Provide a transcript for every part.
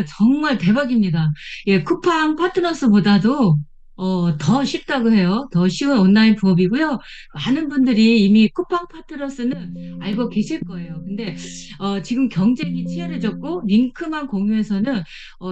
정말 대박입니다. 예, 쿠팡 파트너스보다도 더 쉽다고 해요. 더 쉬운 온라인 부업이고요. 많은 분들이 이미 쿠팡 파트너스는 알고 계실 거예요. 근데 지금 경쟁이 치열해졌고 링크만 공유해서는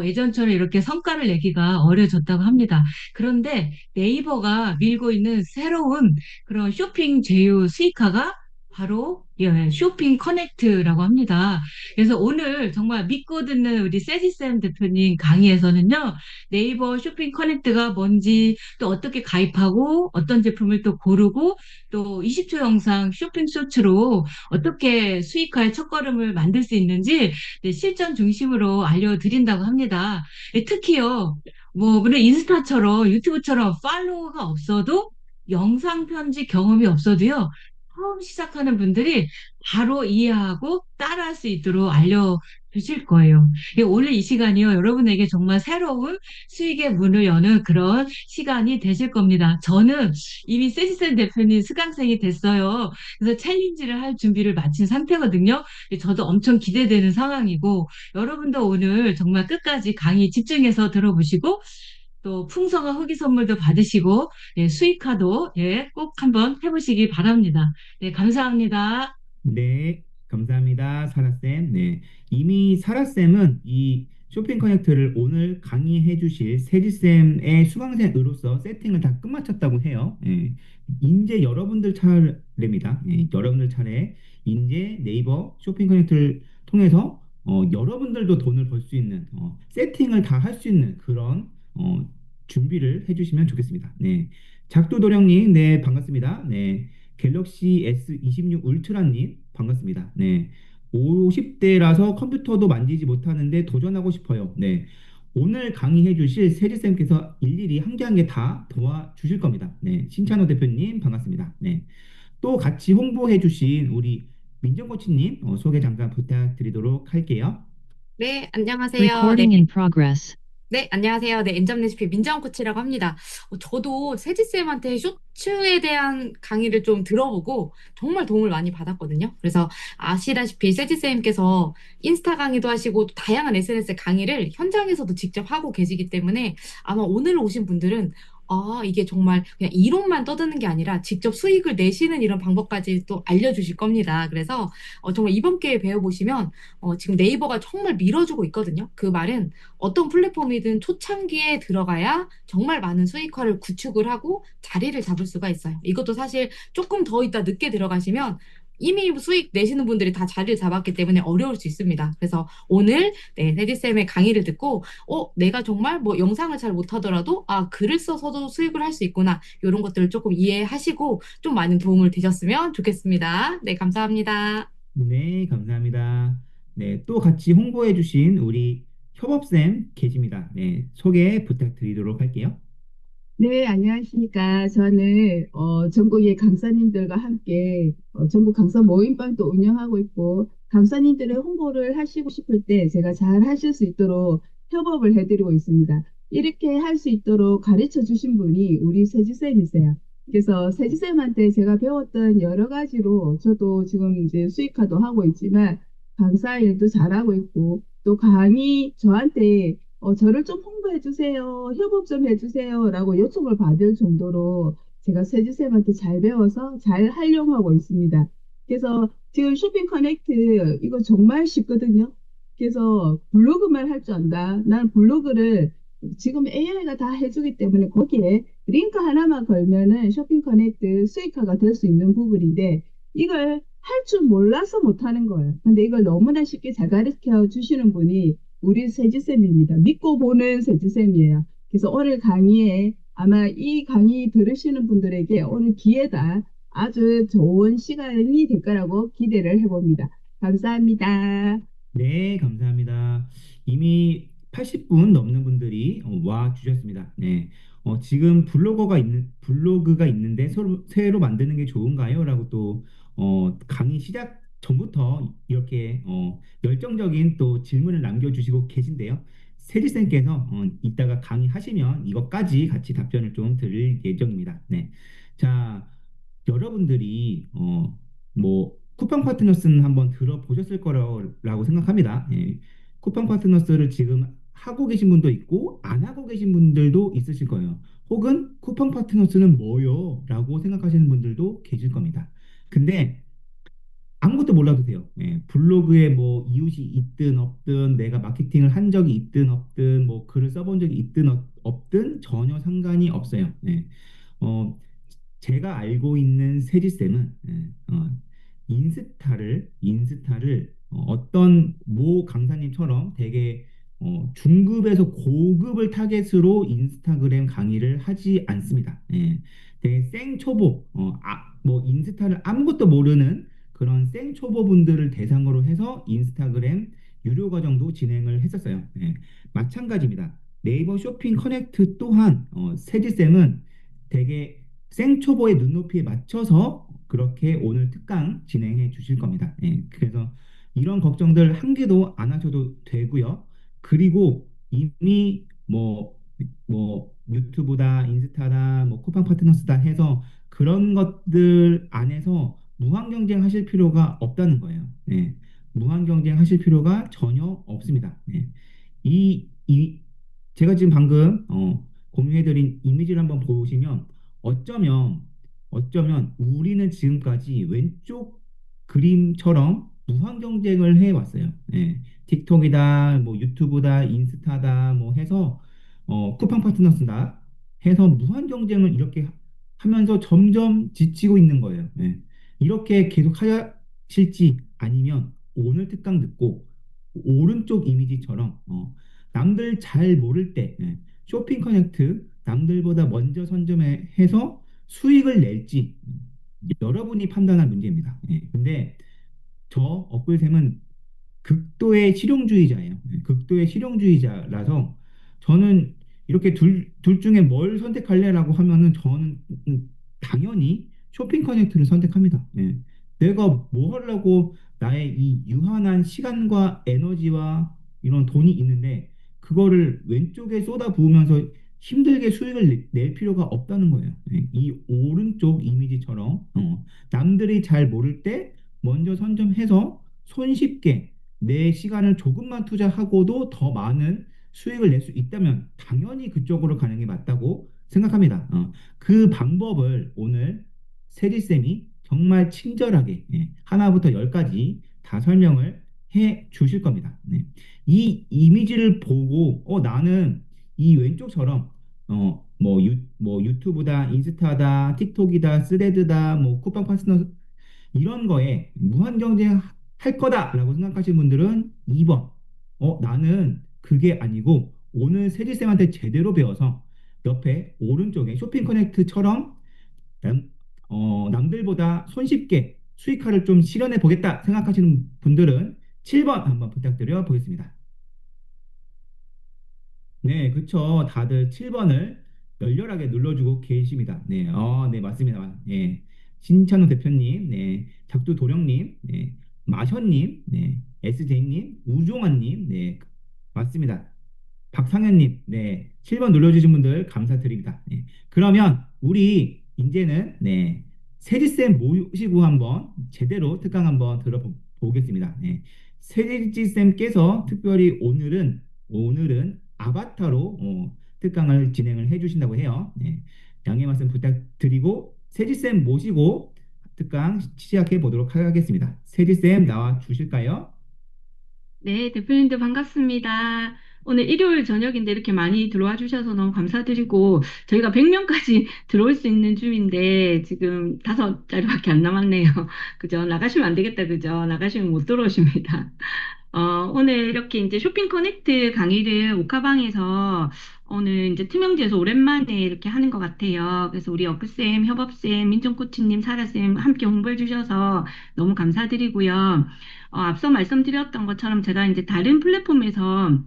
예전처럼 이렇게 성과를 내기가 어려졌다고 합니다. 그런데 네이버가 밀고 있는 새로운 그런 쇼핑 제휴 수익화가 바로 예, 쇼핑 커넥트라고 합니다. 그래서 오늘 정말 믿고 듣는 우리 세지쌤 대표님 강의에서는요, 네이버 쇼핑 커넥트가 뭔지, 또 어떻게 가입하고, 어떤 제품을 또 고르고, 또 20초 영상 쇼핑 쇼츠로 어떻게 수익화의 첫걸음을 만들 수 있는지 네, 실전 중심으로 알려드린다고 합니다. 예, 특히요, 뭐, 물론 인스타처럼 유튜브처럼 팔로워가 없어도 영상 편집 경험이 없어도요, 처음 시작하는 분들이 바로 이해하고 따라할 수 있도록 알려주실 거예요. 오늘 이 시간이요, 여러분에게 정말 새로운 수익의 문을 여는 그런 시간이 되실 겁니다. 저는 이미 세지센 대표님 수강생이 됐어요. 그래서 챌린지를 할 준비를 마친 상태거든요. 저도 엄청 기대되는 상황이고, 여러분도 오늘 정말 끝까지 강의 집중해서 들어보시고, 또 풍성한 후기 선물도 받으시고, 예, 수익화도 예, 꼭 한번 해보시기 바랍니다. 네, 감사합니다. 네, 감사합니다. 사라쌤. 네. 이미 사라쌤은 이 쇼핑 커넥트를 오늘 강의해 주실 세지쌤의 수강생으로서 세팅을 다 끝마쳤다고 해요. 예. 이제 여러분들 차례입니다. 예. 여러분들 차례. 이제 네이버 쇼핑 커넥트를 통해서 여러분들도 돈을 벌 수 있는 세팅을 다 할 수 있는 그런 준비를 해주시면 좋겠습니다. 네. 작두도령님, 네, 반갑습니다. 네. 갤럭시 S26 울트라님 반갑습니다. 네. 50대라서 컴퓨터도 만지지 못하는데 도전하고 싶어요. 네. 오늘 강의해 주실 세지쌤께서 일일이 한 개 한 개 다 도와주실 겁니다. 네. 신찬호 대표님 반갑습니다. 네. 또 같이 홍보해 주신 우리 민정코치님 소개 잠깐 부탁드리도록 할게요. 네, 안녕하세요. 네, Recording in progress. 네, 안녕하세요. 네, 엔잡 레시피 민정 코치라고 합니다. 저도 세지쌤한테 쇼츠에 대한 강의를 좀 들어보고 정말 도움을 많이 받았거든요. 그래서 아시다시피 세지쌤께서 인스타 강의도 하시고 또 다양한 SNS 강의를 현장에서도 직접 하고 계시기 때문에 아마 오늘 오신 분들은 이게 정말 그냥 이론만 떠드는 게 아니라 직접 수익을 내시는 이런 방법까지 또 알려주실 겁니다. 그래서 정말 이번 기회에 배워보시면 지금 네이버가 정말 밀어주고 있거든요. 그 말은 어떤 플랫폼이든 초창기에 들어가야 정말 많은 수익화를 구축을 하고 자리를 잡을 수가 있어요. 이것도 사실 조금 더 있다 늦게 들어가시면 이미 수익 내시는 분들이 다 자리를 잡았기 때문에 어려울 수 있습니다. 그래서 오늘 네, 세디쌤의 강의를 듣고 내가 정말 뭐 영상을 잘 못하더라도 글을 써서도 수익을 할 수 있구나. 이런 것들을 조금 이해하시고 좀 많은 도움을 되셨으면 좋겠습니다. 네, 감사합니다. 네, 감사합니다. 네, 또 같이 홍보해 주신 우리 협업쌤 계십니다. 네, 소개 부탁드리도록 할게요. 네, 안녕하십니까. 저는 전국의 강사님들과 함께 전국 강사 모임방도 운영하고 있고 강사님들의 홍보를 하시고 싶을 때 제가 잘 하실 수 있도록 협업을 해드리고 있습니다. 이렇게 할 수 있도록 가르쳐 주신 분이 우리 세지쌤이세요. 그래서 세지쌤한테 제가 배웠던 여러 가지로 저도 지금 이제 수익화도 하고 있지만 강사 일도 잘하고 있고 또 강의 저한테 저를 좀 홍보해 주세요. 협업 좀 해주세요. 라고 요청을 받을 정도로 제가 세주쌤한테 잘 배워서 잘 활용하고 있습니다. 그래서 지금 쇼핑 커넥트 이거 정말 쉽거든요. 그래서 블로그만 할 줄 안다. 나는 블로그를 지금 AI가 다 해주기 때문에 거기에 링크 하나만 걸면은 쇼핑 커넥트 수익화가 될 수 있는 부분인데 이걸 할 줄 몰라서 못하는 거예요. 근데 이걸 너무나 쉽게 잘 가르쳐 주시는 분이 우리 세지쌤입니다. 믿고 보는 세지쌤이에요. 그래서 오늘 강의에 아마 이 강의 들으시는 분들에게 오늘 기회가 아주 좋은 시간이 될 거라고 기대를 해봅니다. 감사합니다. 네, 감사합니다. 이미 80분 넘는 분들이 와 주셨습니다. 네. 지금 블로그가 있는데 새로 만드는 게 좋은가요? 라고 또 강의 시작 전부터 이렇게 열정적인 또 질문을 남겨주시고 계신데요. 세지쌤께서 이따가 강의하시면 이것까지 같이 답변을 좀 드릴 예정입니다. 네. 자, 여러분들이 뭐 쿠팡 파트너스는 한번 들어보셨을 거라고 생각합니다. 예. 쿠팡 파트너스를 지금 하고 계신 분도 있고 안 하고 계신 분들도 있으실 거예요. 혹은 쿠팡 파트너스는 뭐요? 라고 생각하시는 분들도 계실 겁니다. 근데 아무것도 몰라도 돼요. 예, 블로그에 뭐 이웃이 있든 없든 내가 마케팅을 한 적이 있든 없든 뭐 글을 써본 적이 있든 없든 전혀 상관이 없어요. 예. 어, 제가 알고 있는 세지쌤은 인스타를 어떤 모 강사님처럼 되게 중급에서 고급을 타겟으로 인스타그램 강의를 하지 않습니다. 예. 되게 생초보, 뭐 인스타를 아무것도 모르는 그런 생초보 분들을 대상으로 해서 인스타그램 유료 과정도 진행을 했었어요. 예. 마찬가지입니다. 네이버 쇼핑 커넥트 또한 세지쌤은 되게 생초보의 눈높이에 맞춰서 그렇게 오늘 특강 진행해 주실 겁니다. 예, 그래서 이런 걱정들 한 개도 안 하셔도 되고요. 그리고 이미 뭐 유튜브다, 인스타다, 뭐 쿠팡 파트너스다 해서 그런 것들 안에서 무한 경쟁하실 필요가 없다는 거예요. 예, 무한 경쟁하실 필요가 전혀 없습니다. 예. 이 제가 지금 방금 공유해드린 이미지를 한번 보시면 어쩌면 우리는 지금까지 왼쪽 그림처럼 무한 경쟁을 해왔어요. 예. 틱톡이다, 뭐 유튜브다, 인스타다, 뭐 해서 쿠팡 파트너스다 해서 무한 경쟁을 이렇게 하면서 점점 지치고 있는 거예요. 예. 이렇게 계속 하실지 아니면 오늘 특강 듣고 오른쪽 이미지처럼 남들 잘 모를 때 쇼핑 커넥트 남들보다 먼저 선점해서 수익을 낼지 여러분이 판단할 문제입니다. 예. 근데 저 업글샘은 극도의 실용주의자예요. 네, 극도의 실용주의자라서 저는 이렇게 둘 중에 뭘 선택할래라고 하면은 저는 당연히 쇼핑 커넥트를 선택합니다. 예. 내가 뭐 하려고 나의 이 유한한 시간과 에너지와 이런 돈이 있는데 그거를 왼쪽에 쏟아 부으면서 힘들게 수익을 낼 필요가 없다는 거예요. 예. 이 오른쪽 이미지처럼 남들이 잘 모를 때 먼저 선점해서 손쉽게 내 시간을 조금만 투자하고도 더 많은 수익을 낼 수 있다면 당연히 그쪽으로 가는 게 맞다고 생각합니다. 그 방법을 오늘 세리쌤이 정말 친절하게 하나부터 열까지 다 설명을 해 주실 겁니다. 네. 이 이미지를 보고 나는 이 왼쪽처럼 뭐 유튜브다, 인스타다, 틱톡이다, 스레드다, 뭐 쿠팡 파트너 이런 거에 무한 경쟁할 거다라고 생각하시는 분들은 2번. 나는 그게 아니고 오늘 세지쌤한테 제대로 배워서 옆에 오른쪽에 쇼핑 커넥트처럼 남, 남들보다 손쉽게 수익화를 좀 실현해 보겠다 생각하시는 분들은 7번 한번 부탁드려 보겠습니다. 네, 그쵸. 다들 7번을 열렬하게 눌러주고 계십니다. 네, 네, 맞습니다. 네, 신찬호 대표님, 네, 작두도령님, 네, 마션님, 네, SJ님, 우종환님, 네, 맞습니다. 박상현님, 네, 7번 눌러주신 분들 감사드립니다. 네, 그러면 우리 이제는 세지쌤 모시고 한번 제대로 특강 한번 들어보겠습니다. 네, 세지쌤께서 특별히 오늘은 아바타로 특강을 진행을 해주신다고 해요. 네, 양해 말씀 부탁드리고 세지쌤 모시고 특강 시작해 보도록 하겠습니다. 세지쌤 나와 주실까요? 네, 대표님들 반갑습니다. 오늘 일요일 저녁인데 이렇게 많이 들어와 주셔서 너무 감사드리고, 저희가 100명까지 들어올 수 있는 줌인데, 지금 5자리밖에 안 남았네요. 그죠? 나가시면 안 되겠다. 그죠? 나가시면 못 들어오십니다. 오늘 이렇게 이제 쇼핑 커넥트 강의를 오카방에서 오늘 이제 투명지에서 오랜만에 이렇게 하는 것 같아요. 그래서 우리 어크쌤, 협업쌤, 민정코치님, 사라쌤 함께 홍보해 주셔서 너무 감사드리고요. 앞서 말씀드렸던 것처럼 제가 이제 다른 플랫폼에서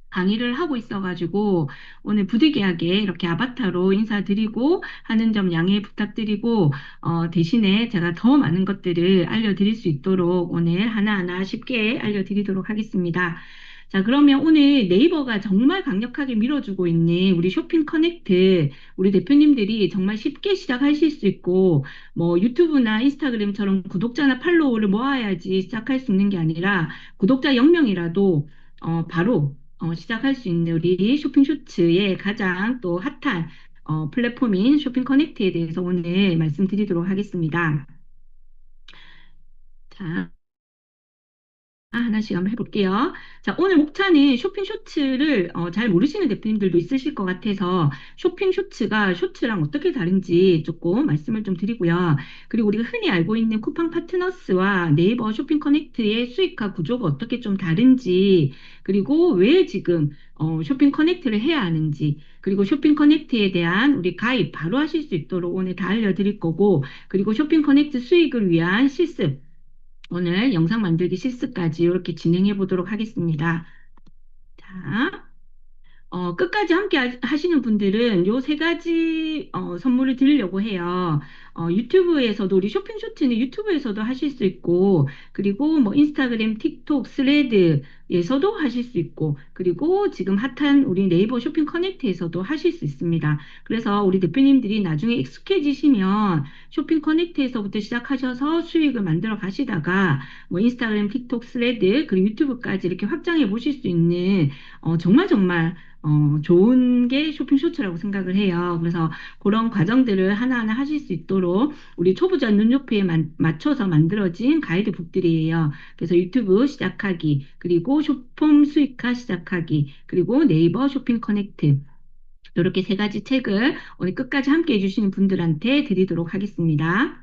강의를 하고 있어가지고 오늘 부득이하게 이렇게 아바타로 인사드리고 하는 점 양해 부탁드리고 대신에 제가 더 많은 것들을 알려드릴 수 있도록 오늘 하나하나 쉽게 알려드리도록 하겠습니다. 자, 그러면 오늘 네이버가 정말 강력하게 밀어주고 있는 우리 쇼핑 커넥트 우리 대표님들이 정말 쉽게 시작하실 수 있고 뭐 유튜브나 인스타그램처럼 구독자나 팔로워를 모아야지 시작할 수 있는 게 아니라 구독자 0명이라도 바로 시작할 수 있는 우리 쇼핑 쇼츠의 가장 또 핫한 플랫폼인 쇼핑 커넥트에 대해서 오늘 말씀드리도록 하겠습니다. 자, 하나씩 한번 해볼게요. 자, 오늘 목차는 쇼핑 쇼츠를 잘 모르시는 대표님들도 있으실 것 같아서 쇼핑 쇼츠가 쇼츠랑 어떻게 다른지 조금 말씀을 좀 드리고요. 그리고 우리가 흔히 알고 있는 쿠팡 파트너스와 네이버 쇼핑 커넥트의 수익화 구조가 어떻게 좀 다른지, 그리고 왜 지금 쇼핑 커넥트를 해야 하는지, 그리고 쇼핑 커넥트에 대한 우리 가입 바로 하실 수 있도록 오늘 다 알려드릴 거고, 그리고 쇼핑 커넥트 수익을 위한 실습, 오늘 영상 만들기 실습까지 이렇게 진행해 보도록 하겠습니다. 자, 끝까지 함께 하시는 분들은 요 세 가지 선물을 드리려고 해요. 유튜브에서도 우리 쇼핑 쇼츠는 유튜브에서도 하실 수 있고, 그리고 뭐 인스타그램, 틱톡, 스레드에서도 하실 수 있고, 그리고 지금 핫한 우리 네이버 쇼핑 커넥트에서도 하실 수 있습니다. 그래서 우리 대표님들이 나중에 익숙해지시면 쇼핑 커넥트에서부터 시작하셔서 수익을 만들어 가시다가 뭐 인스타그램, 틱톡, 스레드, 그리고 유튜브까지 이렇게 확장해 보실 수 있는 정말 정말 좋은 게 쇼핑 쇼츠라고 생각을 해요. 그래서 그런 과정들을 하나하나 하실 수 있도록 우리 초보자 눈높이에 맞춰서 만들어진 가이드북들이에요. 그래서 유튜브 시작하기, 그리고 쇼폼 수익화 시작하기, 그리고 네이버 쇼핑 커넥트. 이렇게 세 가지 책을 오늘 끝까지 함께 해주시는 분들한테 드리도록 하겠습니다.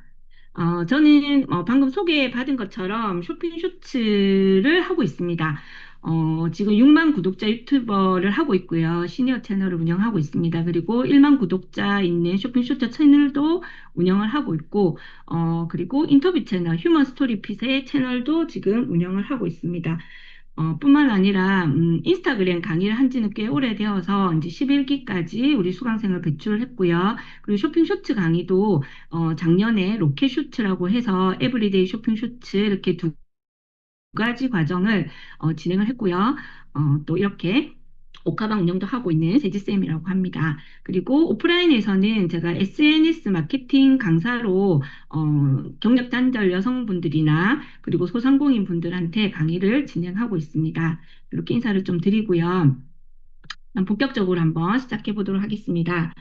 저는 방금 소개받은 것처럼 쇼핑 쇼츠를 하고 있습니다. 지금 6만 구독자 유튜버를 하고 있고요. 시니어 채널을 운영하고 있습니다. 그리고 1만 구독자 있는 쇼핑 쇼츠 채널도 운영을 하고 있고, 그리고 인터뷰 채널, 휴먼 스토리 핏의 채널도 지금 운영을 하고 있습니다. 뿐만 아니라 인스타그램 강의를 한 지는 꽤 오래되어서 이제 11기까지 우리 수강생을 배출을 했고요. 그리고 쇼핑 쇼츠 강의도 작년에 로켓 쇼츠라고 해서 에브리데이 쇼핑 쇼츠 이렇게 두 가지 과정을 진행을 했고요. 또 이렇게 옥하방 운영도 하고 있는 세지쌤이라고 합니다. 그리고 오프라인에서는 제가 SNS 마케팅 강사로 경력 단절 여성분들이나 그리고 소상공인 분들한테 강의를 진행하고 있습니다. 이렇게 인사를 좀 드리고요. 본격적으로 한번 시작해 보도록 하겠습니다.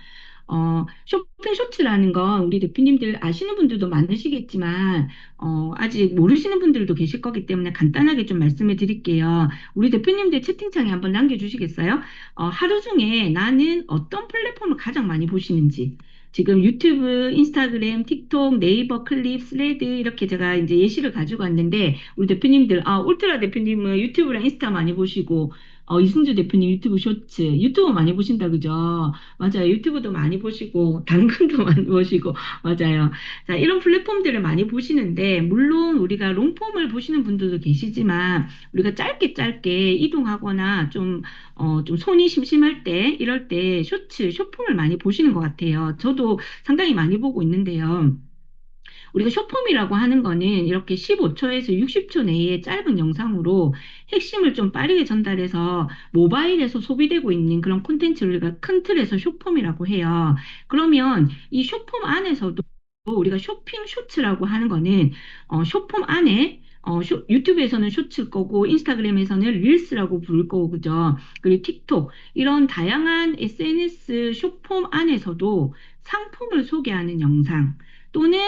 쇼핑 쇼츠라는 건 우리 대표님들 아시는 분들도 많으시겠지만, 아직 모르시는 분들도 계실 거기 때문에 간단하게 좀 말씀을 드릴게요. 우리 대표님들 채팅창에 한번 남겨주시겠어요? 하루 중에 나는 어떤 플랫폼을 가장 많이 보시는지. 지금 유튜브, 인스타그램, 틱톡, 네이버 클립, 스레드 이렇게 제가 이제 예시를 가지고 왔는데, 우리 대표님들, 울트라 대표님은 유튜브랑 인스타 많이 보시고, 이승주 대표님 유튜브 쇼츠, 유튜브 많이 보신다, 그죠? 맞아요. 유튜브도 많이 보시고, 당근도 많이 보시고, 맞아요. 자, 이런 플랫폼들을 많이 보시는데, 물론 우리가 롱폼을 보시는 분들도 계시지만, 우리가 짧게 짧게 이동하거나 좀 손이 심심할 때, 이럴 때 쇼츠, 쇼폼을 많이 보시는 것 같아요. 저도 상당히 많이 보고 있는데요. 우리가 숏폼이라고 하는 거는 이렇게 15초에서 60초 내의 짧은 영상으로 핵심을 좀 빠르게 전달해서 모바일에서 소비되고 있는 그런 콘텐츠를 우리가 큰 틀에서 숏폼이라고 해요. 그러면 이 숏폼 안에서도 우리가 쇼핑 쇼츠라고 하는 거는 숏폼 안에 유튜브에서는 쇼츠일 거고 인스타그램에서는 릴스라고 부를 거고 그죠? 그리고 틱톡 이런 다양한 SNS 숏폼 안에서도 상품을 소개하는 영상 또는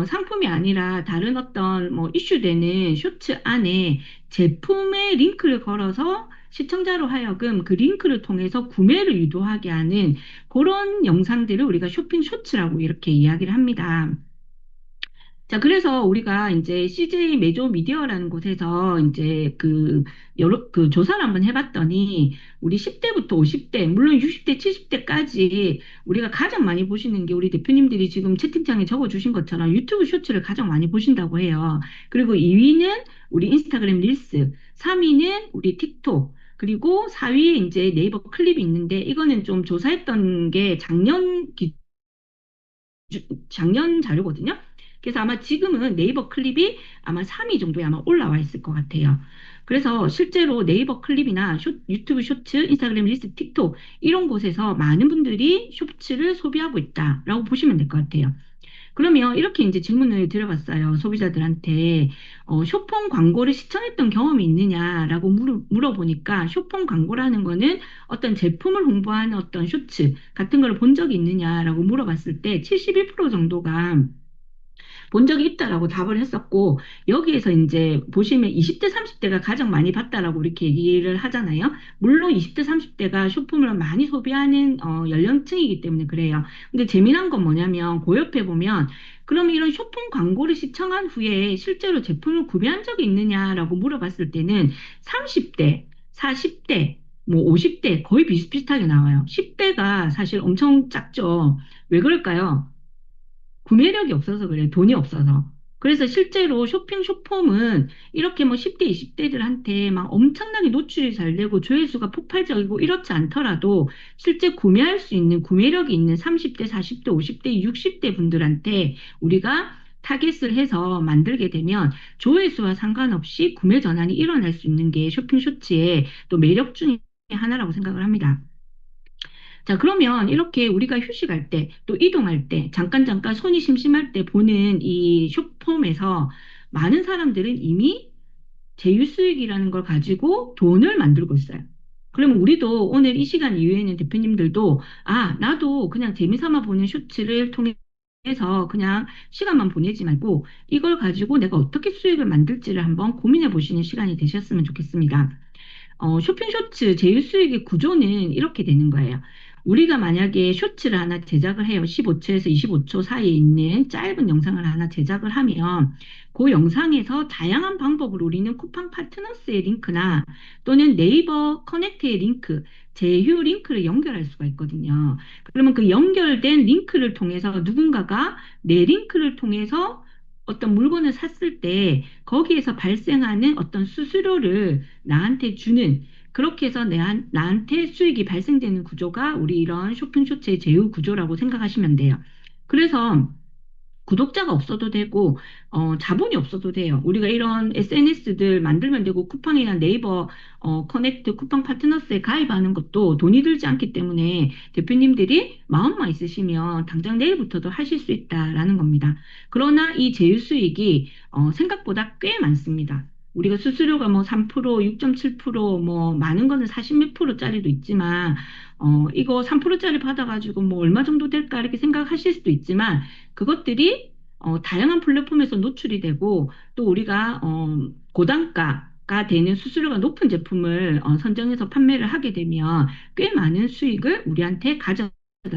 상품이 아니라 다른 어떤 뭐 이슈되는 쇼츠 안에 제품의 링크를 걸어서 시청자로 하여금 그 링크를 통해서 구매를 유도하게 하는 그런 영상들을 우리가 쇼핑 쇼츠라고 이렇게 이야기를 합니다. 자, 그래서 우리가 이제 CJ 메조 미디어라는 곳에서 이제 여러, 조사를 한번 해봤더니, 우리 10대부터 50대, 물론 60대, 70대까지 우리가 가장 많이 보시는 게 우리 대표님들이 지금 채팅창에 적어주신 것처럼 유튜브 쇼츠를 가장 많이 보신다고 해요. 그리고 2위는 우리 인스타그램 릴스, 3위는 우리 틱톡, 그리고 4위에 이제 네이버 클립이 있는데, 이거는 좀 조사했던 게 작년 자료거든요. 그래서 아마 지금은 네이버 클립이 아마 3위 정도에 아마 올라와 있을 것 같아요. 그래서 실제로 네이버 클립이나 유튜브 쇼츠, 인스타그램 릴스, 틱톡 이런 곳에서 많은 분들이 쇼츠를 소비하고 있다라고 보시면 될 것 같아요. 그러면 이렇게 이제 질문을 드려봤어요. 소비자들한테 쇼폰 광고를 시청했던 경험이 있느냐라고 물어보니까 쇼폰 광고라는 거는 어떤 제품을 홍보하는 어떤 쇼츠 같은 걸 본 적이 있느냐라고 물어봤을 때 71% 정도가 본 적이 있다라고 답을 했었고, 여기에서 이제 보시면 20대, 30대가 가장 많이 봤다라고 이렇게 얘기를 하잖아요. 물론 20대, 30대가 쇼폼을 많이 소비하는 연령층이기 때문에 그래요. 근데 재미난 건 뭐냐면 그 옆에 보면 그럼 이런 쇼폼 광고를 시청한 후에 실제로 제품을 구매한 적이 있느냐라고 물어봤을 때는 30대, 40대, 뭐 50대 거의 비슷비슷하게 나와요. 10대가 사실 엄청 작죠. 왜 그럴까요? 구매력이 없어서 그래요. 돈이 없어서. 그래서 실제로 쇼폼은 이렇게 뭐 10대, 20대들한테 막 엄청나게 노출이 잘 되고 조회수가 폭발적이고 이렇지 않더라도 실제 구매할 수 있는 구매력이 있는 30대, 40대, 50대, 60대 분들한테 우리가 타겟을 해서 만들게 되면 조회수와 상관없이 구매 전환이 일어날 수 있는 게 쇼핑 쇼츠의 또 매력 중에 하나라고 생각을 합니다. 자, 그러면 이렇게 우리가 휴식할 때, 또 이동할 때, 잠깐 손이 심심할 때 보는 이 숏폼에서 많은 사람들은 이미 제휴수익이라는 걸 가지고 돈을 만들고 있어요. 그러면 우리도 오늘 이 시간 이후에는 대표님들도, 아, 나도 그냥 재미삼아 보는 쇼츠를 통해서 그냥 시간만 보내지 말고 이걸 가지고 내가 어떻게 수익을 만들지를 한번 고민해 보시는 시간이 되셨으면 좋겠습니다. 쇼핑 쇼츠 제휴 수익의 구조는 이렇게 되는 거예요. 우리가 만약에 쇼츠를 하나 제작을 해요. 15초에서 25초 사이에 있는 짧은 영상을 하나 제작을 하면 그 영상에서 다양한 방법으로 우리는 쿠팡 파트너스의 링크나 또는 네이버 커넥트의 링크, 제휴 링크를 연결할 수가 있거든요. 그러면 그 연결된 링크를 통해서 누군가가 내 링크를 통해서 어떤 물건을 샀을 때 거기에서 발생하는 어떤 수수료를 나한테 주는 그렇게 해서 나한테 수익이 발생되는 구조가 우리 이런 쇼핑 쇼츠의 제휴 구조라고 생각하시면 돼요. 그래서 구독자가 없어도 되고 자본이 없어도 돼요. 우리가 이런 SNS들 만들면 되고 쿠팡이나 네이버 커넥트 쿠팡 파트너스에 가입하는 것도 돈이 들지 않기 때문에 대표님들이 마음만 있으시면 당장 내일부터도 하실 수 있다라는 겁니다. 그러나 이 제휴 수익이 생각보다 꽤 많습니다. 우리가 수수료가 뭐 3%, 6.7%뭐 많은 거는 40몇 프로짜리도 있지만 이거 3%짜리 받아가지고 뭐 얼마 정도 될까 이렇게 생각하실 수도 있지만 그것들이 다양한 플랫폼에서 노출이 되고 또 우리가 고단가가 되는 수수료가 높은 제품을 선정해서 판매를 하게 되면 꽤 많은 수익을 우리한테 가져다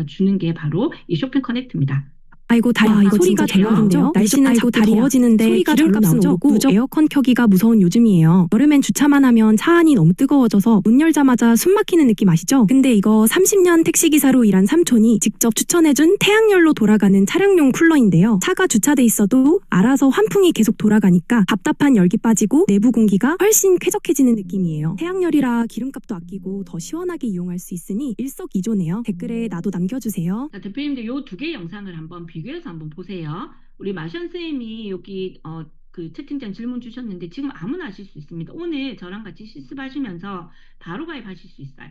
주는 게 바로 이 쇼핑 커넥트입니다. 아이고 다리야 와, 이거 소리가 진짜 절로 나오죠? 날씨는 자꾸 더워지는데 소리가 절로 나오죠? 무적 에어컨 켜기가 무서운 요즘이에요. 여름엔 주차만 하면 차 안이 너무 뜨거워져서 문 열자마자 숨 막히는 느낌 아시죠? 근데 이거 30년 택시기사로 일한 삼촌이 직접 추천해준 태양열로 돌아가는 차량용 쿨러인데요. 차가 주차돼 있어도 알아서 환풍이 계속 돌아가니까 답답한 열기 빠지고 내부 공기가 훨씬 쾌적해지는 느낌이에요. 태양열이라 기름값도 아끼고 더 시원하게 이용할 수 있으니 일석이조네요. 댓글에 나도 남겨주세요. 자, 대표님들 요 두 개 영상을 한번 비교해서 한번 보세요. 우리 마션 쌤이 여기 그 채팅창 질문 주셨는데 지금 아무나 하실 수 있습니다. 오늘 저랑 같이 실습하시면서 바로 가입하실 수 있어요.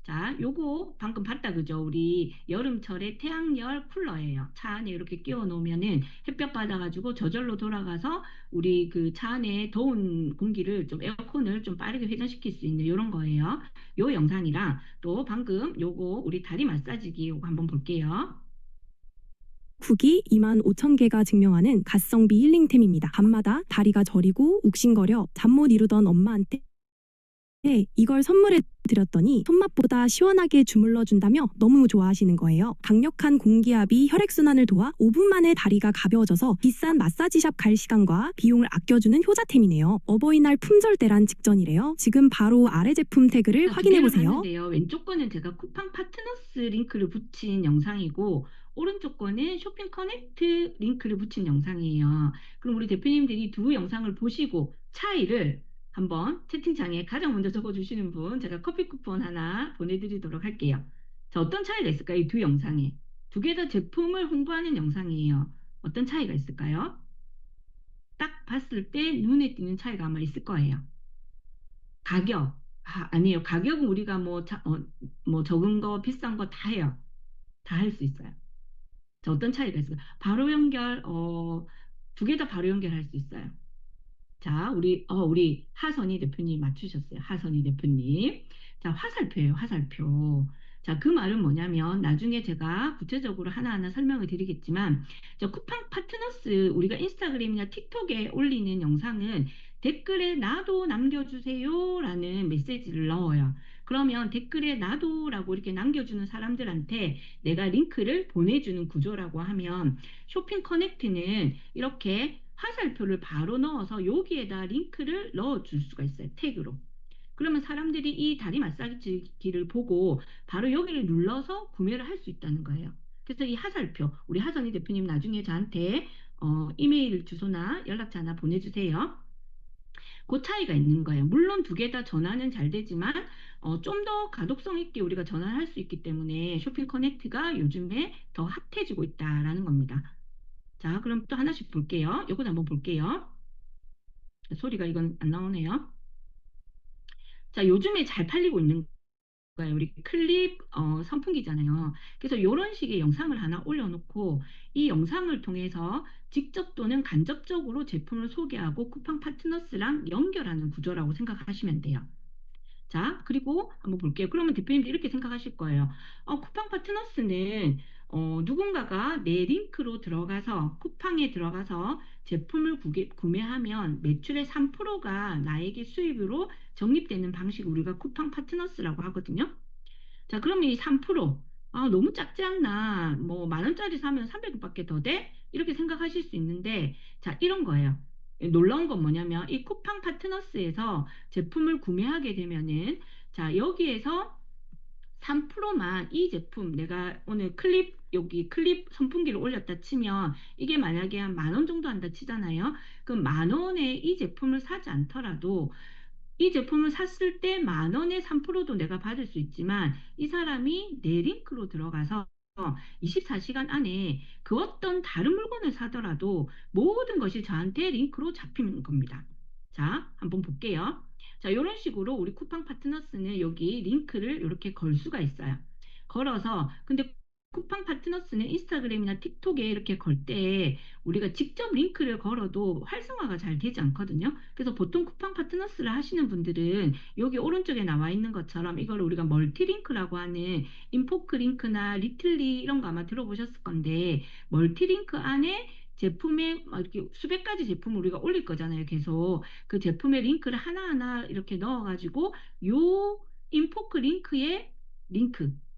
자, 요거 방금 봤다 그죠? 우리 여름철에 태양열 쿨러예요. 차 안에 이렇게 끼워 놓으면은 햇볕 받아가지고 저절로 돌아가서 우리 그 차 안에 더운 공기를 좀 에어컨을 좀 빠르게 회전시킬 수 있는 이런 거예요. 요 영상이랑 또 방금 요거 우리 다리 마사지기 요거 한번 볼게요. 후기 25,000개가 증명하는 가성비 힐링템입니다. 밤마다 다리가 저리고 욱신거려 잠 못 이루던 엄마한테 이걸 선물해 드렸더니 손맛보다 시원하게 주물러 준다며 너무 좋아하시는 거예요. 강력한 공기압이 혈액순환을 도와 5분 만에 다리가 가벼워져서 비싼 마사지샵 갈 시간과 비용을 아껴주는 효자템이네요. 어버이날 품절대란 직전이래요. 지금 바로 아래 제품 태그를 확인해 보세요. 봤는데요. 왼쪽 거는 제가 쿠팡 파트너스 링크를 붙인 영상이고 오른쪽 거는 쇼핑 커넥트 링크를 붙인 영상이에요. 그럼 우리 대표님들이 두 영상을 보시고 차이를 한번 채팅창에 가장 먼저 적어주시는 분 제가 커피 쿠폰 하나 보내드리도록 할게요. 자, 어떤 차이가 있을까요? 이 두 영상에. 두 개 다 제품을 홍보하는 영상이에요. 어떤 차이가 있을까요? 딱 봤을 때 눈에 띄는 차이가 아마 있을 거예요. 가격. 아니에요. 가격은 우리가 뭐 적은 거, 비싼 거 다 해요. 다 할 수 있어요. 자, 어떤 차이가 있을까? 바로 연결, 두 개 다 바로 연결할 수 있어요. 자, 우리 하선이 대표님 맞추셨어요. 하선이 대표님. 자, 화살표예요, 화살표. 자, 그 말은 뭐냐면, 나중에 제가 구체적으로 하나하나 설명을 드리겠지만, 저 쿠팡 파트너스, 우리가 인스타그램이나 틱톡에 올리는 영상은 댓글에 나도 남겨주세요 라는 메시지를 넣어요. 그러면 댓글에 나도라고 이렇게 남겨주는 사람들한테 내가 링크를 보내주는 구조라고 하면, 쇼핑 커넥트는 이렇게 화살표를 바로 넣어서 여기에다 링크를 넣어줄 수가 있어요. 태그로. 그러면 사람들이 이 다리 마사지기를 보고 바로 여기를 눌러서 구매를 할 수 있다는 거예요. 그래서 이 화살표, 우리 하선이 대표님 나중에 저한테 이메일 주소나 연락처 하나 보내주세요. 그 차이가 있는 거예요. 물론 두 개 다 전환은 잘 되지만 좀 더 가독성 있게 우리가 전환할 수 있기 때문에 쇼핑 커넥트가 요즘에 더 핫해지고 있다라는 겁니다. 자, 그럼 또 하나씩 볼게요. 이것도 한번 볼게요. 소리가 이건 안 나오네요. 자, 요즘에 잘 팔리고 있는 거예요. 우리 클립 선풍기잖아요. 그래서 이런 식의 영상을 하나 올려놓고 이 영상을 통해서 직접 또는 간접적으로 제품을 소개하고 쿠팡 파트너스랑 연결하는 구조라고 생각하시면 돼요. 자, 그리고 한번 볼게요. 그러면 대표님도 이렇게 생각하실 거예요. 쿠팡 파트너스는 누군가가 내 링크로 들어가서 쿠팡에 들어가서 제품을 구매하면 매출의 3%가 나에게 수입으로 적립되는 방식을 우리가 쿠팡 파트너스라고 하거든요. 자, 그러면 이 3%, 너무 작지 않나? 뭐, 10,000원짜리 사면 300원밖에 더 돼? 이렇게 생각하실 수 있는데, 자, 이런 거예요. 놀라운 건 뭐냐면, 이 쿠팡 파트너스에서 제품을 구매하게 되면은, 자, 여기에서 3%만 이 제품, 내가 오늘 여기 클립 선풍기를 올렸다 치면, 이게 만약에 한 10,000원 정도 한다 치잖아요. 그럼 10,000원에 이 제품을 사지 않더라도, 이 제품을 샀을 때 10,000원의 3%도 내가 받을 수 있지만 이 사람이 내 링크로 들어가서 24시간 안에 그 어떤 다른 물건을 사더라도 모든 것이 저한테 링크로 잡히는 겁니다. 자, 한번 볼게요. 자, 이런 식으로 우리 쿠팡 파트너스는 여기 링크를 이렇게 걸 수가 있어요. 걸어서, 근데 쿠팡 파트너스는 인스타그램이나 틱톡에 이렇게 걸 때 우리가 직접 링크를 걸어도 활성화가 잘 되지 않거든요. 그래서 보통 쿠팡 파트너스를 하시는 분들은 여기 오른쪽에 나와 있는 것처럼 이걸 우리가 멀티링크라고 하는 인포크 링크나 리틀리 이런 거 아마 들어보셨을 건데 멀티링크 안에 제품에 막 이렇게 수백 가지 제품을 우리가 올릴 거잖아요. 계속 그 제품의 링크를 하나하나 이렇게 넣어가지고 요 인포크 링크에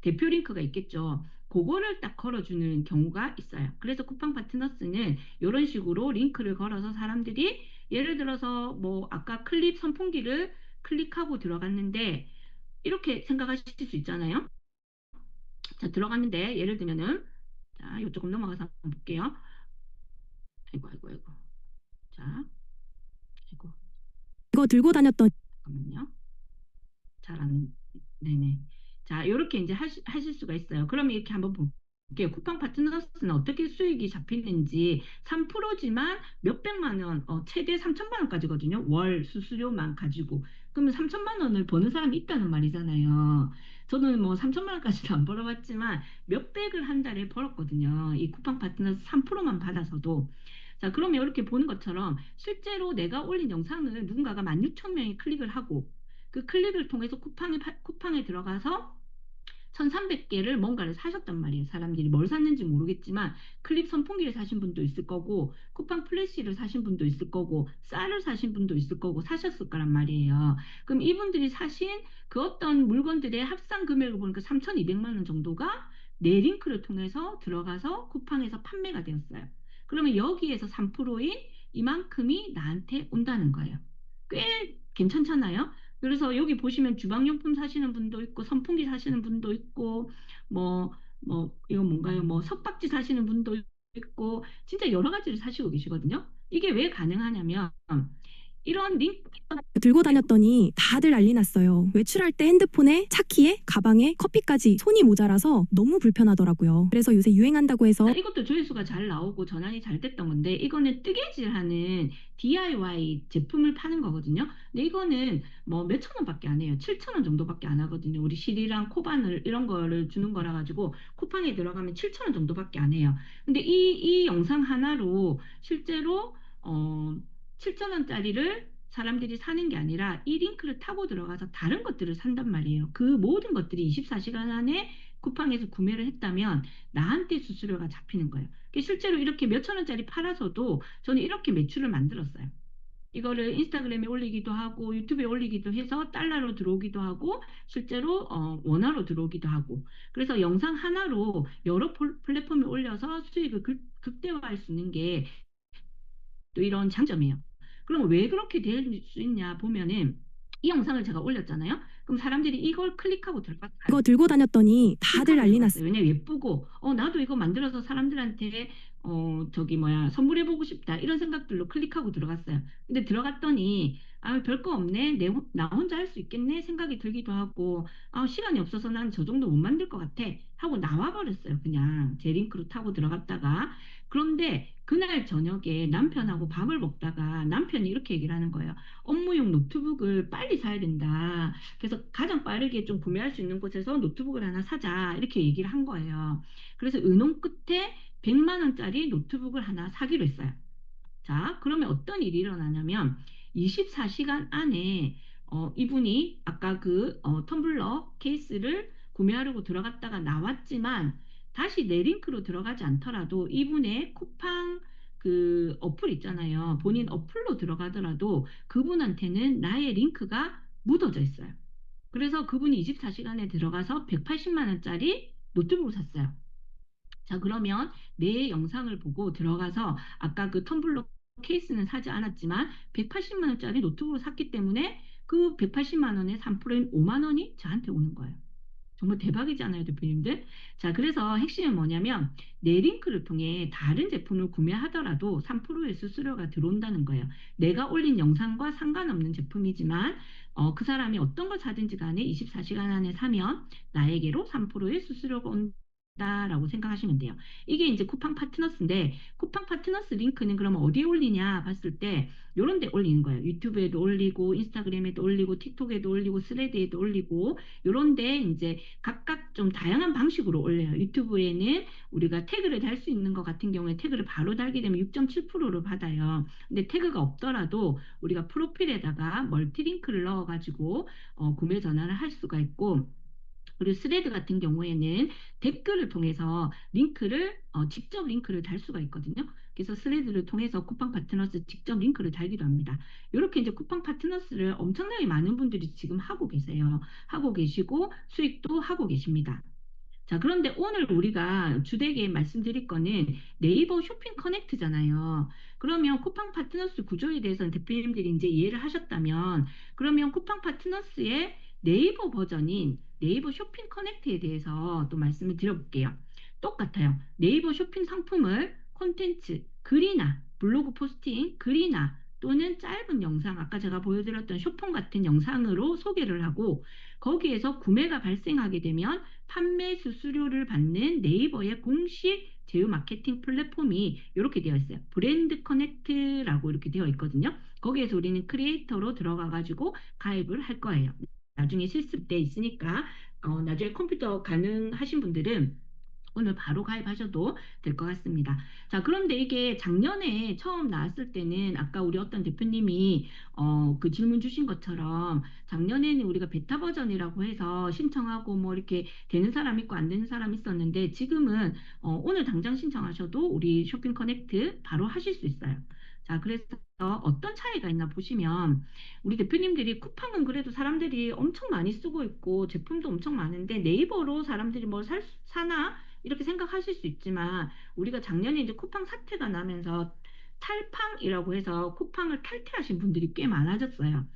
대표 링크가 있겠죠. 그거를 딱 걸어주는 경우가 있어요. 그래서 쿠팡 파트너스는 이런 식으로 링크를 걸어서 사람들이 예를 들어서 뭐 아까 클립 선풍기를 클릭하고 들어갔는데 이렇게 생각하실 수 있잖아요. 자, 들어갔는데 예를 들면은 자, 이쪽 조금 넘어가서 한번 볼게요. 아이고 아이고 아이고. 자, 아이고 이거 들고 다녔던 잠깐만요. 잘 안, 네네. 자, 이렇게 이제 하실 수가 있어요. 그러면 이렇게 한번 볼게요. 쿠팡 파트너스는 어떻게 수익이 잡히는지 3%지만 몇백만 원, 최대 3천만 원까지거든요. 월 수수료만 가지고. 그러면 3천만 원을 버는 사람이 있다는 말이잖아요. 저는 뭐 3천만 원까지는 안 벌어봤지만 몇백을 한 달에 벌었거든요. 이 쿠팡 파트너스 3%만 받아서도. 자, 그러면 이렇게 보는 것처럼 실제로 내가 올린 영상을 누군가가 16,000명이 클릭을 하고 그 클릭을 통해서 쿠팡에 들어가서 1,300개를 뭔가를 사셨단 말이에요. 사람들이 뭘 샀는지 모르겠지만 클립 선풍기를 사신 분도 있을 거고 쿠팡 플래시를 사신 분도 있을 거고 쌀을 사신 분도 있을 거고 사셨을 거란 말이에요. 그럼 이분들이 사신 그 어떤 물건들의 합산 금액을 보니까 3,200만 원 정도가 내 링크를 통해서 들어가서 쿠팡에서 판매가 되었어요. 그러면 여기에서 3%인 이만큼이 나한테 온다는 거예요. 꽤 괜찮잖아요. 그래서 여기 보시면 주방용품 사시는 분도 있고 선풍기 사시는 분도 있고 이거 뭔가요? 뭐 석박지 사시는 분도 있고 진짜 여러 가지를 사시고 계시거든요. 이게 왜 가능하냐면 이런 링크 들고 다녔더니 다들 난리 났어요. 외출할 때 핸드폰에, 차키에, 가방에, 커피까지 손이 모자라서 너무 불편하더라고요. 그래서 요새 유행한다고 해서 이것도 조회수가 잘 나오고 전환이 잘 됐던 건데 이거는 뜨개질하는 DIY 제품을 파는 거거든요. 근데 이거는 뭐 몇천 원밖에 안 해요. 7천 원 정도밖에 안 하거든요. 우리 실이랑 코바늘 이런 거를 주는 거라 가지고 쿠팡에 들어가면 7천 원 정도밖에 안 해요. 근데 이 영상 하나로 실제로 7천 원짜리를 사람들이 사는 게 아니라 이 링크를 타고 들어가서 다른 것들을 산단 말이에요. 그 모든 것들이 24시간 안에 쿠팡에서 구매를 했다면 나한테 수수료가 잡히는 거예요. 실제로 이렇게 몇천 원짜리 팔아서도 저는 이렇게 매출을 만들었어요. 이거를 인스타그램에 올리기도 하고 유튜브에 올리기도 해서 달러로 들어오기도 하고 실제로 원화로 들어오기도 하고 그래서 영상 하나로 여러 플랫폼에 올려서 수익을 극대화할 수 있는 게 또 이런 장점이에요. 그럼 왜 그렇게 될 수 있냐 보면은 이 영상을 제가 올렸잖아요. 그럼 사람들이 이걸 클릭하고 들어갔어요. 이거 들고 다녔더니 다들 난리 났어요. 왜냐면 예쁘고 나도 이거 만들어서 사람들한테 저기 뭐야 선물해보고 싶다 이런 생각들로 클릭하고 들어갔어요. 근데 들어갔더니 별거 없네 나 혼자 할 수 있겠네 생각이 들기도 하고 시간이 없어서 난 저 정도 못 만들 것 같아 하고 나와버렸어요. 그냥 제 링크로 타고 들어갔다가 그런데 그날 저녁에 남편하고 밥을 먹다가 남편이 이렇게 얘기를 하는 거예요. 업무용 노트북을 빨리 사야 된다. 그래서 가장 빠르게 좀 구매할 수 있는 곳에서 노트북을 하나 사자 이렇게 얘기를 한 거예요. 그래서 의논 끝에 100만 원짜리 노트북을 하나 사기로 했어요. 자, 그러면 어떤 일이 일어나냐면 24시간 안에 이분이 아까 그 텀블러 케이스를 구매하려고 들어갔다가 나왔지만 다시 내 링크로 들어가지 않더라도 이분의 쿠팡 그 어플 있잖아요. 본인 어플로 들어가더라도 그분한테는 나의 링크가 묻어져 있어요. 그래서 그분이 24시간에 들어가서 180만 원짜리 노트북을 샀어요. 자, 그러면 내 영상을 보고 들어가서 아까 그 텀블러 케이스는 사지 않았지만 180만 원짜리 노트북을 샀기 때문에 그 180만 원의 3%인 5만 원이 저한테 오는 거예요. 정말 대박이잖아요, 대표님들. 자, 그래서 핵심은 뭐냐면 내 링크를 통해 다른 제품을 구매하더라도 3%의 수수료가 들어온다는 거예요. 내가 올린 영상과 상관없는 제품이지만 그 사람이 어떤 걸 사든지 간에 24시간 안에 사면 나에게로 3%의 수수료가 온다라고 생각하시면 돼요. 이게 이제 쿠팡 파트너스인데 쿠팡 파트너스 링크는 그러면 어디에 올리냐 봤을 때 이런 데 올리는 거예요. 유튜브에도 올리고 인스타그램에도 올리고 틱톡에도 올리고 스레드에도 올리고 요런데 이제 각각 좀 다양한 방식으로 올려요. 유튜브에는 우리가 태그를 달 수 있는 것 같은 경우에 태그를 바로 달게 되면 6.7%를 받아요. 근데 태그가 없더라도 우리가 프로필에다가 멀티 링크를 넣어가지고 구매 전환을 할 수가 있고 그리고 스레드 같은 경우에는 댓글을 통해서 직접 링크를 달 수가 있거든요. 그래서 스레드를 통해서 쿠팡 파트너스 직접 링크를 달기도 합니다. 이렇게 이제 쿠팡 파트너스를 엄청나게 많은 분들이 지금 하고 계세요. 하고 계시고 수익도 하고 계십니다. 자, 그런데 오늘 우리가 주되게 말씀드릴 거는 네이버 쇼핑 커넥트잖아요. 그러면 쿠팡 파트너스 구조에 대해서는 대표님들이 이제 이해를 하셨다면, 그러면 쿠팡 파트너스의 네이버 버전인 네이버 쇼핑 커넥트에 대해서 또 말씀을 드려볼게요. 똑같아요. 네이버 쇼핑 상품을 콘텐츠, 글이나 블로그 포스팅, 글이나 또는 짧은 영상, 아까 제가 보여드렸던 쇼폼 같은 영상으로 소개를 하고 거기에서 구매가 발생하게 되면 판매 수수료를 받는 네이버의 공식 제휴 마케팅 플랫폼이 이렇게 되어 있어요. 브랜드 커넥트라고 이렇게 되어 있거든요. 거기에서 우리는 크리에이터로 들어가 가지고 가입을 할 거예요. 나중에 실습돼 있으니까 나중에 컴퓨터 가능하신 분들은 오늘 바로 가입하셔도 될 것 같습니다. 자, 그런데 이게 작년에 처음 나왔을 때는 아까 우리 어떤 대표님이 그 질문 주신 것처럼 작년에는 우리가 베타 버전이라고 해서 신청하고 뭐 이렇게 되는 사람 있고 안 되는 사람 있었는데 지금은 오늘 당장 신청하셔도 우리 쇼핑 커넥트 바로 하실 수 있어요. 자, 그래서 어떤 차이가 있나 보시면 우리 대표님들이 쿠팡은 그래도 사람들이 엄청 많이 쓰고 있고 제품도 엄청 많은데 네이버로 사람들이 뭘 사나 이렇게 생각하실 수 있지만 우리가 작년에 이제 쿠팡 사태가 나면서 탈팡이라고 해서 쿠팡을 탈퇴하신 분들이 꽤 많아졌어요.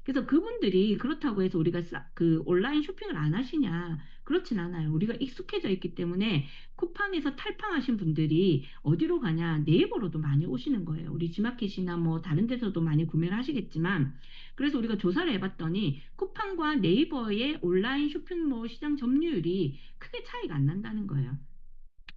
그래서 그분들이 그렇다고 해서 우리가 그 온라인 쇼핑을 안 하시냐? 그렇진 않아요. 우리가 익숙해져 있기 때문에 쿠팡에서 탈팡하신 분들이 어디로 가냐? 네이버로도 많이 오시는 거예요. 우리 지마켓이나 뭐 다른 데서도 많이 구매를 하시겠지만, 그래서 우리가 조사를 해봤더니 쿠팡과 네이버의 온라인 쇼핑몰 시장 점유율이 크게 차이가 안 난다는 거예요.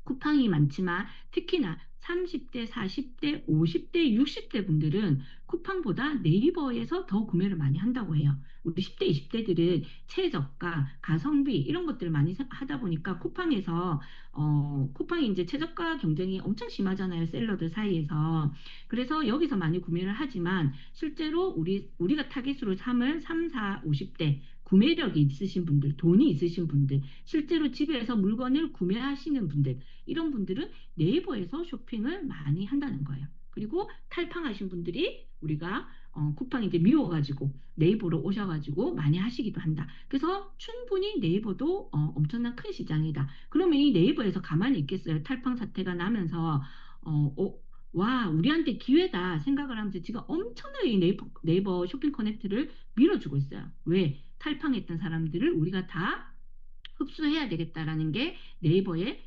쿠팡이 많지만 특히나 30대, 40대, 50대, 60대 분들은 쿠팡보다 네이버에서 더 구매를 많이 한다고 해요. 우리 10대, 20대들은 최저가, 가성비 이런 것들을 많이 하다 보니까 쿠팡에서 쿠팡이 이제 최저가 경쟁이 엄청 심하잖아요. 셀러들 사이에서. 그래서 여기서 많이 구매를 하지만 실제로 우리가 타깃으로 삼을 3, 4, 50대 구매력이 있으신 분들, 돈이 있으신 분들, 실제로 집에서 물건을 구매하시는 분들 이런 분들은 네이버에서 쇼핑을 많이 한다는 거예요. 그리고 탈팡하신 분들이 우리가 쿠팡 이제 미워가지고 네이버로 오셔가지고 많이 하시기도 한다. 그래서 충분히 네이버도 엄청난 큰 시장이다. 그러면 이 네이버에서 가만히 있겠어요? 탈팡 사태가 나면서 와, 우리한테 기회다 생각을 하면서 지금 엄청나게 이 네이버 쇼핑 커넥트를 밀어주고 있어요. 왜? 탈팡했던 사람들을 우리가 다 흡수해야 되겠다라는 게 네이버의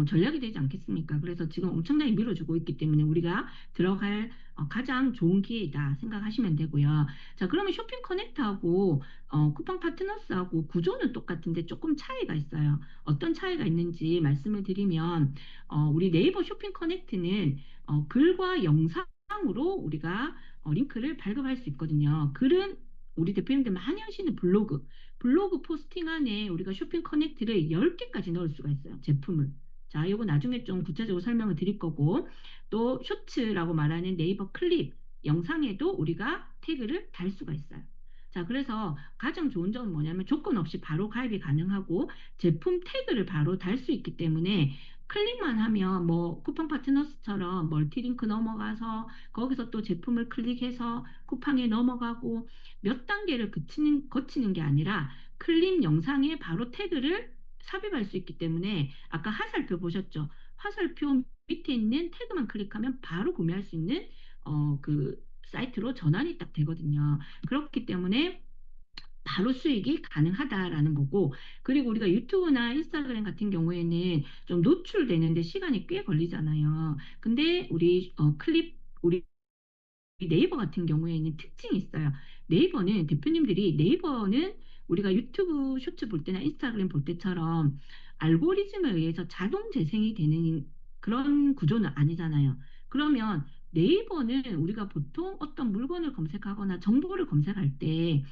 전략이 되지 않겠습니까? 그래서 지금 엄청나게 밀어주고 있기 때문에 우리가 들어갈 가장 좋은 기회이다 생각하시면 되고요. 자, 그러면 쇼핑 커넥트하고 쿠팡 파트너스하고 구조는 똑같은데 조금 차이가 있어요. 어떤 차이가 있는지 말씀을 드리면 우리 네이버 쇼핑 커넥트는 글과 영상으로 우리가 링크를 발급할 수 있거든요. 글은 우리 대표님들 많이 하시는 블로그 포스팅 안에 우리가 쇼핑 커넥트를 10개까지 넣을 수가 있어요. 제품을. 자, 이거 나중에 좀 구체적으로 설명을 드릴 거고, 또 쇼츠라고 말하는 네이버 클립 영상에도 우리가 태그를 달 수가 있어요. 자, 그래서 가장 좋은 점은 뭐냐면 조건 없이 바로 가입이 가능하고 제품 태그를 바로 달 수 있기 때문에 클릭만 하면 뭐 쿠팡 파트너스처럼 멀티링크 넘어가서 거기서 또 제품을 클릭해서 쿠팡에 넘어가고 몇 단계를 거치는 게 아니라 클립 영상에 바로 태그를 삽입할 수 있기 때문에 아까 화살표 보셨죠? 화살표 밑에 있는 태그만 클릭하면 바로 구매할 수 있는 그 사이트로 전환이 딱 되거든요. 그렇기 때문에 바로 수익이 가능하다라는 거고, 그리고 우리가 유튜브나 인스타그램 같은 경우에는 좀 노출되는데 시간이 꽤 걸리잖아요. 근데 우리 네이버 같은 경우에는 특징이 있어요. 네이버는 우리가 유튜브 쇼츠 볼 때나 인스타그램 볼 때처럼 알고리즘에 의해서 자동 재생이 되는 그런 구조는 아니잖아요. 그러면 네이버는 우리가 보통 어떤 물건을 검색하거나 정보를 검색할 때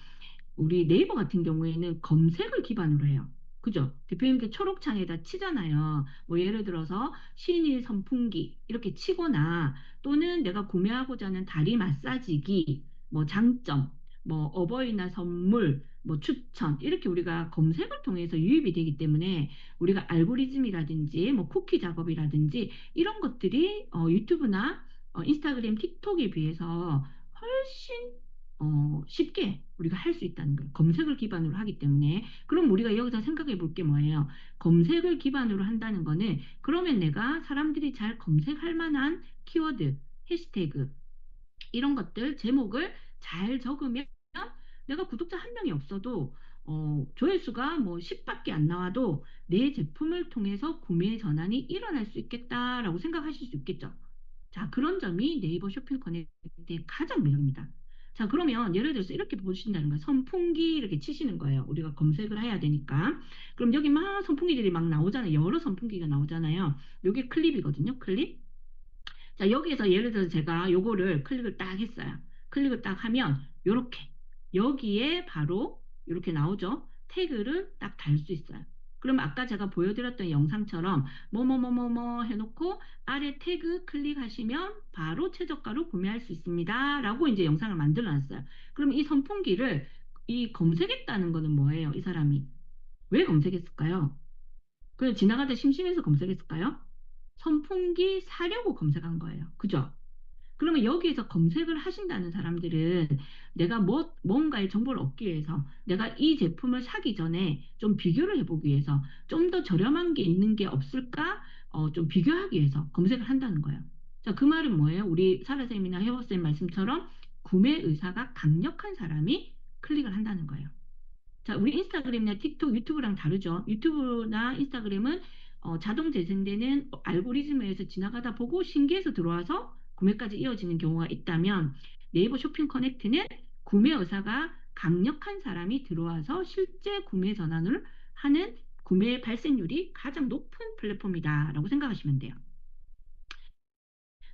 우리 네이버 같은 경우에는 검색을 기반으로 해요. 그죠? 대표님들 초록창에다 치잖아요. 뭐 예를 들어서 신일 선풍기 이렇게 치거나 또는 내가 구매하고자 하는 다리 마사지기, 뭐 장점, 뭐 어버이날 선물, 뭐 추천 이렇게 우리가 검색을 통해서 유입이 되기 때문에 우리가 알고리즘이라든지 뭐 쿠키 작업이라든지 이런 것들이 유튜브나 인스타그램, 틱톡에 비해서 훨씬 쉽게 우리가 할 수 있다는 거예요. 검색을 기반으로 하기 때문에. 그럼 우리가 여기서 생각해 볼 게 뭐예요? 검색을 기반으로 한다는 거는 그러면 내가 사람들이 잘 검색할 만한 키워드, 해시태그, 이런 것들, 제목을 잘 적으면 내가 구독자 한 명이 없어도 조회수가 뭐 10밖에 안 나와도 내 제품을 통해서 구매 전환이 일어날 수 있겠다라고 생각하실 수 있겠죠. 자, 그런 점이 네이버 쇼핑 커넥트의 가장 매력입니다. 자, 그러면 예를 들어서 이렇게 보신다는 거예요. 선풍기 이렇게 치시는 거예요. 우리가 검색을 해야 되니까. 그럼 여기 막 선풍기들이 막 나오잖아요. 여러 선풍기가 나오잖아요. 이게 클립이거든요. 클립. 자, 여기에서 예를 들어서 제가 요거를 클릭을 딱 했어요. 클릭을 딱 하면 요렇게 여기에 바로 이렇게 나오죠. 태그를 딱 달 수 있어요. 그럼 아까 제가 보여드렸던 영상처럼 뭐뭐뭐뭐뭐 해놓고 아래 태그 클릭하시면 바로 최저가로 구매할 수 있습니다. 라고 이제 영상을 만들어 놨어요. 그럼 이 선풍기를 이 검색했다는 거는 뭐예요? 이 사람이 왜 검색했을까요? 그냥 지나가다 심심해서 검색했을까요? 선풍기 사려고 검색한 거예요. 그죠? 그러면 여기에서 검색을 하신다는 사람들은 내가 뭔가의 정보를 얻기 위해서 내가 이 제품을 사기 전에 좀 비교를 해보기 위해서 좀 더 저렴한 게 있는 게 없을까? 좀 비교하기 위해서 검색을 한다는 거예요. 자, 그 말은 뭐예요? 우리 사라쌤이나 혜워쌤 말씀처럼 구매 의사가 강력한 사람이 클릭을 한다는 거예요. 자, 우리 인스타그램이나 틱톡, 유튜브랑 다르죠. 유튜브나 인스타그램은 자동 재생되는 알고리즘에서 지나가다 보고 신기해서 들어와서 구매까지 이어지는 경우가 있다면 네이버 쇼핑 커넥트는 구매 의사가 강력한 사람이 들어와서 실제 구매 전환을 하는 구매 발생률이 가장 높은 플랫폼이다라고 생각하시면 돼요.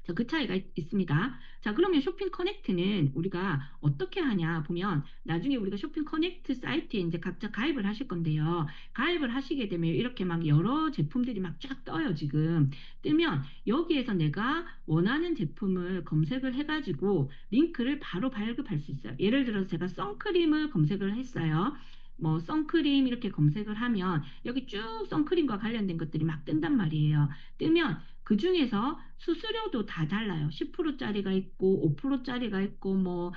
자, 그 차이가 있습니다. 자, 그러면 쇼핑 커넥트는 우리가 어떻게 하냐 보면 나중에 우리가 쇼핑 커넥트 사이트에 이제 각자 가입을 하실 건데요. 가입을 하시게 되면 이렇게 막 여러 제품들이 막 쫙 떠요, 지금. 뜨면 여기에서 내가 원하는 제품을 검색을 해가지고 링크를 바로 발급할 수 있어요. 예를 들어서 제가 선크림을 검색을 했어요. 뭐 선크림 이렇게 검색을 하면 여기 쭉 선크림과 관련된 것들이 막 뜬단 말이에요. 뜨면 그 중에서 수수료도 다 달라요. 10%짜리가 있고 5%짜리가 있고 뭐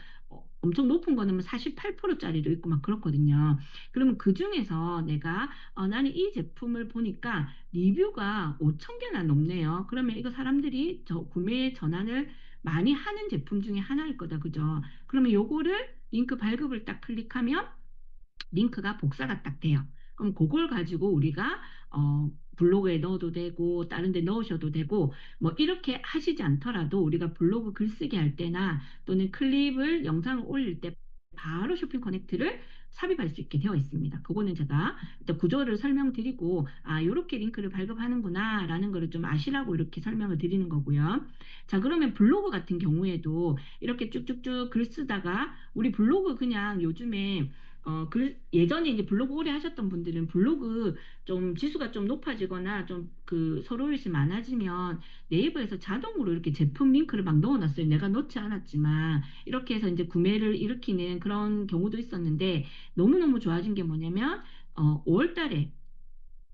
엄청 높은 거는 48%짜리도 있고 막 그렇거든요. 그러면 그 중에서 내가 나는 이 제품을 보니까 리뷰가 5천 개나 넘네요. 그러면 이거 사람들이 구매 전환을 많이 하는 제품 중에 하나일 거다. 그죠? 그러면 요거를 링크 발급을 딱 클릭하면 링크가 복사가 딱 돼요. 그럼 그걸 가지고 우리가 블로그에 넣어도 되고 다른 데 넣으셔도 되고 뭐 이렇게 하시지 않더라도 우리가 블로그 글쓰기 할 때나 또는 클립을 영상을 올릴 때 바로 쇼핑 커넥트를 삽입할 수 있게 되어 있습니다. 그거는 제가 일단 구조를 설명드리고 이렇게 링크를 발급하는구나 라는 거를 좀 아시라고 이렇게 설명을 드리는 거고요. 자, 그러면 블로그 같은 경우에도 이렇게 쭉쭉쭉 글 쓰다가 우리 블로그 그냥 요즘에 예전에 이제 블로그 오래 하셨던 분들은 블로그 좀 지수가 좀 높아지거나 좀 그 서로잇이 많아지면 네이버에서 자동으로 이렇게 제품 링크를 막 넣어놨어요. 내가 넣지 않았지만 이렇게 해서 이제 구매를 일으키는 그런 경우도 있었는데 너무너무 좋아진 게 뭐냐면 5월 달에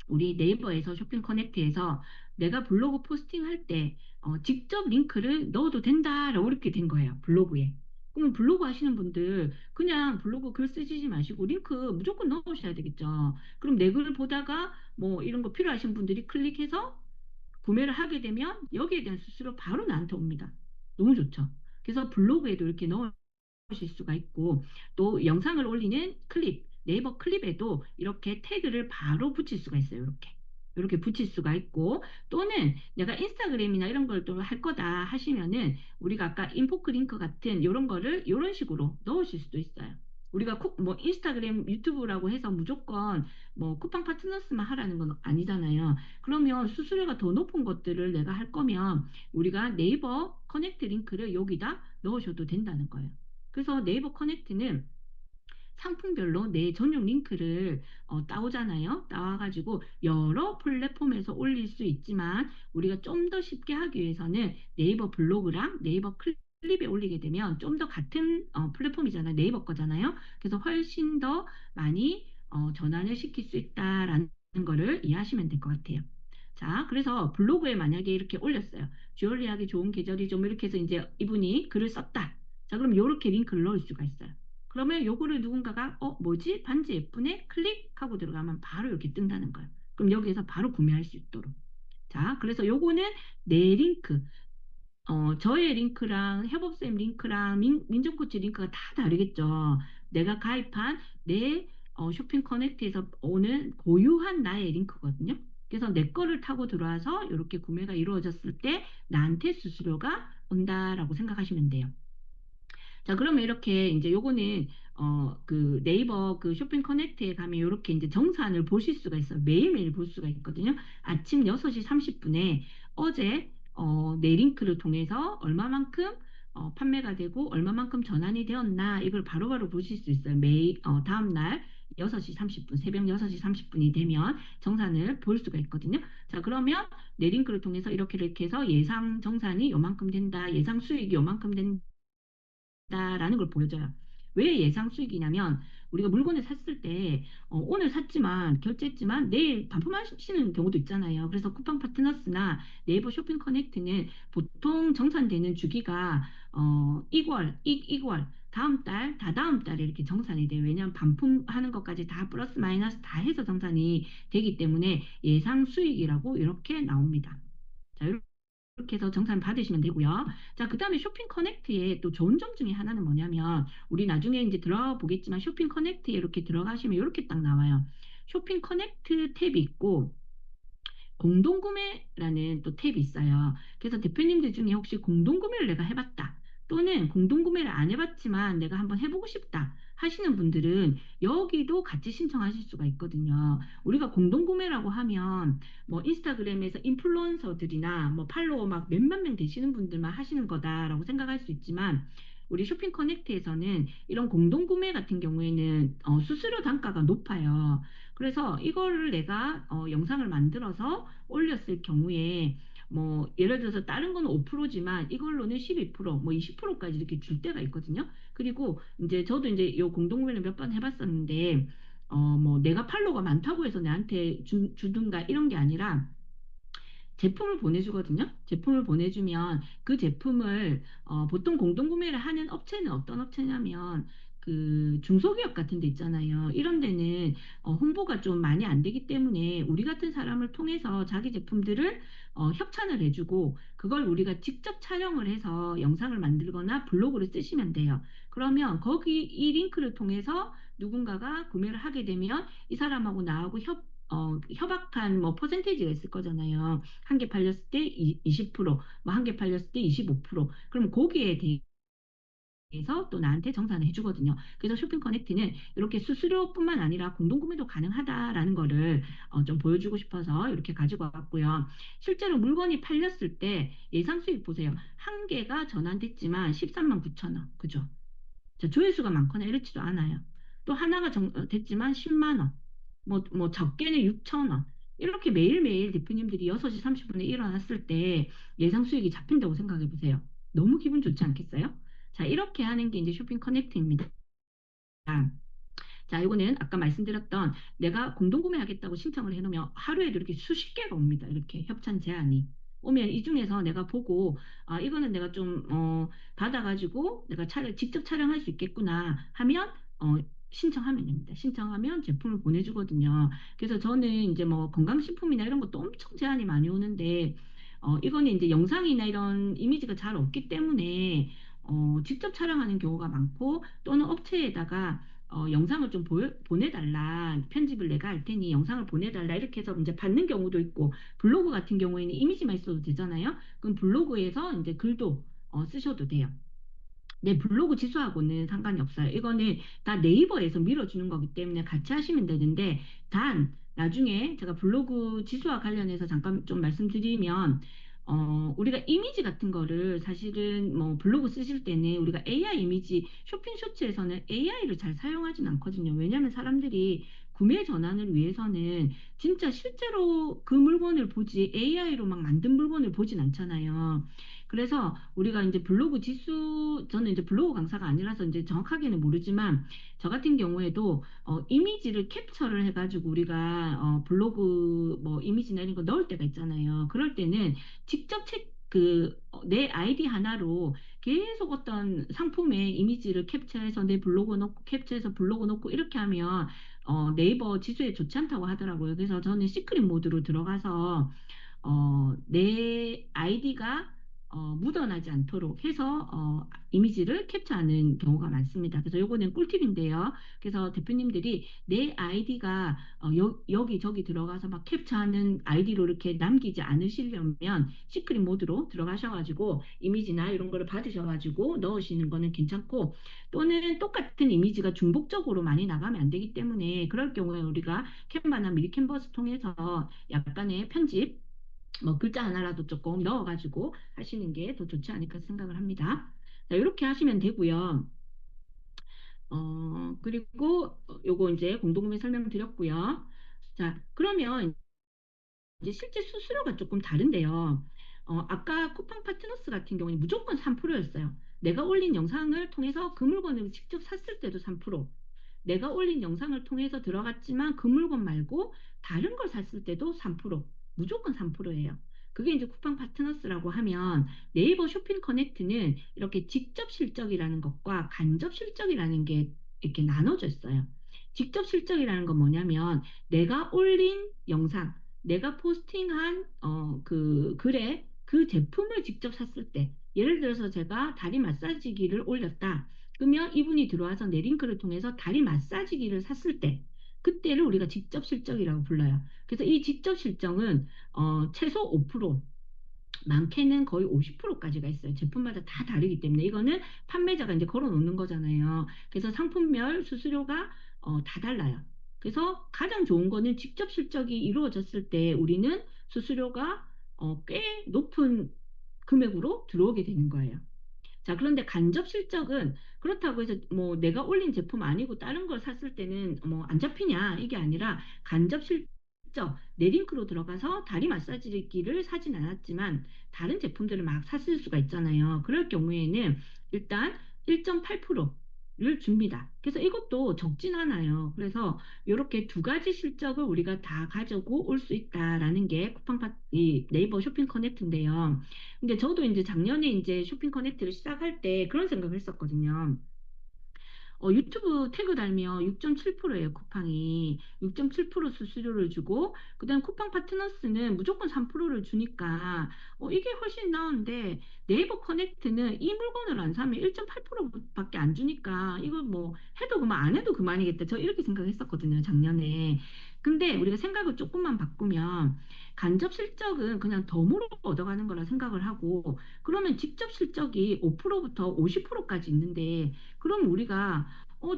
우리 네이버에서 쇼핑 커넥트에서 내가 블로그 포스팅할 때 직접 링크를 넣어도 된다라고 이렇게 된 거예요. 블로그에. 그러면 블로그 하시는 분들 그냥 블로그 글 쓰시지 마시고 링크 무조건 넣으셔야 되겠죠. 그럼 내 글을 보다가 뭐 이런 거 필요하신 분들이 클릭해서 구매를 하게 되면 여기에 대한 수수료 바로 나한테 옵니다. 너무 좋죠. 그래서 블로그에도 이렇게 넣으실 수가 있고 또 영상을 올리는 클립, 네이버 클립에도 이렇게 태그를 바로 붙일 수가 있어요. 이렇게 붙일 수가 있고 또는 내가 인스타그램이나 이런 걸 또 할 거다 하시면은 우리가 아까 인포크 링크 같은 이런 거를 이런 식으로 넣으실 수도 있어요. 우리가 뭐 인스타그램 유튜브라고 해서 무조건 뭐 쿠팡 파트너스만 하라는 건 아니잖아요. 그러면 수수료가 더 높은 것들을 내가 할 거면 우리가 네이버 커넥트 링크를 여기다 넣으셔도 된다는 거예요. 그래서 네이버 커넥트는 상품별로 내 전용 링크를 따오잖아요. 따와가지고 여러 플랫폼에서 올릴 수 있지만 우리가 좀 더 쉽게 하기 위해서는 네이버 블로그랑 네이버 클립에 올리게 되면 좀 더 같은 플랫폼이잖아요. 네이버 거잖아요. 그래서 훨씬 더 많이 전환을 시킬 수 있다라는 거를 이해하시면 될 것 같아요. 자, 그래서 블로그에 만약에 이렇게 올렸어요. 주얼리하기 좋은 계절이 좀 이렇게 해서 이제 이분이 글을 썼다. 자, 그럼 이렇게 링크를 넣을 수가 있어요. 그러면 요거를 누군가가 뭐지? 반지 예쁘네? 클릭하고 들어가면 바로 이렇게 뜬다는 거예요. 그럼 여기에서 바로 구매할 수 있도록. 자, 그래서 요거는 내 링크. 저의 링크랑 협업쌤 링크랑 민정코치 링크가 다 다르겠죠. 내가 가입한 내 쇼핑 커넥트에서 오는 고유한 나의 링크거든요. 그래서 내 거를 타고 들어와서 이렇게 구매가 이루어졌을 때 나한테 수수료가 온다라고 생각하시면 돼요. 자, 그러면 이렇게 이제 요거는 그 네이버 그 쇼핑 커넥트에 가면 이렇게 이제 정산을 보실 수가 있어요. 매일매일 볼 수가 있거든요. 아침 6시 30분에 어제 내 링크를 통해서 얼마만큼 판매가 되고 얼마만큼 전환이 되었나 이걸 바로바로 보실 수 있어요. 매일 다음 날 6시 30분, 새벽 6시 30분이 되면 정산을 볼 수가 있거든요. 자, 그러면 내 링크를 통해서 이렇게 해서 예상 정산이 요만큼 된다, 예상 수익이 요만큼 된다. 라는 걸 보여줘요. 왜 예상 수익이냐면 우리가 물건을 샀을 때 오늘 샀지만 결제했지만 내일 반품하시는 경우도 있잖아요. 그래서 쿠팡 파트너스나 네이버 쇼핑 커넥트는 보통 정산되는 주기가 2월 다음 달, 다다음 달에 이렇게 정산이 돼요. 왜냐하면 반품하는 것까지 다 플러스 마이너스 다 해서 정산이 되기 때문에 예상 수익이라고 이렇게 나옵니다. 자, 이렇게 해서 정산 받으시면 되고요. 자, 그 다음에 쇼핑 커넥트의 또 좋은 점 중에 하나는 뭐냐면, 우리 나중에 이제 들어가 보겠지만, 쇼핑 커넥트에 이렇게 들어가시면 이렇게 딱 나와요. 쇼핑 커넥트 탭이 있고, 공동구매라는 또 탭이 있어요. 그래서 대표님들 중에 혹시 공동구매를 내가 해봤다, 또는 공동구매를 안 해봤지만 내가 한번 해보고 싶다 하시는 분들은 여기도 같이 신청하실 수가 있거든요. 우리가 공동구매라고 하면 뭐 인스타그램에서 인플루언서들이나 뭐 팔로워 막 몇만 명 되시는 분들만 하시는 거다라고 생각할 수 있지만, 우리 쇼핑 커넥트에서는 이런 공동구매 같은 경우에는 수수료 단가가 높아요. 그래서 이거를 내가 영상을 만들어서 올렸을 경우에 뭐 예를 들어서 다른 거는 5%지만 이걸로는 12%, 뭐 20%까지 이렇게 줄 때가 있거든요. 그리고 이제 저도 이제 요 공동구매를 몇 번 해봤었는데 뭐 내가 팔로워가 많다고 해서 나한테 주든가 이런 게 아니라 제품을 보내주거든요. 제품을 보내주면 그 제품을 보통 공동구매를 하는 업체는 어떤 업체냐면 그 중소기업 같은 데 있잖아요. 이런 데는 홍보가 좀 많이 안 되기 때문에 우리 같은 사람을 통해서 자기 제품들을 협찬을 해주고, 그걸 우리가 직접 촬영을 해서 영상을 만들거나 블로그를 쓰시면 돼요. 그러면 거기 이 링크를 통해서 누군가가 구매를 하게 되면 이 사람하고 나하고 협약한 뭐 퍼센테이지가 있을 거잖아요. 한 개 팔렸을 때 20%, 뭐 한 개 팔렸을 때 25%. 그럼 거기에 대해서 또 나한테 정산을 해주거든요. 그래서 쇼핑 커넥트는 이렇게 수수료뿐만 아니라 공동구매도 가능하다라는 거를 좀 보여주고 싶어서 이렇게 가지고 왔고요. 실제로 물건이 팔렸을 때 예상 수익 보세요. 한 개가 전환됐지만 13만 9천 원. 그죠? 자, 조회수가 많거나 이렇지도 않아요. 또 하나가 됐지만 10만 원, 뭐 적게는 6천 원. 이렇게 매일매일 대표님들이 6시 30분에 일어났을 때 예상 수익이 잡힌다고 생각해 보세요. 너무 기분 좋지 않겠어요? 자, 이렇게 하는 게 이제 쇼핑 커넥트입니다. 자, 이거는 아까 말씀드렸던 내가 공동구매하겠다고 신청을 해놓으면 하루에도 이렇게 수십 개가 옵니다. 이렇게 협찬 제안이 오면 이 중에서 내가 보고, 아, 이거는 내가 좀 받아가지고 내가 직접 촬영할 수 있겠구나 하면 신청하면 됩니다. 신청하면 제품을 보내주거든요. 그래서 저는 이제 뭐 건강식품이나 이런 것도 엄청 제안이 많이 오는데, 이거는 이제 영상이나 이런 이미지가 잘 없기 때문에 직접 촬영하는 경우가 많고, 또는 업체에다가 영상을 좀 보내달라. 편집을 내가 할 테니 영상을 보내달라. 이렇게 해서 이제 받는 경우도 있고, 블로그 같은 경우에는 이미지만 있어도 되잖아요. 그럼 블로그에서 이제 글도 쓰셔도 돼요. 내 블로그 지수하고는 상관이 없어요. 이거는 다 네이버에서 밀어주는 거기 때문에 같이 하시면 되는데, 단 나중에 제가 블로그 지수와 관련해서 잠깐 좀 말씀드리면, 우리가 이미지 같은 거를 사실은 뭐 블로그 쓰실 때는 우리가 AI 이미지, 쇼핑 쇼츠에서는 AI를 잘 사용하진 않거든요. 왜냐하면 사람들이 구매 전환을 위해서는 진짜 실제로 그 물건을 보지 AI로 막 만든 물건을 보진 않잖아요. 그래서 우리가 이제 블로그 지수, 저는 이제 블로그 강사가 아니라서 이제 정확하게는 모르지만, 저 같은 경우에도 이미지를 캡처를 해가지고 우리가 블로그 뭐 이미지나 이런 거 넣을 때가 있잖아요. 그럴 때는 직접 내 아이디 하나로 계속 어떤 상품의 이미지를 캡처해서 내 블로그 넣고 캡처해서 블로그 넣고 이렇게 하면 네이버 지수에 좋지 않다고 하더라고요. 그래서 저는 시크릿 모드로 들어가서 내 아이디가 묻어나지 않도록 해서 이미지를 캡처하는 경우가 많습니다. 그래서 요거는 꿀팁인데요. 그래서 대표님들이 내 아이디가 여기저기 들어가서 막 캡처하는 아이디로 이렇게 남기지 않으시려면 시크릿 모드로 들어가셔가지고 이미지나 이런 거를 받으셔가지고 넣으시는 거는 괜찮고, 또는 똑같은 이미지가 중복적으로 많이 나가면 안 되기 때문에 그럴 경우에 우리가 캔바나 미리 캔버스 통해서 약간의 편집, 뭐 글자 하나라도 조금 넣어가지고 하시는 게 더 좋지 않을까 생각을 합니다. 자, 이렇게 하시면 되고요. 그리고 요거 이제 공동구매 설명드렸고요. 자, 그러면 이제 실제 수수료가 조금 다른데요. 아까 쿠팡 파트너스 같은 경우는 무조건 3%였어요. 내가 올린 영상을 통해서 그 물건을 직접 샀을 때도 3%, 내가 올린 영상을 통해서 들어갔지만 그 물건 말고 다른 걸 샀을 때도 3%, 무조건 3%예요. 그게 이제 쿠팡 파트너스라고 하면, 네이버 쇼핑 커넥트는 이렇게 직접 실적이라는 것과 간접 실적이라는 게 이렇게 나눠져 있어요. 직접 실적이라는 건 뭐냐면, 내가 올린 영상, 내가 포스팅한 그 글에 그 제품을 직접 샀을 때, 예를 들어서 제가 다리 마사지기를 올렸다. 그러면 이분이 들어와서 내 링크를 통해서 다리 마사지기를 샀을 때, 그때를 우리가 직접 실적이라고 불러요. 그래서 이 직접 실적은 최소 5%, 많게는 거의 50%까지가 있어요. 제품마다 다 다르기 때문에 이거는 판매자가 이제 걸어 놓는 거잖아요. 그래서 상품별 수수료가 다 달라요. 그래서 가장 좋은 거는 직접 실적이 이루어졌을 때 우리는 수수료가 꽤 높은 금액으로 들어오게 되는 거예요. 자, 그런데 간접 실적은 그렇다고 해서 뭐 내가 올린 제품 아니고 다른 걸 샀을 때는 뭐 안 잡히냐 이게 아니라 간접 실적 내 링크로 들어가서 다리 마사지기를 사진 않았지만 다른 제품들을 막 샀을 수가 있잖아요. 그럴 경우에는 일단 1.8%를 줍니다. 그래서 이것도 적진 않아요. 그래서 이렇게 두 가지 실적을 우리가 다 가지고 올 수 있다라는 게 이 네이버 쇼핑 커넥트인데요. 근데 저도 이제 작년에 이제 쇼핑 커넥트를 시작할 때 그런 생각을 했었거든요. 유튜브 태그 달면 6.7%예요, 쿠팡이. 6.7% 수수료를 주고, 그다음 쿠팡 파트너스는 무조건 3%를 주니까, 이게 훨씬 나은데, 네이버 커넥트는 이 물건을 안 사면 1.8%밖에 안 주니까, 이거 뭐, 해도 그만, 안 해도 그만이겠다. 저 이렇게 생각했었거든요, 작년에. 근데 우리가 생각을 조금만 바꾸면, 간접 실적은 그냥 덤으로 얻어가는 거라 생각을 하고, 그러면 직접 실적이 5%부터 50%까지 있는데, 그럼 우리가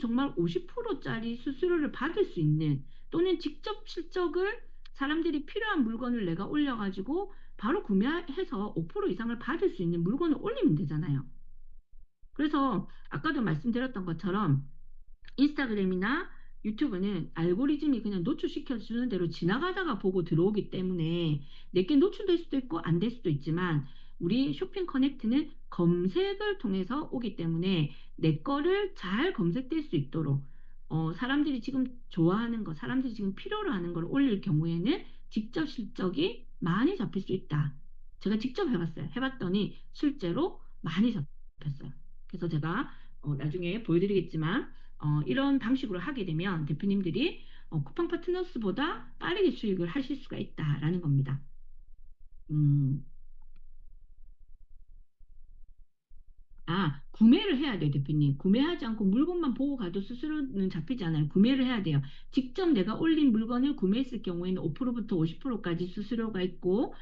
정말 50%짜리 수수료를 받을 수 있는 또는 직접 실적을 사람들이 필요한 물건을 내가 올려가지고 바로 구매해서 5% 이상을 받을 수 있는 물건을 올리면 되잖아요. 그래서 아까도 말씀드렸던 것처럼 인스타그램이나 유튜브는 알고리즘이 그냥 노출시켜 주는 대로 지나가다가 보고 들어오기 때문에 내게 노출될 수도 있고 안 될 수도 있지만 우리 쇼핑 커넥트는 검색을 통해서 오기 때문에 내 거를 잘 검색될 수 있도록 사람들이 지금 좋아하는 거, 사람들이 지금 필요로 하는 걸 올릴 경우에는 직접 실적이 많이 잡힐 수 있다. 제가 직접 해봤어요. 해봤더니 실제로 많이 잡혔어요. 그래서 제가 나중에 보여드리겠지만 이런 방식으로 하게 되면 대표님들이 쿠팡 파트너스보다 빠르게 수익을 하실 수가 있다라는 겁니다. 음, 구매를 해야 돼요, 대표님. 구매하지 않고 물건만 보고 가도 수수료는 잡히지 않아요. 구매를 해야 돼요. 직접 내가 올린 물건을 구매했을 경우에는 5%부터 50%까지 수수료가 있고,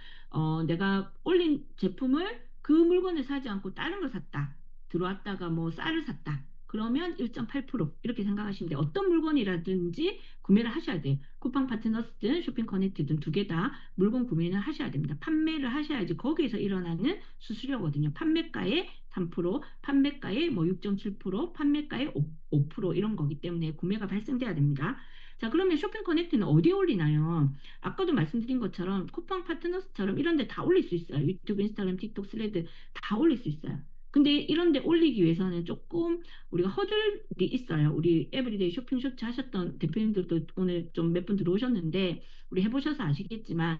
내가 올린 제품을 그 물건을 사지 않고 다른 걸 샀다. 들어왔다가 뭐 쌀을 샀다. 그러면 1.8% 이렇게 생각하시면 돼요. 어떤 물건이라든지 구매를 하셔야 돼요. 쿠팡 파트너스든 쇼핑 커넥트든 두 개 다 물건 구매는 하셔야 됩니다. 판매를 하셔야지 거기에서 일어나는 수수료거든요. 판매가의 3%, 판매가의 뭐 6.7%, 판매가의 5% 이런 거기 때문에 구매가 발생돼야 됩니다. 자, 그러면 쇼핑 커넥트는 어디에 올리나요? 아까도 말씀드린 것처럼 쿠팡 파트너스처럼 이런 데 다 올릴 수 있어요. 유튜브, 인스타그램, 틱톡, 스레드 다 올릴 수 있어요. 근데 이런 데 올리기 위해서는 조금 우리가 허들이 있어요. 우리 에브리데이 쇼핑 쇼츠 하셨던 대표님들도 오늘 좀 몇 분 들어오셨는데 우리 해보셔서 아시겠지만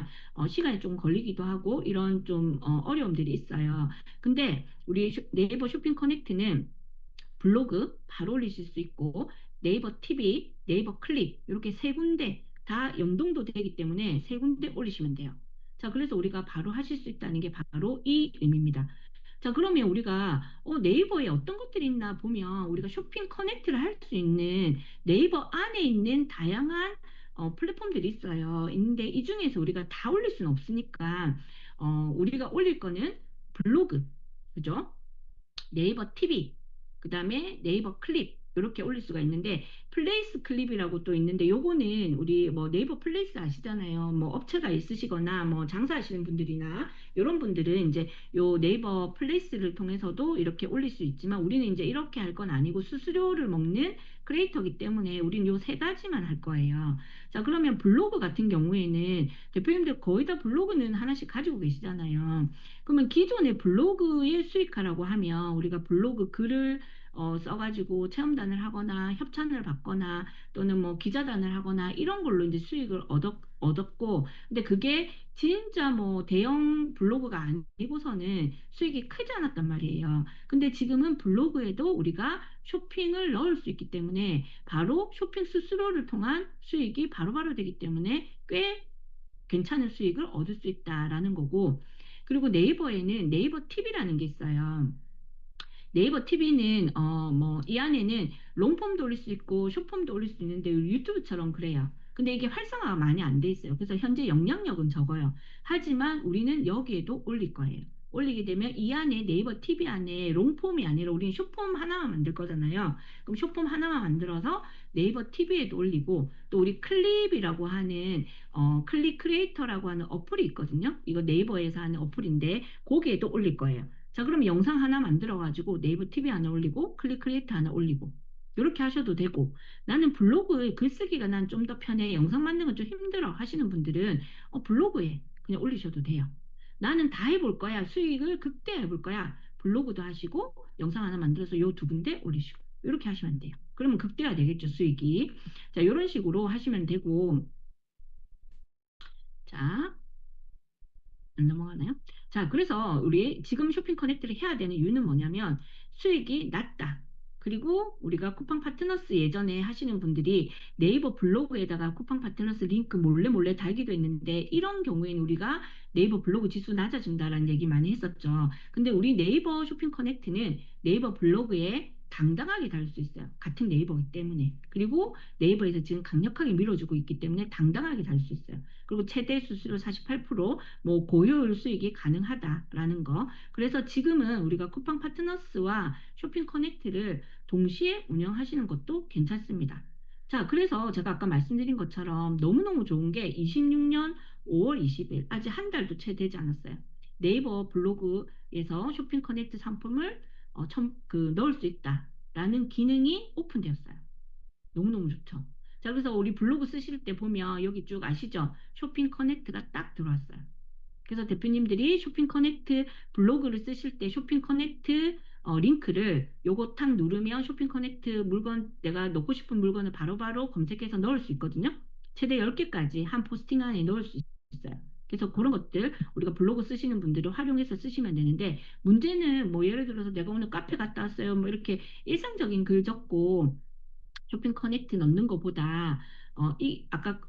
시간이 좀 걸리기도 하고 이런 좀 어려움들이 있어요. 근데 우리 네이버 쇼핑 커넥트는 블로그 바로 올리실 수 있고 네이버 TV, 네이버 클립 이렇게 세 군데 다 연동도 되기 때문에 세 군데 올리시면 돼요. 자, 그래서 우리가 바로 하실 수 있다는 게 바로 이 의미입니다. 자, 그러면 우리가 네이버에 어떤 것들이 있나 보면 우리가 쇼핑 커넥트를 할 수 있는 네이버 안에 있는 다양한 플랫폼들이 있어요. 있는데 이 중에서 우리가 다 올릴 수는 없으니까 우리가 올릴 거는 블로그, 그죠? 네이버 TV, 그 다음에 네이버 클립 이렇게 올릴 수가 있는데 플레이스 클립이라고 또 있는데 요거는 우리 뭐 네이버 플레이스 아시잖아요. 뭐 업체가 있으시거나 뭐 장사하시는 분들이나 이런 분들은 이제 요 네이버 플레이스를 통해서도 이렇게 올릴 수 있지만 우리는 이제 이렇게 할 건 아니고 수수료를 먹는 크리에이터기 때문에 우리는 요 세 가지만 할 거예요. 자, 그러면 블로그 같은 경우에는 대표님들 거의 다 블로그는 하나씩 가지고 계시잖아요. 그러면 기존의 블로그에 수익화라고 하면 우리가 블로그 글을 써가지고 체험단을 하거나 협찬을 받거나 또는 뭐 기자단을 하거나 이런 걸로 이제 수익을 얻었고 근데 그게 진짜 뭐 대형 블로그가 아니고서는 수익이 크지 않았단 말이에요. 근데 지금은 블로그에도 우리가 쇼핑을 넣을 수 있기 때문에 바로 쇼핑 수수료를 통한 수익이 바로바로 되기 때문에 꽤 괜찮은 수익을 얻을 수 있다라는 거고 그리고 네이버에는 네이버 TV라는 게 있어요. 네이버 TV는 뭐 이 안에는 롱폼도 올릴 수 있고 숏폼도 올릴 수 있는데 유튜브처럼 그래요. 근데 이게 활성화가 많이 안 돼 있어요. 그래서 현재 영향력은 적어요. 하지만 우리는 여기에도 올릴 거예요. 올리게 되면 이 안에 네이버 TV 안에 롱폼이 아니라 우리는 숏폼 하나만 만들 거잖아요. 그럼 숏폼 하나만 만들어서 네이버 TV에도 올리고 또 우리 클립이라고 하는 클립 크리에이터라고 하는 어플이 있거든요. 이거 네이버에서 하는 어플인데 거기에도 올릴 거예요. 자, 그럼 영상 하나 만들어가지고 네이버 TV 하나 올리고 클릭 크리에이터 하나 올리고 이렇게 하셔도 되고 나는 블로그에 글쓰기가 난 좀 더 편해 영상 만드는 건 좀 힘들어 하시는 분들은 블로그에 그냥 올리셔도 돼요. 나는 다 해볼 거야 수익을 극대화해 볼 거야 블로그도 하시고 영상 하나 만들어서 요 두 군데 올리시고 이렇게 하시면 돼요. 그러면 극대화 되겠죠 수익이. 자, 이런 식으로 하시면 되고 자 안 넘어가나요? 자, 그래서 우리 지금 쇼핑 커넥트를 해야 되는 이유는 뭐냐면 수익이 낮다. 그리고 우리가 쿠팡 파트너스 예전에 하시는 분들이 네이버 블로그에다가 쿠팡 파트너스 링크 몰래 몰래 달기도 했는데 이런 경우에는 우리가 네이버 블로그 지수 낮아진다라는 얘기 많이 했었죠. 근데 우리 네이버 쇼핑 커넥트는 네이버 블로그에 당당하게 달 수 있어요. 같은 네이버이기 때문에. 그리고 네이버에서 지금 강력하게 밀어주고 있기 때문에 당당하게 달 수 있어요. 그리고 최대 수수료 48%, 뭐 고효율 수익이 가능하다라는 거. 그래서 지금은 우리가 쿠팡 파트너스와 쇼핑 커넥트를 동시에 운영하시는 것도 괜찮습니다. 자, 그래서 제가 아까 말씀드린 것처럼 너무너무 좋은 게 26년 5월 20일, 아직 한 달도 채 되지 않았어요. 네이버 블로그에서 쇼핑 커넥트 상품을 넣을 수 있다라는 기능이 오픈되었어요. 너무너무 좋죠. 자, 그래서 우리 블로그 쓰실 때 보면 여기 쭉 아시죠? 쇼핑 커넥트가 딱 들어왔어요. 그래서 대표님들이 쇼핑 커넥트 블로그를 쓰실 때 쇼핑 커넥트 링크를 요거 탁 누르면 쇼핑 커넥트 물건 내가 넣고 싶은 물건을 바로바로 검색해서 넣을 수 있거든요. 최대 10개까지 한 포스팅 안에 넣을 수 있어요. 그래서 그런 것들 우리가 블로그 쓰시는 분들이 활용해서 쓰시면 되는데 문제는 뭐 예를 들어서 내가 오늘 카페 갔다 왔어요. 뭐 이렇게 일상적인 글 적고 쇼핑 커넥트 넣는 것보다 아까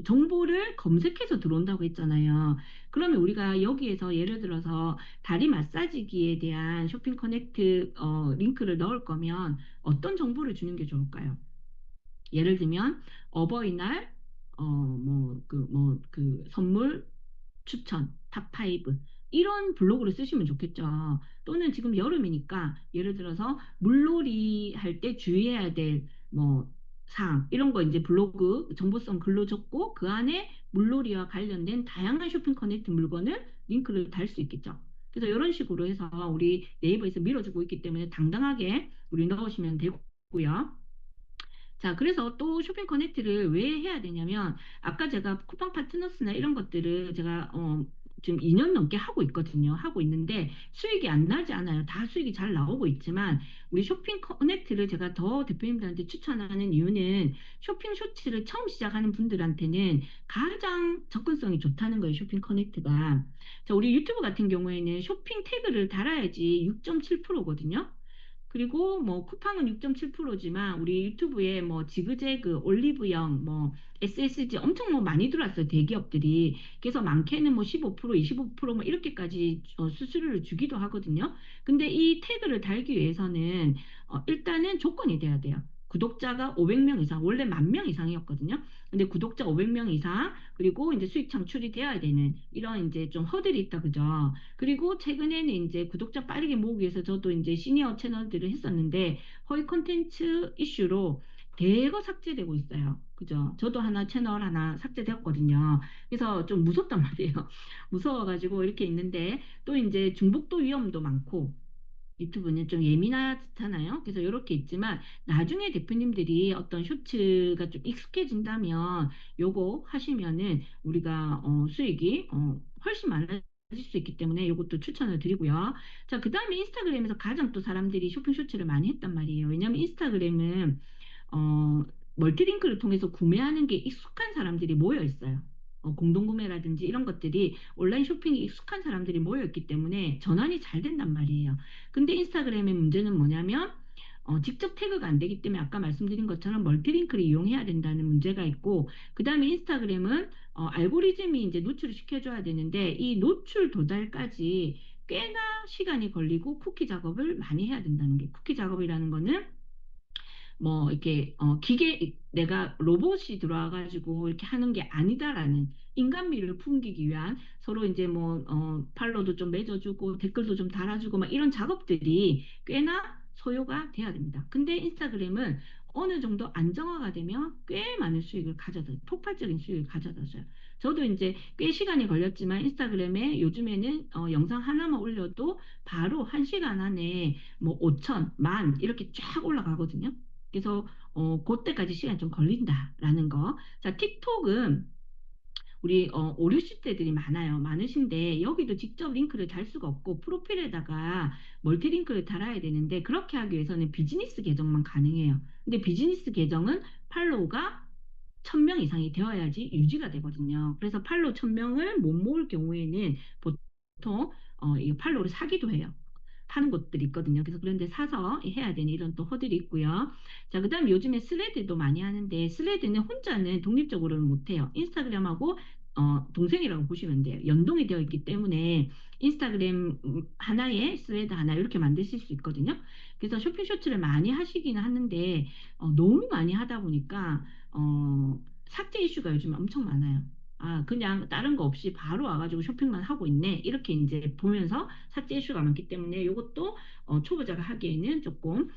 정보를 검색해서 들어온다고 했잖아요. 그러면 우리가 여기에서 예를 들어서 다리 마사지기에 대한 쇼핑 커넥트 링크를 넣을 거면 어떤 정보를 주는 게 좋을까요? 예를 들면 어버이날 선물 추천, 탑5 이런 블로그를 쓰시면 좋겠죠. 또는 지금 여름이니까 예를 들어서 물놀이 할 때 주의해야 될 뭐 사항 이런 거 이제 블로그 정보성 글로 적고 그 안에 물놀이와 관련된 다양한 쇼핑 커넥트 물건을 링크를 달 수 있겠죠. 그래서 이런 식으로 해서 우리 네이버에서 밀어주고 있기 때문에 당당하게 우리 넣으시면 되고요. 자, 그래서 또 쇼핑 커넥트를 왜 해야 되냐면, 아까 제가 쿠팡 파트너스나 이런 것들을 제가, 지금 2년 넘게 하고 있거든요. 하고 있는데, 수익이 안 나지 않아요. 다 수익이 잘 나오고 있지만, 우리 쇼핑 커넥트를 제가 더 대표님들한테 추천하는 이유는, 쇼핑 쇼츠를 처음 시작하는 분들한테는 가장 접근성이 좋다는 거예요. 쇼핑 커넥트가. 자, 우리 유튜브 같은 경우에는 쇼핑 태그를 달아야지 6.7%거든요. 그리고 뭐 쿠팡은 6.7%지만 우리 유튜브에 뭐 지그재그, 올리브영, 뭐 SSG 엄청 뭐 많이 들어왔어요. 대기업들이. 그래서 많게는 뭐 15%, 25%뭐 이렇게까지 수수료를 주기도 하거든요. 근데 이 태그를 달기 위해서는 일단은 조건이 돼야 돼요. 구독자가 500명 이상, 원래 10,000명 이상이었거든요. 근데 구독자 500명 이상, 그리고 이제 수익 창출이 되어야 되는 이런 이제 좀 허들이 있다, 그죠? 그리고 최근에는 이제 구독자 빠르게 모으기 위해서 저도 이제 시니어 채널들을 했었는데 허위 콘텐츠 이슈로 대거 삭제되고 있어요. 그죠? 저도 하나 채널 하나 삭제되었거든요. 그래서 좀 무섭단 말이에요. 무서워가지고 이렇게 있는데 또 이제 중복도 위험도 많고 유튜브는 좀 예민하잖아요. 그래서 이렇게 있지만 나중에 대표님들이 어떤 쇼츠가 좀 익숙해진다면 요거 하시면은 우리가 수익이 훨씬 많아질 수 있기 때문에 이것도 추천을 드리고요. 자, 그다음에 인스타그램에서 가장 또 사람들이 쇼핑 쇼츠를 많이 했단 말이에요. 왜냐하면 인스타그램은 어, 멀티링크를 통해서 구매하는 게 익숙한 사람들이 모여 있어요. 공동구매라든지 이런 것들이 온라인 쇼핑이 익숙한 사람들이 모여 있기 때문에 전환이 잘 된단 말이에요. 근데 인스타그램의 문제는 뭐냐면 직접 태그가 안 되기 때문에 아까 말씀드린 것처럼 멀티링크를 이용해야 된다는 문제가 있고, 그 다음에 인스타그램은 알고리즘이 이제 노출을 시켜줘야 되는데 이 노출 도달까지 꽤나 시간이 걸리고 쿠키 작업을 많이 해야 된다는 게, 쿠키 작업이라는 거는 뭐 이렇게 기계, 내가 로봇이 들어와 가지고 이렇게 하는 게 아니다라는 인간미를 풍기기 위한, 서로 이제 뭐 팔로도 좀 맺어주고 댓글도 좀 달아주고 막 이런 작업들이 꽤나 소요가 돼야 됩니다. 근데 인스타그램은 어느 정도 안정화가 되면 꽤 많은 수익을 가져다, 폭발적인 수익을 가져다 줘요. 저도 이제 꽤 시간이 걸렸지만 인스타그램에 요즘에는 영상 하나만 올려도 바로 1시간 안에 뭐 5천, 만 이렇게 쫙 올라가거든요. 그래서 그때까지 시간이 좀 걸린다라는 거. 자, 틱톡은 우리 5, 60대들이 많아요. 많으신데 여기도 직접 링크를 달 수가 없고 프로필에다가 멀티 링크를 달아야 되는데, 그렇게 하기 위해서는 비즈니스 계정만 가능해요. 근데 비즈니스 계정은 팔로우가 1,000명 이상이 되어야지 유지가 되거든요. 그래서 팔로우 1,000명을 못 모을 경우에는 보통 이 팔로우를 사기도 해요. 파는 곳들이 있거든요. 그래서 그런데 사서 해야 되는 이런 또 허들이 있고요. 자, 그다음 요즘에 스레드도 많이 하는데 스레드는 혼자는 독립적으로는 못해요. 인스타그램하고 동생이라고 보시면 돼요. 연동이 되어 있기 때문에 인스타그램 하나에 스레드 하나 이렇게 만드실 수 있거든요. 그래서 쇼핑 쇼츠를 많이 하시기는 하는데 너무 많이 하다 보니까 삭제 이슈가 요즘 엄청 많아요. 아, 그냥 다른 거 없이 바로 와가지고 쇼핑만 하고 있네. 이렇게 이제 보면서 삭제 이슈가 많기 때문에 이것도 초보자가 하기에는 조금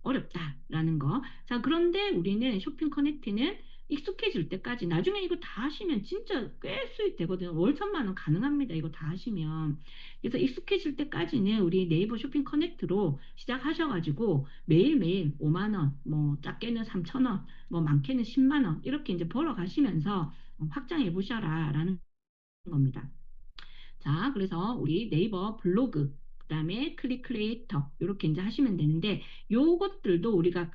어렵다라는 거. 자, 그런데 우리는 쇼핑 커넥트는 익숙해질 때까지, 나중에 이거 다 하시면 진짜 꽤 수익 되거든요. 월 1,000만 원 가능합니다. 이거 다 하시면. 그래서 익숙해질 때까지는 우리 네이버 쇼핑 커넥트로 시작하셔가지고 매일매일 5만 원, 뭐 작게는 3천 원, 뭐 많게는 10만 원 이렇게 이제 벌어 가시면서 확장해 보셔라라는 겁니다. 자, 그래서 우리 네이버 블로그, 그다음에 클릭 크리에이터 이렇게 이제 하시면 되는데, 요것들도 우리가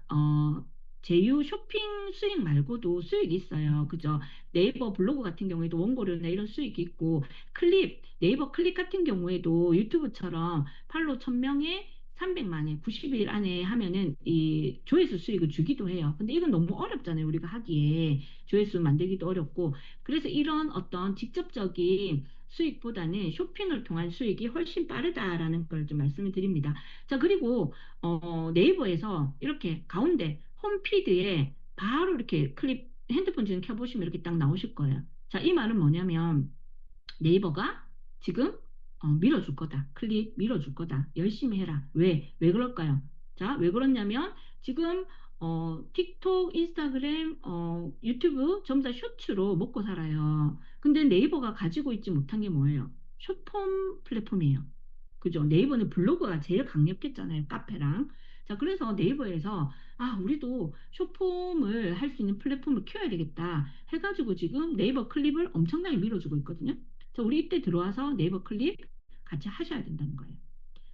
제휴 쇼핑 수익 말고도 수익이 있어요. 그죠? 네이버 블로그 같은 경우에도 원고료나 이런 수익이 있고, 클립, 네이버 클립 같은 경우에도 유튜브처럼 팔로우 1,000명에 300만에 90일 안에 하면은 이 조회수 수익을 주기도 해요. 근데 이건 너무 어렵잖아요. 우리가 하기에 조회수 만들기도 어렵고. 그래서 이런 어떤 직접적인 수익보다는 쇼핑을 통한 수익이 훨씬 빠르다라는 걸 좀 말씀을 드립니다. 자, 그리고 네이버에서 이렇게 가운데 홈피드에 바로 이렇게 클립, 핸드폰 지금 켜보시면 이렇게 딱 나오실 거예요. 자, 이 말은 뭐냐면 네이버가 지금 밀어줄 거다. 클릭 밀어줄 거다. 열심히 해라. 왜 그럴까요? 자, 왜 그렇냐면 지금 틱톡, 인스타그램, 유튜브 전부 다 쇼츠로 먹고 살아요. 근데 네이버가 가지고 있지 못한 게 뭐예요? 숏폼 플랫폼이에요. 그죠? 네이버는 블로그가 제일 강력했잖아요. 카페랑. 자, 그래서 네이버에서 우리도 숏폼을 할 수 있는 플랫폼을 키워야 되겠다 해가지고 지금 네이버 클립을 엄청나게 밀어주고 있거든요. 자, 우리 이때 들어와서 네이버 클립 같이 하셔야 된다는 거예요.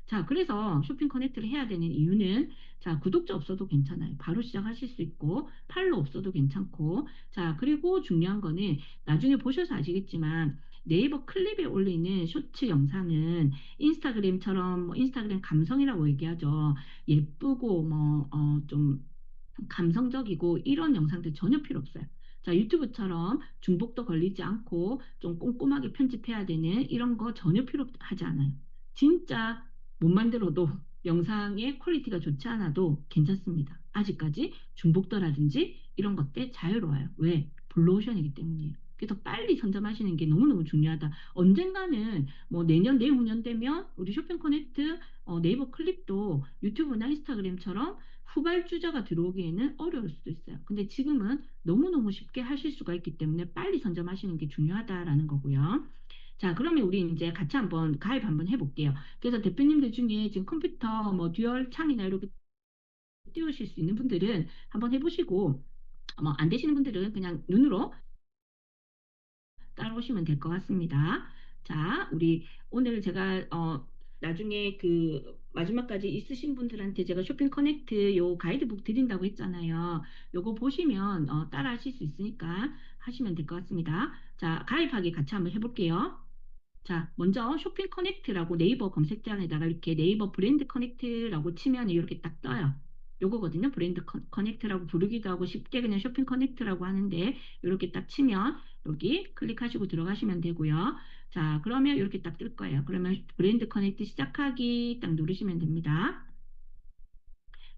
자, 그래서 쇼핑 커넥트를 해야 되는 이유는, 자, 구독자 없어도 괜찮아요. 바로 시작하실 수 있고, 팔로 없어도 괜찮고, 자, 그리고 중요한 거는 나중에 보셔서 아시겠지만, 네이버 클립에 올리는 쇼츠 영상은 인스타그램처럼, 뭐 인스타그램 감성이라고 얘기하죠. 예쁘고, 뭐, 좀 감성적이고 이런 영상들 전혀 필요 없어요. 자, 유튜브처럼 중복도 걸리지 않고 좀 꼼꼼하게 편집해야 되는 이런 거 전혀 필요하지 않아요. 진짜 못 만들어도 영상의 퀄리티가 좋지 않아도 괜찮습니다. 아직까지 중복도라든지 이런 것들 자유로워요. 왜? 블루오션이기 때문이에요. 그래서 빨리 선점하시는 게 너무너무 중요하다. 언젠가는 뭐 내년, 내후년 되면 우리 쇼핑 커넥트 네이버 클립도 유튜브나 인스타그램처럼 후발주자가 들어오기에는 어려울 수도 있어요. 근데 지금은 너무너무 쉽게 하실 수가 있기 때문에 빨리 선점하시는 게 중요하다라는 거고요. 자, 그러면 우리 이제 같이 한번 가입 한번 해볼게요. 그래서 대표님들 중에 지금 컴퓨터 뭐 듀얼 창이나 이렇게 띄우실 수 있는 분들은 한번 해보시고, 뭐 안 되시는 분들은 그냥 눈으로 따라오시면 될 것 같습니다. 자, 우리 오늘 제가 나중에 그 마지막까지 있으신 분들한테 제가 쇼핑 커넥트 요 가이드북 드린다고 했잖아요. 요거 보시면 따라 하실 수 있으니까 하시면 될 것 같습니다. 자, 가입하기 같이 한번 해볼게요. 자, 먼저 쇼핑 커넥트라고 네이버 검색창에다가 이렇게 네이버 브랜드 커넥트라고 치면 이렇게 딱 떠요. 요거거든요. 브랜드 커넥트라고 부르기도 하고 쉽게 그냥 쇼핑 커넥트라고 하는데 이렇게 딱 치면 여기 클릭하시고 들어가시면 되고요. 자, 그러면 이렇게 딱 뜰 거예요. 그러면 브랜드 커넥트 시작하기 딱 누르시면 됩니다.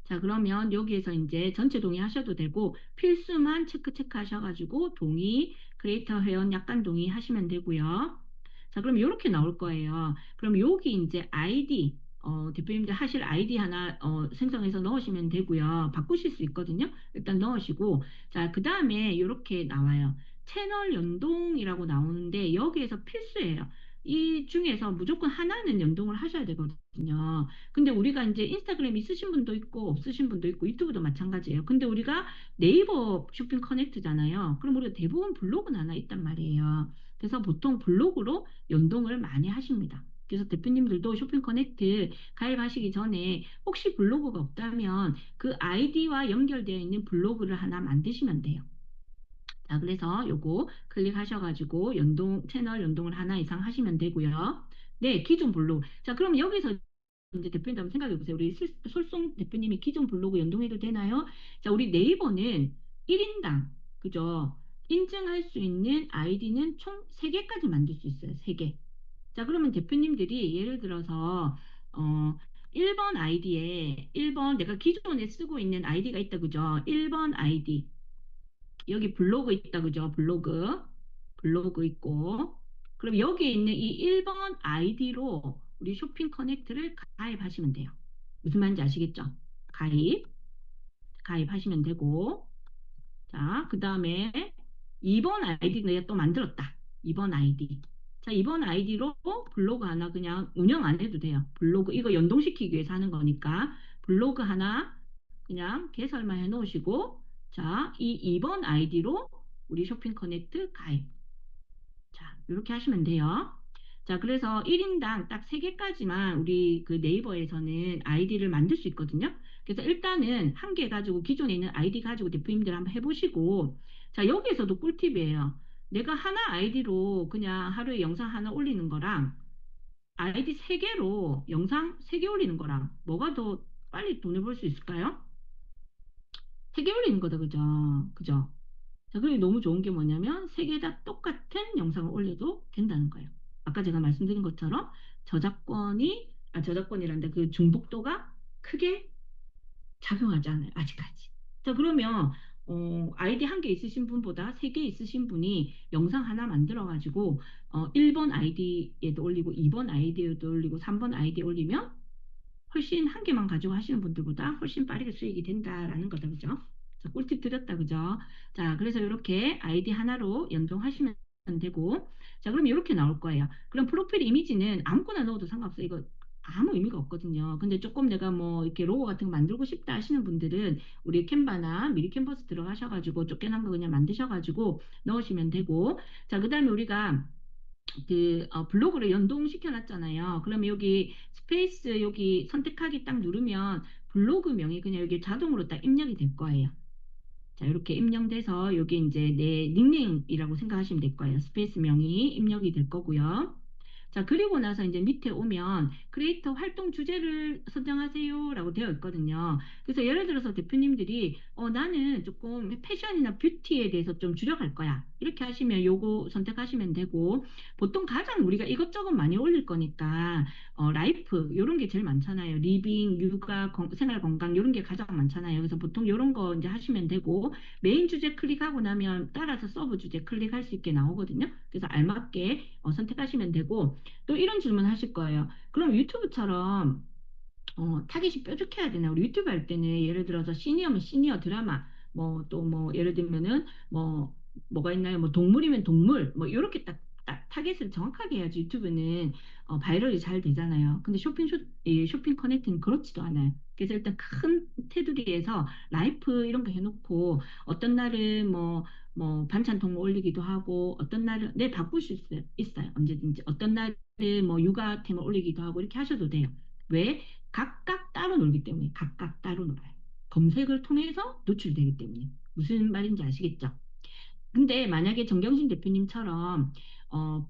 자, 그러면 여기에서 이제 전체 동의하셔도 되고 필수만 체크 하셔가지고 동의, 크리에이터 회원 약간 동의 하시면 되고요. 자, 그럼 이렇게 나올 거예요. 그럼 여기 이제 아이디, 대표님들 하실 아이디 하나 생성해서 넣으시면 되고요. 바꾸실 수 있거든요. 일단 넣으시고 자, 그 다음에 이렇게 나와요. 채널 연동이라고 나오는데 여기에서 필수예요. 이 중에서 무조건 하나는 연동을 하셔야 되거든요. 근데 우리가 이제 인스타그램 있으신 분도 있고 없으신 분도 있고 유튜브도 마찬가지예요. 근데 우리가 네이버 쇼핑 커넥트잖아요. 그럼 우리가 대부분 블로그는 하나 있단 말이에요. 그래서 보통 블로그로 연동을 많이 하십니다. 그래서 대표님들도 쇼핑 커넥트 가입하시기 전에 혹시 블로그가 없다면 그 아이디와 연결되어 있는 블로그를 하나 만드시면 돼요. 자, 그래서 요거 클릭하셔가지고 채널 연동을 하나 이상 하시면 되고요. 네, 기존 블로그. 자, 그럼 여기서 이제 대표님 한번 생각해 보세요. 우리 솔송 대표님이 기존 블로그 연동해도 되나요? 자, 우리 네이버는 1인당, 그죠? 인증할 수 있는 아이디는 총 3개까지 만들 수 있어요. 3개. 자, 그러면 대표님들이 예를 들어서, 1번 아이디에, 1번 내가 기존에 쓰고 있는 아이디가 있다, 그죠? 1번 아이디. 여기 블로그 있다, 그죠? 블로그 있고. 그럼 여기에 있는 이 1번 아이디로 우리 쇼핑 커넥트를 가입하시면 돼요. 무슨 말인지 아시겠죠? 가입하시면 되고. 자, 그 다음에 2번 아이디 내가 또 만들었다. 2번 아이디. 자, 2번 아이디로 블로그 하나 그냥 운영 안 해도 돼요. 블로그, 이거 연동시키기 위해서 하는 거니까 블로그 하나 그냥 개설만 해 놓으시고, 자, 이 2번 아이디로 우리 쇼핑 커넥트 가입. 자, 이렇게 하시면 돼요. 자, 그래서 1인당 딱 3개까지만 우리 그 네이버에서는 아이디를 만들 수 있거든요. 그래서 일단은 한 개 가지고 기존에 있는 아이디 가지고 대표님들 한번 해보시고, 자, 여기에서도 꿀팁이에요. 내가 하나 아이디로 그냥 하루에 영상 하나 올리는 거랑 아이디 3개로 영상 3개 올리는 거랑 뭐가 더 빨리 돈을 벌 수 있을까요? 3개 올리는 거다, 그죠? 그죠? 자, 그리고 너무 좋은 게 뭐냐면 3개 다 똑같은 영상을 올려도 된다는 거예요. 아까 제가 말씀드린 것처럼 저작권이란데 그 중복도가 크게 작용하지 않아요. 아직까지. 자, 그러면 아이디 한 개 있으신 분보다 3개 있으신 분이 영상 하나 만들어가지고 1번 아이디에도 올리고 2번 아이디에도 올리고 3번 아이디에 올리면 훨씬 한 개만 가지고 하시는 분들보다 훨씬 빠르게 수익이 된다라는 거다, 그죠? 자, 꿀팁 드렸다, 그죠? 자, 그래서 이렇게 아이디 하나로 연동하시면 되고, 자, 그럼 이렇게 나올 거예요. 그럼 프로필 이미지는 아무거나 넣어도 상관없어요. 이거 아무 의미가 없거든요. 근데 조금 내가 뭐 이렇게 로고 같은 거 만들고 싶다 하시는 분들은 우리 캔바나 미리 캔버스 들어가셔가지고 쫓겨난 거 그냥 만드셔가지고 넣으시면 되고, 자, 그 다음에 우리가 블로그를 연동시켜 놨잖아요. 그러면 여기 스페이스 여기 선택하기 딱 누르면 블로그 명이 그냥 여기 자동으로 딱 입력이 될 거예요. 자, 이렇게 입력돼서 여기 이제 내 닉네임이라고 생각하시면 될 거예요. 스페이스 명이 입력이 될 거고요. 자, 그리고 나서 이제 밑에 오면 크리에이터 활동 주제를 선정하세요 라고 되어 있거든요. 그래서 예를 들어서 대표님들이 나는 조금 패션이나 뷰티에 대해서 좀 줄여갈 거야. 이렇게 하시면 요거 선택하시면 되고, 보통 가장 우리가 이것저것 많이 올릴 거니까 라이프 요런 게 제일 많잖아요. 리빙, 육아, 생활 건강 요런 게 가장 많잖아요. 그래서 보통 요런 거 이제 하시면 되고, 메인 주제 클릭하고 나면 따라서 서브 주제 클릭할 수 있게 나오거든요. 그래서 알맞게 선택하시면 되고, 또 이런 질문 하실 거예요. 그럼 유튜브처럼 타깃이 뾰족해야 되나? 우리 유튜브 할 때는 예를 들어서 시니어면 시니어 드라마, 뭐 또 뭐 예를 들면은 뭐가 있나요? 뭐 동물이면 동물, 뭐 이렇게 딱 타깃을 정확하게 해야지 유튜브는 바이럴이 잘 되잖아요. 근데 이 쇼핑 커넥트는 그렇지도 않아요. 그래서 일단 큰 테두리에서 라이프 이런 거 해놓고 어떤 날은 반찬 통로 올리기도 하고 어떤 날은 바꿀 수 있어요. 언제든지 어떤 날은 뭐 육아템을 올리기도 하고 이렇게 하셔도 돼요. 왜? 각각 따로 놀기 때문에 각각 따로 놀아요. 검색을 통해서 노출되기 때문에 무슨 말인지 아시겠죠? 근데 만약에 정경심 대표님처럼 어,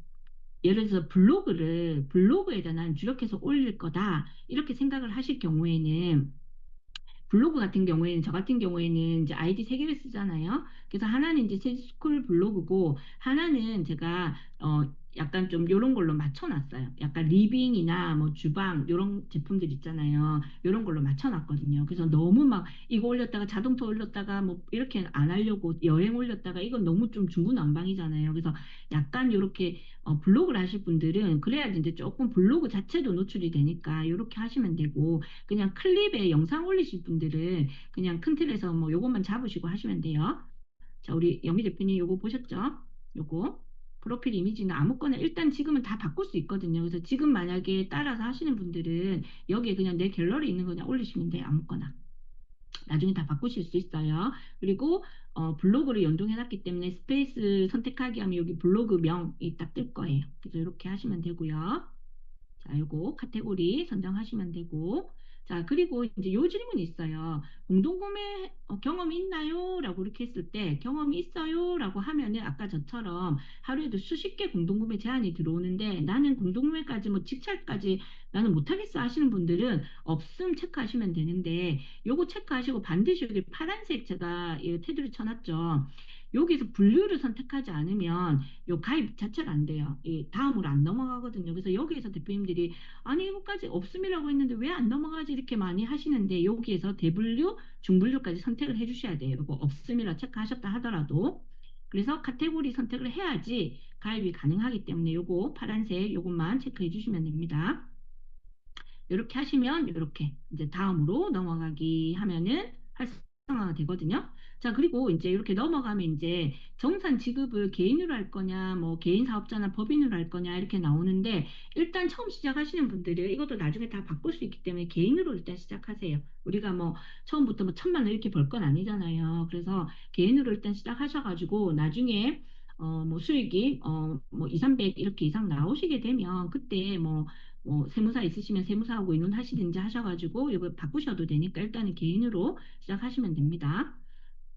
예를 들어서 블로그에다 난 주력해서 올릴 거다 이렇게 생각을 하실 경우에는 블로그 같은 경우에는, 저 같은 경우에는 이제 아이디 세 개를 쓰잖아요. 그래서 하나는 이제 세스쿨 블로그고, 하나는 제가, 약간 좀 요런 걸로 맞춰놨어요. 약간 리빙이나 뭐 주방, 요런 제품들 있잖아요. 요런 걸로 맞춰놨거든요. 그래서 너무 막 이거 올렸다가 자동차 올렸다가 뭐 이렇게 안 하려고 여행 올렸다가 이건 너무 좀 중구난방이잖아요. 그래서 약간 요렇게 블로그를 하실 분들은 그래야지 이제 조금 블로그 자체도 노출이 되니까 요렇게 하시면 되고, 그냥 클립에 영상 올리실 분들은 그냥 큰 틀에서 뭐 요것만 잡으시고 하시면 돼요. 자, 우리 영미 대표님 요거 보셨죠? 요거 프로필 이미지는 아무거나 일단 지금은 다 바꿀 수 있거든요. 그래서 지금 만약에 따라서 하시는 분들은 여기에 그냥 내 갤러리 있는 거 그냥 올리시면 돼요. 아무거나. 나중에 다 바꾸실 수 있어요. 그리고 블로그를 연동해 놨기 때문에 스페이스 선택하기 하면 여기 블로그 명이 딱 뜰 거예요. 그래서 이렇게 하시면 되고요. 자, 요거 카테고리 선정하시면 되고, 자, 그리고 이제 요 질문이 있어요. 공동구매 경험이 있나요? 라고 이렇게 했을 때, 경험이 있어요? 라고 하면은 아까 저처럼 하루에도 수십 개 공동구매 제한이 들어오는데, 나는 공동구매까지 뭐 직찰까지 나는 못하겠어 하시는 분들은 없음 체크하시면 되는데, 요거 체크하시고 반드시 여기 파란색 제가 이 테두리 쳐놨죠. 여기서 분류를 선택하지 않으면 요 가입 자체가 안 돼요. 이 다음으로 안 넘어가거든요. 그래서 여기에서 대표님들이 아니 이거까지 없음이라고 했는데 왜 안 넘어가지 이렇게 많이 하시는데, 여기에서 대분류, 중분류까지 선택을 해주셔야 돼요. 이거 없음이라 체크하셨다 하더라도. 그래서 카테고리 선택을 해야지 가입이 가능하기 때문에 요거 파란색 요것만 체크해 주시면 됩니다. 이렇게 하시면 이렇게 이제 다음으로 넘어가기 하면은 활성화가 되거든요. 자, 그리고 이제 이렇게 넘어가면 이제 정산 지급을 개인으로 할 거냐, 뭐 개인 사업자나 법인으로 할 거냐 이렇게 나오는데, 일단 처음 시작하시는 분들은 이것도 나중에 다 바꿀 수 있기 때문에 개인으로 일단 시작하세요. 우리가 뭐 처음부터 뭐 1,000만 원 이렇게 벌 건 아니잖아요. 그래서 개인으로 일단 시작하셔가지고 나중에 뭐 수익이 뭐 2, 300 이렇게 이상 나오시게 되면 그때 뭐 세무사 있으시면 세무사하고 의논하시든지 하셔가지고 이거 바꾸셔도 되니까 일단은 개인으로 시작하시면 됩니다.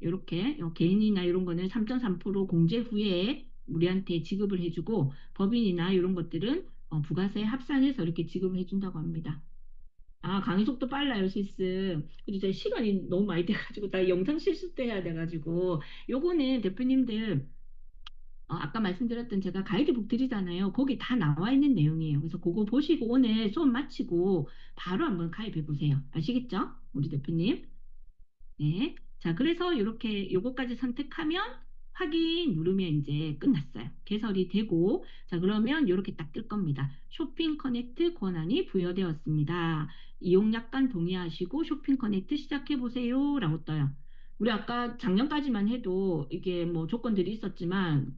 이렇게 개인이나 이런 거는 3.3% 공제 후에 우리한테 지급을 해주고, 법인이나 이런 것들은 부가세 합산해서 이렇게 지급을 해준다고 합니다. 아, 강의 속도 빨라요, 실습. 그리고 제 시간이 너무 많이 돼가지고 나 영상 실습도 해야 돼가지고, 요거는 대표님들 아까 말씀드렸던 제가 가이드북 드리잖아요. 거기 다 나와 있는 내용이에요. 그래서 그거 보시고 오늘 수업 마치고 바로 한번 가입해 보세요. 아시겠죠? 우리 대표님. 네. 자, 그래서 이렇게 요거까지 선택하면 확인 누르면 이제 끝났어요. 개설이 되고, 자, 그러면 이렇게 딱 뜰 겁니다. 쇼핑 커넥트 권한이 부여되었습니다. 이용 약관 동의하시고 쇼핑 커넥트 시작해 보세요. 라고 떠요. 우리 아까 작년까지만 해도 이게 뭐 조건들이 있었지만,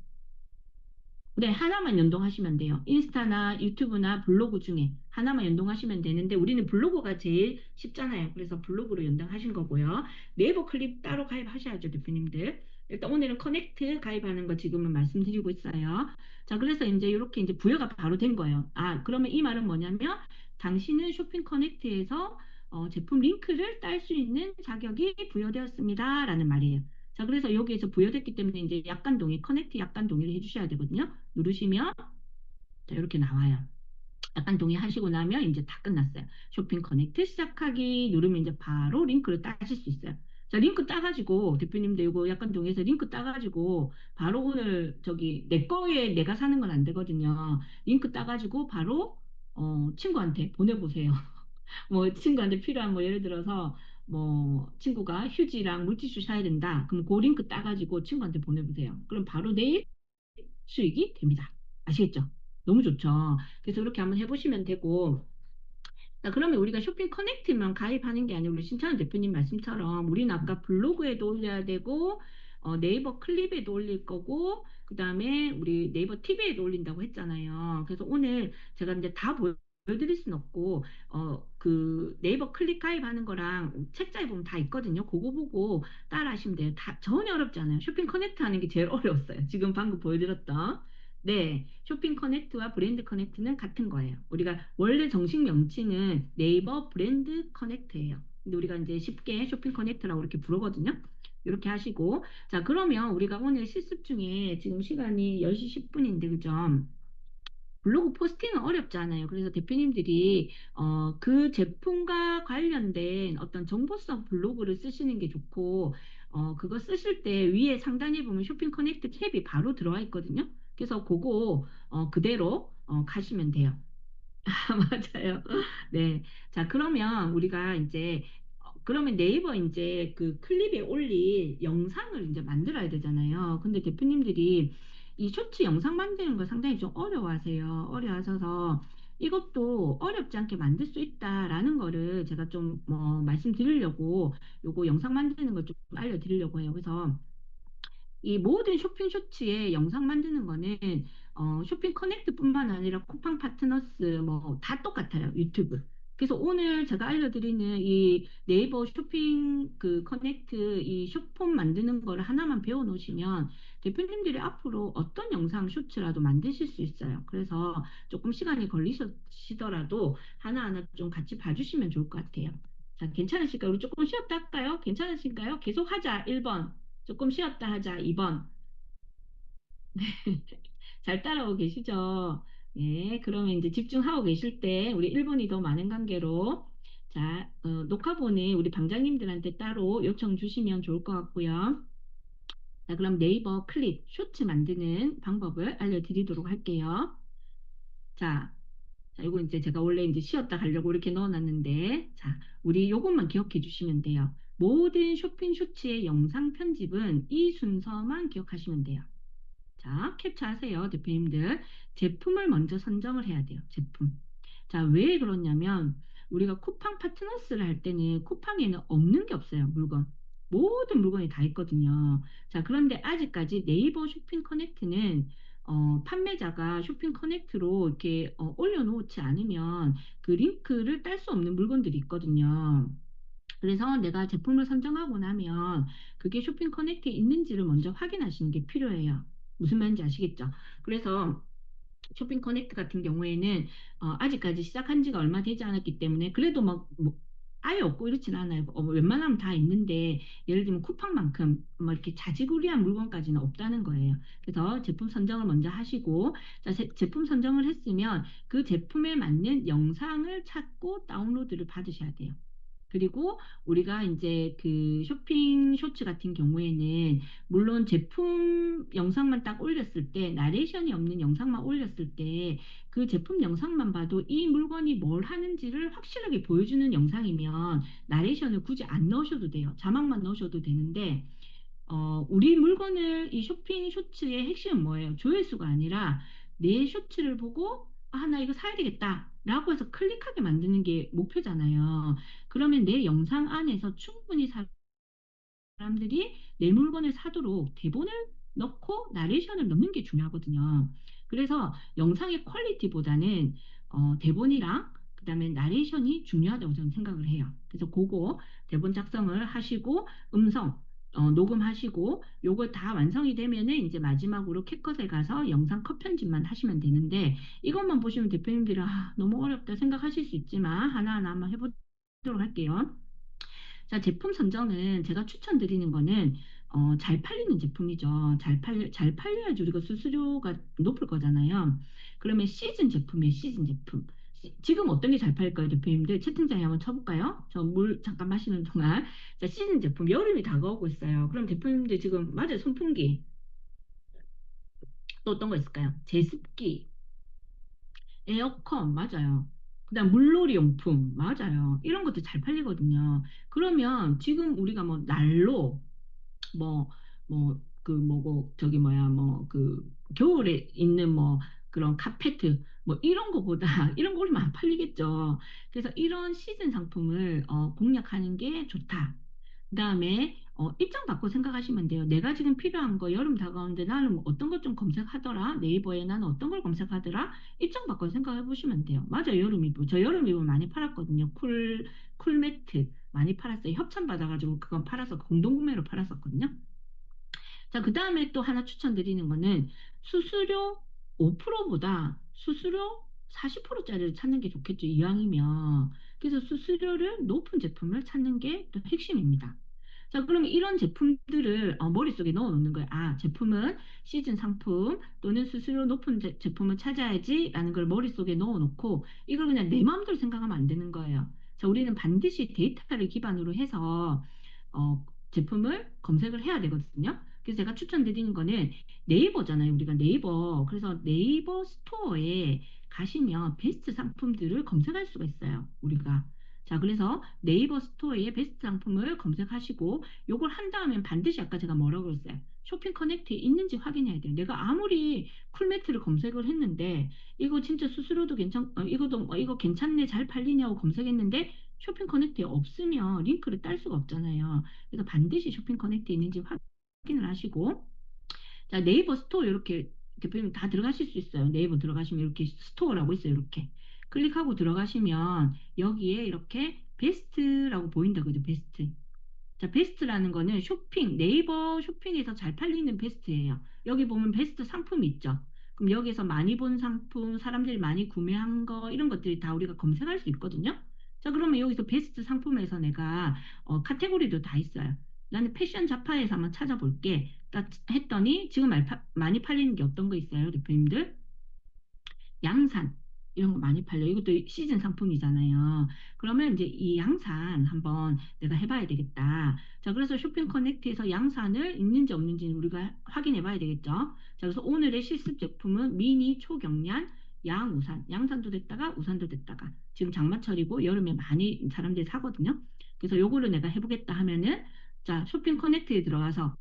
네, 하나만 연동하시면 돼요. 인스타나 유튜브나 블로그 중에 하나만 연동하시면 되는데, 우리는 블로그가 제일 쉽잖아요. 그래서 블로그로 연동하신 거고요. 네이버 클립 따로 가입하셔야죠, 대표님들. 일단 오늘은 커넥트 가입하는 거 지금은 말씀드리고 있어요. 자, 그래서 이제 이렇게 이제 부여가 바로 된 거예요. 아, 그러면 이 말은 뭐냐면, 당신은 쇼핑 커넥트에서 제품 링크를 딸 수 있는 자격이 부여되었습니다. 라는 말이에요. 자, 그래서 여기에서 부여됐기 때문에 이제 약관 동의, 커넥트 약관 동의를 해주셔야 되거든요. 누르시면, 자, 이렇게 나와요. 약관 동의하시고 나면 이제 다 끝났어요. 쇼핑 커넥트 시작하기 누르면 이제 바로 링크를 따실 수 있어요. 자, 링크 따가지고, 대표님도 이거 약관 동의해서 링크 따가지고, 바로 오늘 저기, 내 거에 내가 사는 건 안 되거든요. 링크 따가지고, 바로, 친구한테 보내보세요. 뭐 친구한테 필요한 뭐 예를 들어서 뭐 친구가 휴지랑 물티슈 사야 된다. 그럼 그 링크 따가지고 친구한테 보내보세요. 그럼 바로 내일 수익이 됩니다. 아시겠죠? 너무 좋죠. 그래서 이렇게 한번 해보시면 되고, 자, 그러면 우리가 쇼핑 커넥트만 가입하는 게 아니고 우리 신찬원 대표님 말씀처럼 우리는 아까 블로그에도 올려야 되고 네이버 클립에도 올릴 거고, 그다음에 우리 네이버 TV에도 올린다고 했잖아요. 그래서 오늘 제가 이제 다 보여드릴 순 없고 그 네이버 클립 가입하는 거랑 책자에 보면 다 있거든요. 그거 보고 따라 하시면 돼요. 다 전혀 어렵지 않아요. 쇼핑 커넥트 하는 게 제일 어려웠어요. 지금 방금 보여드렸던. 네, 쇼핑 커넥트와 브랜드 커넥트는 같은 거예요. 우리가 원래 정식 명칭은 네이버 브랜드 커넥트예요. 근데 우리가 이제 쉽게 쇼핑 커넥트라고 이렇게 부르거든요. 이렇게 하시고, 자, 그러면 우리가 오늘 실습 중에 지금 시간이 10시 10분인데, 그죠? 블로그 포스팅은 어렵잖아요. 그래서 대표님들이 그 제품과 관련된 어떤 정보성 블로그를 쓰시는 게 좋고, 그거 쓰실 때 위에 상단에 보면 쇼핑 커넥트 탭이 바로 들어와 있거든요. 그래서 그거 그대로 가시면 돼요. 맞아요. 네. 자, 그러면 우리가 이제, 그러면 네이버 이제 그 클립에 올릴 영상을 이제 만들어야 되잖아요. 근데 대표님들이 이 쇼츠 영상 만드는 걸 상당히 좀 어려워하세요. 어려워하셔서 이것도 어렵지 않게 만들 수 있다라는 거를 제가 좀 말씀드리려고 요거 영상 만드는 걸 좀 알려드리려고 해요. 그래서 이 모든 쇼핑 쇼츠에 영상 만드는 거는 쇼핑 커넥트뿐만 아니라 쿠팡 파트너스 뭐 다 똑같아요. 유튜브. 그래서 오늘 제가 알려드리는 이 네이버 쇼핑 그 커넥트 이 쇼폼 만드는 거를 하나만 배워 놓으시면 대표님들이 앞으로 어떤 영상 쇼츠라도 만드실 수 있어요. 그래서 조금 시간이 걸리시더라도 하나하나 좀 같이 봐주시면 좋을 것 같아요. 자, 괜찮으실까요? 우리 조금 쉬었다 할까요? 괜찮으실까요? 계속 하자. 1번. 조금 쉬었다 하자. 2번. 잘 따라오고 계시죠? 예, 그러면 이제 집중하고 계실 때 우리 1번이 더 많은 관계로 자, 녹화본을 우리 방장님들한테 따로 요청 주시면 좋을 것 같고요. 자, 그럼 네이버 클립, 쇼츠 만드는 방법을 알려드리도록 할게요. 자, 이거 이제 제가 원래 이제 쉬었다 가려고 이렇게 넣어놨는데, 자, 우리 요것만 기억해 주시면 돼요. 모든 쇼핑 쇼츠의 영상 편집은 이 순서만 기억하시면 돼요. 자, 캡처하세요, 대표님들. 제품을 먼저 선정을 해야 돼요, 제품. 자, 왜 그러냐면, 우리가 쿠팡 파트너스를 할 때는 쿠팡에는 없는 게 없어요, 물건. 모든 물건이 다 있거든요. 자, 그런데 아직까지 네이버 쇼핑 커넥트는 판매자가 쇼핑 커넥트로 이렇게 올려놓지 않으면 그 링크를 딸 수 없는 물건들이 있거든요. 그래서 내가 제품을 선정하고 나면 그게 쇼핑 커넥트에 있는지를 먼저 확인하시는 게 필요해요. 무슨 말인지 아시겠죠? 그래서 쇼핑 커넥트 같은 경우에는 아직까지 시작한 지가 얼마 되지 않았기 때문에 그래도 막 뭐, 아예 없고 이렇진 않아요. 웬만하면 다 있는데 예를 들면 쿠팡만큼 뭐 이렇게 자지구리한 물건까지는 없다는 거예요. 그래서 제품 선정을 먼저 하시고 자, 제품 선정을 했으면 그 제품에 맞는 영상을 찾고 다운로드를 받으셔야 돼요. 그리고 우리가 이제 그 쇼핑 쇼츠 같은 경우에는 물론 제품 영상만 딱 올렸을 때 나레이션이 없는 영상만 올렸을 때 그 제품 영상만 봐도 이 물건이 뭘 하는지를 확실하게 보여주는 영상이면 나레이션을 굳이 안 넣으셔도 돼요. 자막만 넣으셔도 되는데 우리 물건을 이 쇼핑 쇼츠의 핵심은 뭐예요? 조회수가 아니라 내 쇼츠를 보고 아, 나 이거 사야 되겠다. 라고 해서 클릭하게 만드는 게 목표잖아요. 그러면 내 영상 안에서 충분히 사람들이 내 물건을 사도록 대본을 넣고 나레이션을 넣는 게 중요하거든요. 그래서 영상의 퀄리티보다는 대본이랑 그다음에 나레이션이 중요하다고 저는 생각을 해요. 그래서 그거 대본 작성을 하시고 음성 녹음하시고 요거 다 완성이 되면은 이제 마지막으로 캡컷에 가서 영상 컷 편집만 하시면 되는데 이것만 보시면 대표님들이 아, 너무 어렵다 생각하실 수 있지만 하나하나 한번 해보도록 할게요. 자, 제품 선정은 제가 추천드리는 거는 잘 팔리는 제품이죠. 잘 팔려야지 우리가 수수료가 높을 거잖아요. 그러면 시즌 제품이에요, 시즌 제품. 지금 어떤 게 잘 팔릴까요, 대표님들? 채팅창에 한번 쳐볼까요? 저 물 잠깐 마시는 동안. 자, 시즌 제품. 여름이 다가오고 있어요. 그럼 대표님들 지금, 맞아요, 선풍기. 또 어떤 거 있을까요? 제습기, 에어컨, 맞아요. 그다음 물놀이 용품, 맞아요. 이런 것도 잘 팔리거든요. 그러면 지금 우리가 뭐 난로, 뭐, 저기 뭐야, 겨울에 있는 뭐, 그런 카페트, 뭐, 이런 거보다, 이런 거 얼마 안 팔리겠죠. 그래서 이런 시즌 상품을, 공략하는 게 좋다. 그 다음에, 입장 바꿔 생각하시면 돼요. 내가 지금 필요한 거, 여름 다가오는데 나는 뭐 어떤 것 좀 검색하더라? 네이버에 나는 어떤 걸 검색하더라? 입장 바꿔 생각해 보시면 돼요. 맞아요, 여름 이불. 저 여름 이불 많이 팔았거든요. 쿨매트 많이 팔았어요. 협찬 받아가지고 그건 팔아서 공동구매로 팔았었거든요. 자, 그 다음에 또 하나 추천드리는 거는 수수료 5%보다 수수료 40%짜리를 찾는 게 좋겠죠. 이왕이면. 그래서 수수료를 높은 제품을 찾는 게 또 핵심입니다. 자, 그러면 이런 제품들을 머릿속에 넣어 놓는 거예요. 아, 제품은 시즌 상품 또는 수수료 높은 제품을 찾아야지라는 걸 머릿속에 넣어 놓고 이걸 그냥 내 마음대로 생각하면 안 되는 거예요. 자, 우리는 반드시 데이터를 기반으로 해서 제품을 검색을 해야 되거든요. 그래서 제가 추천드리는 거는 네이버잖아요. 우리가 네이버. 그래서 네이버 스토어에 가시면 베스트 상품들을 검색할 수가 있어요. 우리가. 자, 그래서 네이버 스토어에 베스트 상품을 검색하시고 요걸 한 다음엔 반드시 아까 제가 뭐라고 그랬어요? 쇼핑 커넥트에 있는지 확인해야 돼요. 내가 아무리 쿨매트를 검색을 했는데 이거 진짜 수수료도 이거 괜찮네 잘 팔리냐고 검색했는데 쇼핑 커넥트에 없으면 링크를 딸 수가 없잖아요. 그래서 반드시 쇼핑 커넥트에 있는지 확인을 하시고 자, 네이버 스토어 이렇게 대표님 다 들어가실 수 있어요. 네이버 들어가시면 이렇게 스토어라고 있어요. 이렇게 클릭하고 들어가시면 여기에 이렇게 베스트라고 보인다 그죠? 베스트. 자, 베스트라는 거는 네이버 쇼핑에서 잘 팔리는 베스트예요. 여기 보면 베스트 상품이 있죠. 그럼 여기서 많이 본 상품, 사람들이 많이 구매한 거, 이런 것들이 다 우리가 검색할 수 있거든요. 자, 그러면 여기서 베스트 상품에서 내가, 카테고리도 다 있어요. 나는 패션 잡화에서 한번 찾아볼게. 딱 했더니 지금 많이 팔리는 게 어떤 거 있어요, 대표님들? 양산 이런 거 많이 팔려요. 이것도 시즌 상품이잖아요. 그러면 이제 이 양산 한번 내가 해봐야 되겠다. 자, 그래서 쇼핑 커넥트에서 양산을 있는지 없는지는 우리가 확인해 봐야 되겠죠. 자, 그래서 오늘의 실습 제품은 미니 초경량 양우산. 양산도 됐다가 우산도 됐다가 지금 장마철이고 여름에 많이 사람들이 사거든요. 그래서 요거를 내가 해보겠다 하면은 자, 쇼핑 커넥트에 들어가서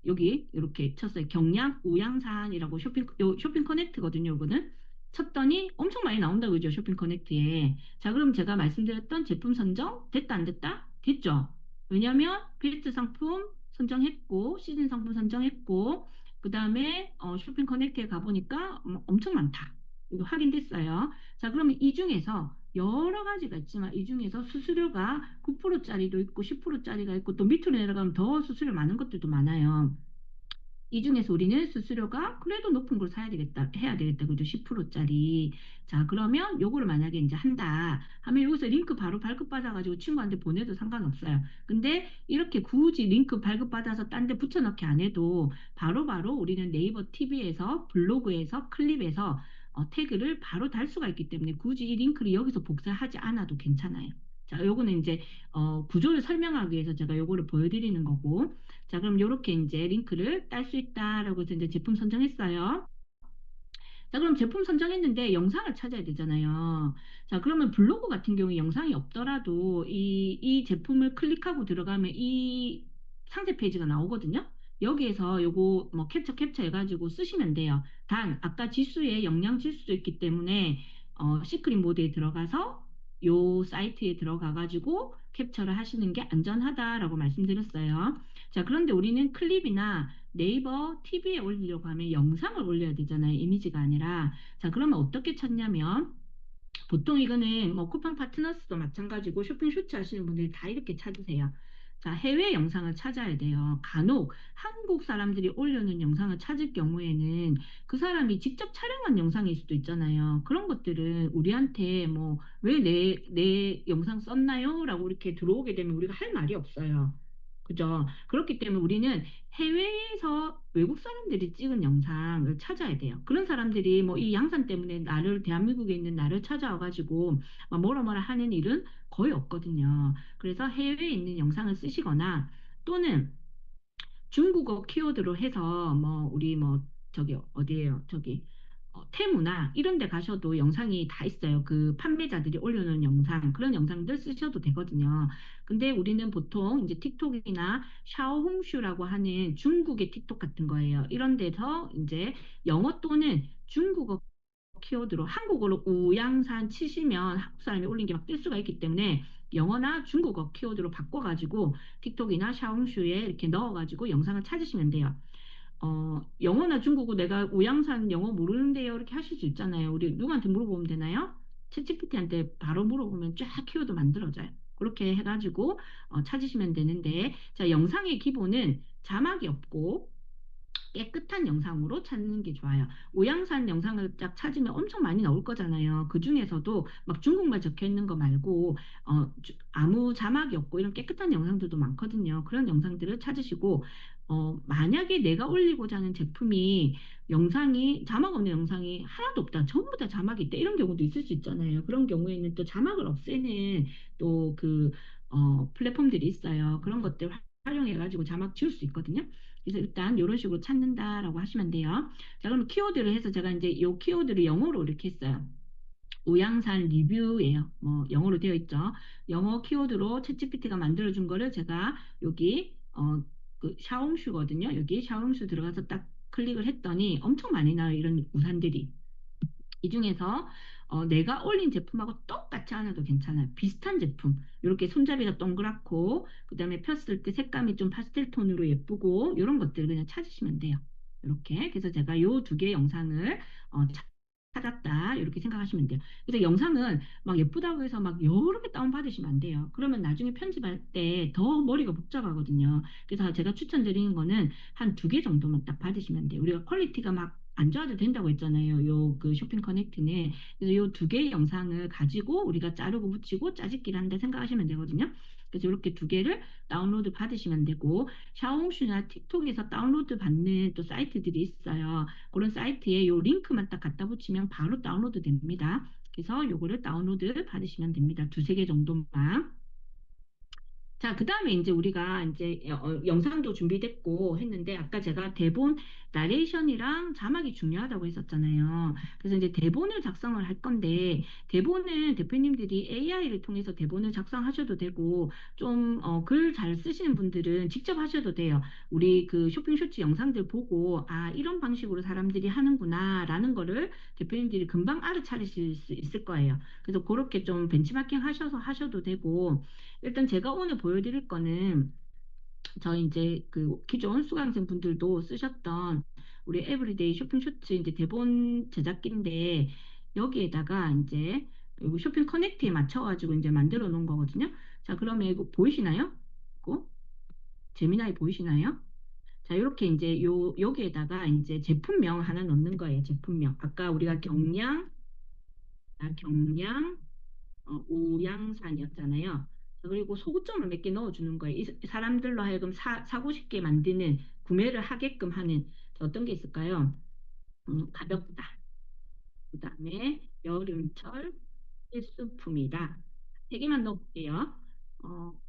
여기 이렇게 쳤어요. 경량 우양산이라고 쇼핑 커넥트거든요. 요거는 쳤더니 엄청 많이 나온다 그죠? 쇼핑 커넥트에. 자, 그럼 제가 말씀드렸던 제품 선정 됐다 안 됐다? 됐죠. 왜냐면 필트 상품 선정했고 시즌 상품 선정했고 그다음에 쇼핑 커넥트에 가보니까 엄청 많다. 이거 확인됐어요. 자, 그러면 이 중에서 여러 가지가 있지만 이 중에서 수수료가 9%짜리도 있고 10%짜리가 있고 또 밑으로 내려가면 더 수수료 많은 것들도 많아요. 이 중에서 우리는 수수료가 그래도 높은 걸 사야 되겠다, 해야 되겠다. 그죠? 10%짜리. 자, 그러면 요거를 만약에 이제 한다 하면 여기서 링크 바로 발급받아가지고 친구한테 보내도 상관없어요. 근데 이렇게 굳이 링크 발급받아서 딴 데 붙여넣기 안 해도 바로바로 우리는 네이버 TV에서 블로그에서 클립에서 태그를 바로 달 수가 있기 때문에 굳이 이 링크를 여기서 복사하지 않아도 괜찮아요. 자, 요거는 이제 구조를 설명하기 위해서 제가 요거를 보여드리는 거고 자, 그럼 요렇게 이제 링크를 딸 수 있다라고 해서 이제 제품 선정했어요. 자, 그럼 제품 선정했는데 영상을 찾아야 되잖아요. 자, 그러면 블로그 같은 경우에 영상이 없더라도 이 제품을 클릭하고 들어가면 이 상세 페이지가 나오거든요. 여기에서 요거 뭐 캡처 해가지고 쓰시면 돼요. 단, 아까 지수에 영양 지수도 있기 때문에, 시크릿 모드에 들어가서 요 사이트에 들어가가지고 캡처를 하시는 게 안전하다라고 말씀드렸어요. 자, 그런데 우리는 클립이나 네이버 TV에 올리려고 하면 영상을 올려야 되잖아요. 이미지가 아니라. 자, 그러면 어떻게 찾냐면, 보통 이거는 뭐 쿠팡 파트너스도 마찬가지고 쇼핑 쇼츠 하시는 분들이 다 이렇게 찾으세요. 자, 해외 영상을 찾아야 돼요. 간혹 한국 사람들이 올려놓은 영상을 찾을 경우에는 그 사람이 직접 촬영한 영상일 수도 있잖아요. 그런 것들은 우리한테 뭐, 왜 내 영상 썼나요? 라고 이렇게 들어오게 되면 우리가 할 말이 없어요. 그죠? 그렇기 때문에 우리는 해외에서 외국 사람들이 찍은 영상을 찾아야 돼요. 그런 사람들이 뭐 이 양산 때문에 대한민국에 있는 나를 찾아와가지고 막 뭐라 하는 일은 거의 없거든요. 그래서 해외에 있는 영상을 쓰시거나 또는 중국어 키워드로 해서 뭐 우리 뭐 저기 어디에요? 저기 테무나 이런 데 가셔도 영상이 다 있어요. 그 판매자들이 올려놓은 영상 그런 영상들 쓰셔도 되거든요. 근데 우리는 보통 이제 틱톡이나 샤오홍슈라고 하는 중국의 틱톡 같은 거예요. 이런 데서 이제 영어 또는 중국어 키워드로 한국어로 우양산 치시면 한국 사람이 올린 게 막 뜰 수가 있기 때문에 영어나 중국어 키워드로 바꿔가지고 틱톡이나 샤오홍슈에 이렇게 넣어가지고 영상을 찾으시면 돼요. 영어나 중국어 내가 우양산 영어 모르는데요. 이렇게 하실 수 있잖아요. 우리 누구한테 물어보면 되나요? 챗GPT한테 바로 물어보면 쫙 키워드 만들어져요. 그렇게 해가지고 찾으시면 되는데 자, 영상의 기본은 자막이 없고 깨끗한 영상으로 찾는 게 좋아요. 오양산 영상을 딱 찾으면 엄청 많이 나올 거잖아요. 그 중에서도 막 중국말 적혀 있는 거 말고 아무 자막이 없고 이런 깨끗한 영상들도 많거든요. 그런 영상들을 찾으시고 만약에 내가 올리고자 하는 제품이 영상이 자막 없는 영상이 하나도 없다. 전부 다 자막이 있다. 이런 경우도 있을 수 있잖아요. 그런 경우에는 또 자막을 없애는 또 플랫폼들이 있어요. 그런 것들 활용해가지고 자막 지울 수 있거든요. 그래서 일단 이런 식으로 찾는다라고 하시면 돼요. 자, 그럼 키워드를 해서 제가 이제 이 키워드를 영어로 이렇게 했어요. 오양산 리뷰예요. 뭐 영어로 되어 있죠. 영어 키워드로 챗GPT가 만들어준 거를 제가 여기 그 샤오홈슈거든요. 여기 샤오홈슈 들어가서 딱 클릭을 했더니 엄청 많이 나와요. 이런 우산들이. 이 중에서 내가 올린 제품하고 똑같이 않아도 괜찮아요. 비슷한 제품. 이렇게 손잡이가 동그랗고, 그 다음에 폈을 때 색감이 좀 파스텔 톤으로 예쁘고, 이런 것들 그냥 찾으시면 돼요. 이렇게. 그래서 제가 요 두 개 영상을 찾았다. 이렇게 생각하시면 돼요. 그래서 영상은 막 예쁘다고 해서 막 여러 개 다운받으시면 안 돼요. 그러면 나중에 편집할 때 더 머리가 복잡하거든요. 그래서 제가 추천드리는 거는 한 두 개 정도만 딱 받으시면 돼요. 우리가 퀄리티가 막 안 좋아도 된다고 했잖아요. 요 그 쇼핑 커넥트는. 그래서 요 두 개의 영상을 가지고 우리가 자르고 붙이고 짜집기를 한다 생각하시면 되거든요. 그래서 이렇게 두 개를 다운로드 받으시면 되고, 샤오홈슈나 틱톡에서 다운로드 받는 또 사이트들이 있어요. 그런 사이트에 요 링크만 딱 갖다 붙이면 바로 다운로드 됩니다. 그래서 요거를 다운로드 받으시면 됩니다. 두세 개 정도만. 자, 그 다음에 이제 우리가 이제 영상도 준비됐고 했는데, 아까 제가 대본, 나레이션이랑 자막이 중요하다고 했었잖아요. 그래서 이제 대본을 작성을 할 건데, 대본은 대표님들이 AI를 통해서 대본을 작성하셔도 되고, 좀, 글 잘 쓰시는 분들은 직접 하셔도 돼요. 우리 그 쇼핑 쇼츠 영상들 보고, 아, 이런 방식으로 사람들이 하는구나, 라는 거를 대표님들이 금방 알아차리실 수 있을 거예요. 그래서 그렇게 좀 벤치마킹 하셔서 하셔도 되고, 일단 제가 오늘 보여드릴 거는 저희 이제 그 기존 수강생 분들도 쓰셨던 우리 에브리데이 쇼핑 쇼츠 이제 대본 제작기인데, 여기에다가 이제 요 쇼핑 커넥트에 맞춰가지고 이제 만들어 놓은 거거든요. 자, 그러면 이거 보이시나요? 이거 재미나게 보이시나요? 자, 이렇게 이제 여기에다가 이제 제품명 하나 넣는 거예요. 제품명. 아까 우리가 경량 오양산이었잖아요. 그리고 소구점을 몇 개 넣어주는 거예요. 이 사람들로 하여금 사고 싶게 만드는, 구매를 하게끔 하는, 어떤 게 있을까요? 가볍다. 그 다음에 여름철 필수품이다. 세 개만 넣어볼게요.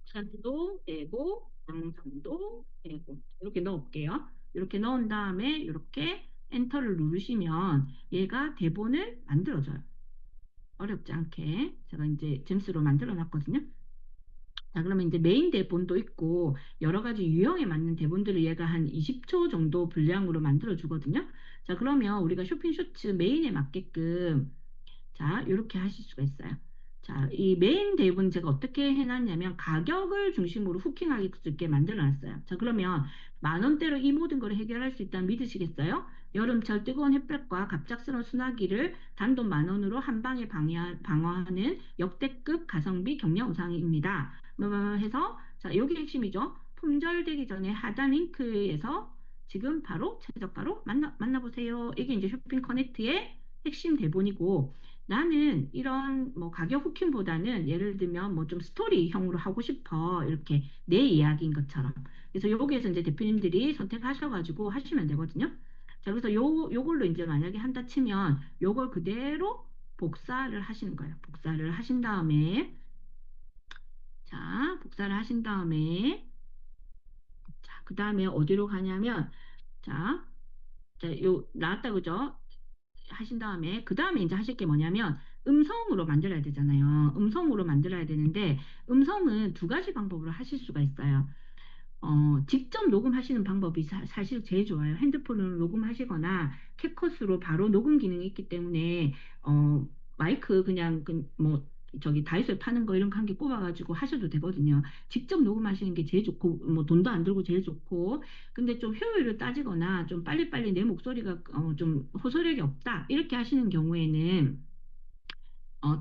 산도 되고, 양산도 되고, 이렇게 넣어볼게요. 이렇게 넣은 다음에 이렇게 엔터를 누르시면 얘가 대본을 만들어줘요. 어렵지 않게 제가 이제 잼스로 만들어 놨거든요. 자, 그러면 이제 메인 대본도 있고 여러 가지 유형에 맞는 대본들을 얘가 한 20초 정도 분량으로 만들어 주거든요. 자, 그러면 우리가 쇼핑 쇼츠 메인에 맞게끔 자, 이렇게 하실 수가 있어요. 자, 이 메인 대본 제가 어떻게 해놨냐면 가격을 중심으로 후킹할 수 있게 만들어놨어요. 자, 그러면 10,000원대로 이 모든 걸 해결할 수 있다면 믿으시겠어요? 여름철 뜨거운 햇볕과 갑작스러운 소나기를 단돈 10,000원으로 한 방에 방어하는 역대급 가성비 경량 우상입니다. 뭐 해서 자, 여기 핵심이죠. 품절되기 전에 하단 링크에서 지금 바로 최저가로 만나보세요. 이게 이제 쇼핑 커넥트의 핵심 대본이고, 나는 이런 뭐 가격 후킹보다는 예를 들면 뭐 좀 스토리형으로 하고 싶어. 이렇게 내 이야기인 것처럼. 그래서 여기에서 이제 대표님들이 선택하셔가지고 하시면 되거든요. 자, 그래서 요걸로 이제 만약에 한다 치면 요걸 그대로 복사를 하시는 거예요. 복사를 하신 다음에, 자, 복사를 하신 다음에, 자, 그 다음에 어디로 가냐면, 자, 나왔다 그죠? 하신 다음에 그 다음에 이제 하실 게 뭐냐면 음성으로 만들어야 되잖아요. 음성으로 만들어야 되는데 음성은 두 가지 방법으로 하실 수가 있어요. 직접 녹음하시는 방법이 사실 제일 좋아요. 핸드폰으로 녹음하시거나 캡컷으로 바로 녹음 기능이 있기 때문에 마이크 그냥 뭐 저기 다이소에 파는 거 이런 거 한 개 꼽아가지고 하셔도 되거든요. 직접 녹음하시는 게 제일 좋고 뭐 돈도 안 들고 제일 좋고, 근데 좀 효율을 따지거나 좀 빨리빨리 내 목소리가 좀 호소력이 없다 이렇게 하시는 경우에는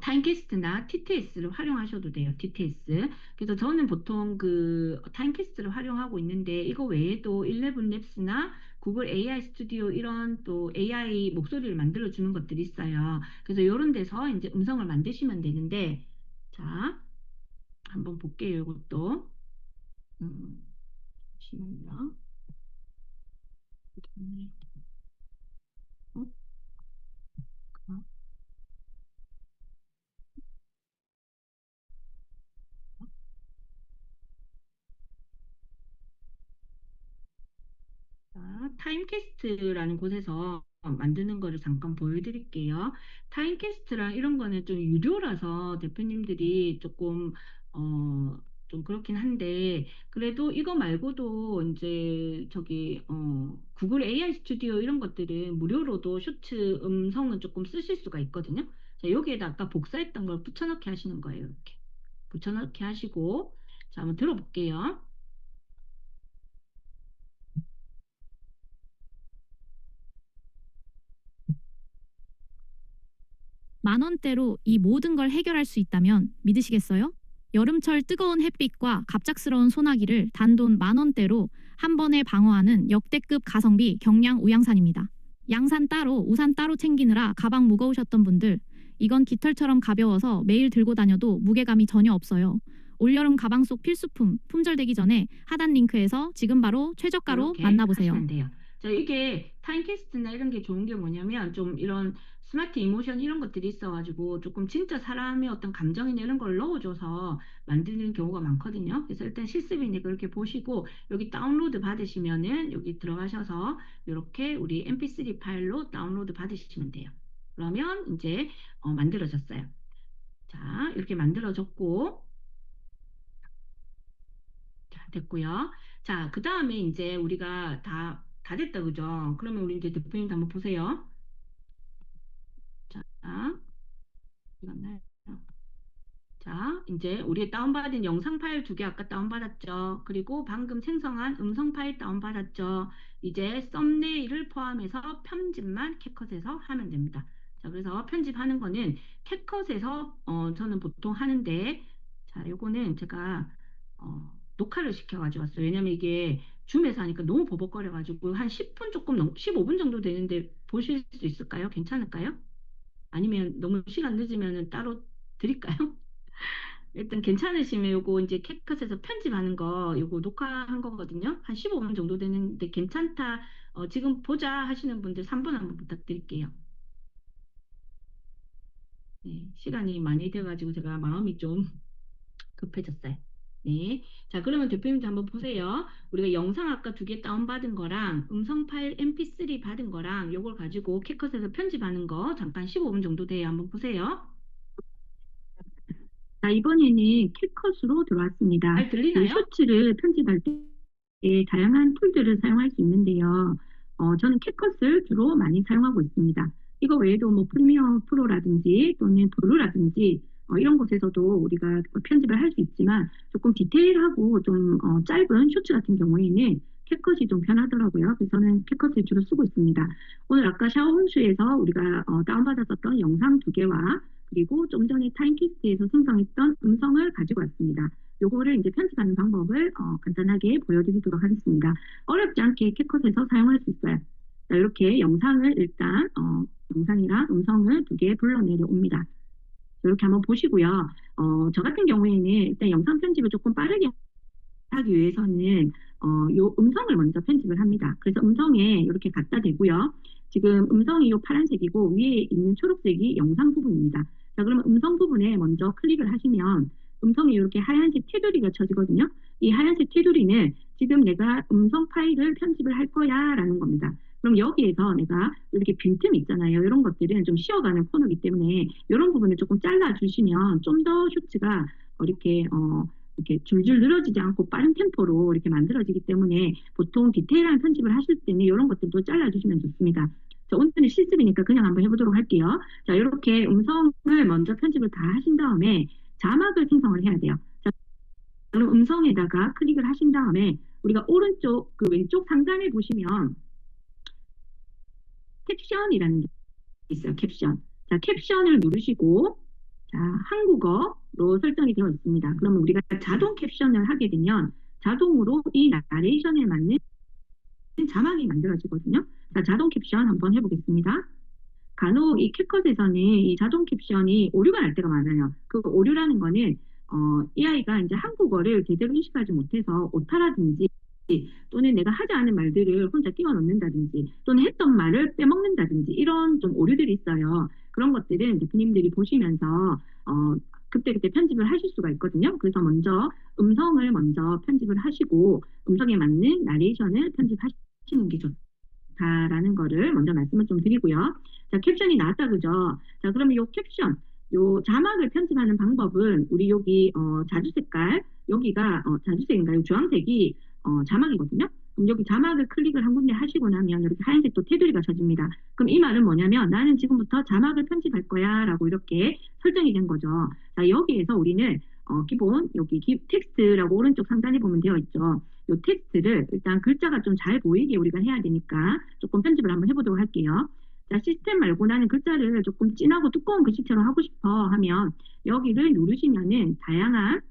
타임캐스트나 TTS를 활용하셔도 돼요. TTS. 그래서 저는 보통 그 타임캐스트를 활용하고 있는데 이거 외에도 11랩스나 구글 AI 스튜디오 이런 또 AI 목소리를 만들어 주는 것들이 있어요. 그래서 이런 데서 이제 음성을 만드시면 되는데, 자, 한번 볼게요. 이것도. 잠시만요. 어? 자, 타임캐스트라는 곳에서 만드는 거를 잠깐 보여드릴게요. 타임캐스트랑 이런 거는 좀 유료라서 대표님들이 조금, 좀 그렇긴 한데, 그래도 이거 말고도 이제 구글 AI 스튜디오 이런 것들은 무료로도 쇼츠 음성은 조금 쓰실 수가 있거든요. 자, 여기에다 아까 복사했던 걸 붙여넣기 하시는 거예요. 이렇게. 붙여넣기 하시고, 자, 한번 들어볼게요. 만 원대로 이 모든 걸 해결할 수 있다면 믿으시겠어요? 여름철 뜨거운 햇빛과 갑작스러운 소나기를 단돈 만 원대로 한 번에 방어하는 역대급 가성비 경량 우양산입니다. 양산 따로, 우산 따로 챙기느라 가방 무거우셨던 분들, 이건 깃털처럼 가벼워서 매일 들고 다녀도 무게감이 전혀 없어요. 올여름 가방 속 필수품, 품절되기 전에 하단 링크에서 지금 바로 최저가로 이렇게 만나보세요. 하시면 돼요. 자, 이게 타임캐스트나 이런 게 좋은 게 뭐냐면 좀 이런 스마트 이모션 이런 것들이 있어가지고 조금 진짜 사람의 어떤 감정이나 이런 걸 넣어줘서 만드는 경우가 많거든요. 그래서 일단 실습이니까 그렇게 보시고 여기 다운로드 받으시면은 여기 들어가셔서 이렇게 우리 MP3 파일로 다운로드 받으시면 돼요. 그러면 이제 만들어졌어요. 자, 이렇게 만들어졌고 자, 됐고요. 자, 그 다음에 이제 우리가 다 됐다, 그죠? 그러면 우리 이제 대표님도 한번 보세요. 자, 어디 갔나요? 자, 이제 우리 다운받은 영상 파일 2개 아까 다운받았죠? 그리고 방금 생성한 음성 파일 다운받았죠? 이제 썸네일을 포함해서 편집만 캡컷에서 하면 됩니다. 자, 그래서 편집하는 거는 캡컷에서 저는 보통 하는데, 자, 요거는 제가 녹화를 시켜가지고 왔어요. 왜냐면 이게 줌에서 하니까 너무 버벅거려가지고 한 10분 조금 15분 정도 되는데 보실 수 있을까요? 괜찮을까요? 아니면 너무 시간 늦으면 따로 드릴까요? 일단 괜찮으시면 요거 이제 캡컷에서 편집하는 거 요거 녹화한 거거든요. 한 15분 정도 되는데 괜찮다. 지금 보자 하시는 분들 3분 한번 부탁드릴게요. 네, 시간이 많이 돼가지고 제가 마음이 좀 급해졌어요. 네. 자, 그러면 대표님도 한번 보세요. 우리가 영상 아까 2개 다운받은 거랑 음성 파일 MP3 받은 거랑 요걸 가지고 캡컷에서 편집하는 거 잠깐 15분 정도 돼요. 한번 보세요. 자, 이번에는 캡컷으로 들어왔습니다. 잘 들리나요? 쇼츠를 편집할 때 다양한 툴들을 사용할 수 있는데요. 저는 캡컷을 주로 많이 사용하고 있습니다. 이거 외에도 뭐 프리미어 프로라든지 또는 블루라든지 이런 곳에서도 우리가 편집을 할 수 있지만 조금 디테일하고 좀 짧은 쇼츠 같은 경우에는 캡컷이 좀 편하더라고요. 그래서 저는 캡컷을 주로 쓰고 있습니다. 오늘 아까 샤오홈쇼에서 우리가 다운받았었던 영상 2개와 그리고 좀 전에 타임캐스트에서 생성했던 음성을 가지고 왔습니다. 요거를 이제 편집하는 방법을 간단하게 보여드리도록 하겠습니다. 어렵지 않게 캡컷에서 사용할 수 있어요. 자, 이렇게 영상을 일단 영상이랑 음성을 2개 불러내려 옵니다. 이렇게 한번 보시고요. 저 같은 경우에는 일단 영상 편집을 조금 빠르게 하기 위해서는 요 음성을 먼저 편집을 합니다. 그래서 음성에 이렇게 갖다 대고요. 지금 음성이 요 파란색이고 위에 있는 초록색이 영상 부분입니다. 자, 그러면 음성 부분에 먼저 클릭을 하시면 음성이 이렇게 하얀색 테두리가 쳐지거든요. 이 하얀색 테두리는 지금 내가 음성 파일을 편집을 할 거야 라는 겁니다. 그럼 여기에서 내가 이렇게 빈틈이 있잖아요. 이런 것들은 좀 쉬어가는 코너이기 때문에 이런 부분을 조금 잘라주시면 좀 더 쇼츠가 이렇게 줄줄 늘어지지 않고 빠른 템포로 이렇게 만들어지기 때문에 보통 디테일한 편집을 하실 때는 이런 것들도 잘라주시면 좋습니다. 자, 오늘은 실습이니까 그냥 한번 해보도록 할게요. 자, 이렇게 음성을 먼저 편집을 다 하신 다음에 자막을 생성을 해야 돼요. 자, 그럼 음성에다가 클릭을 하신 다음에 우리가 오른쪽 그 왼쪽 상단에 보시면 캡션이라는 게 있어요. 캡션. 자, 캡션을 누르시고 자, 한국어로 설정이 되어 있습니다. 그러면 우리가 자동 캡션을 하게 되면 자동으로 이 나레이션에 맞는 자막이 만들어지거든요. 자, 자동 캡션 한번 해보겠습니다. 간혹 이 캡컷에서는 이 자동 캡션이 오류가 날 때가 많아요. 그 오류라는 거는 AI가 이제 한국어를 제대로 인식하지 못해서 오타라든지 또는 내가 하지 않은 말들을 혼자 끼워 넣는다든지 또는 했던 말을 빼먹는다든지 이런 좀 오류들이 있어요. 그런 것들은 대표님들이 보시면서 그때그때 편집을 하실 수가 있거든요. 그래서 먼저 음성을 먼저 편집을 하시고 음성에 맞는 나레이션을 편집하시는 게 좋다라는 거를 먼저 말씀을 좀 드리고요. 자, 캡션이 나왔다 그죠? 자, 그러면 요 캡션, 요 자막을 편집하는 방법은 우리 여기 자주 색깔 여기가 자주색인가요? 주황색이 자막이거든요. 그럼 여기 자막을 클릭을 한 군데 하시고 나면 이렇게 하얀색 또 테두리가 져집니다. 그럼 이 말은 뭐냐면 나는 지금부터 자막을 편집할 거야 라고 이렇게 설정이 된 거죠. 자, 여기에서 우리는 기본 여기 텍스트라고 오른쪽 상단에 보면 되어 있죠. 이 텍스트를 일단 글자가 좀 잘 보이게 우리가 해야 되니까 조금 편집을 한번 해보도록 할게요. 자, 시스템 말고 나는 글자를 조금 진하고 두꺼운 글씨처럼 하고 싶어 하면 여기를 누르시면은 다양한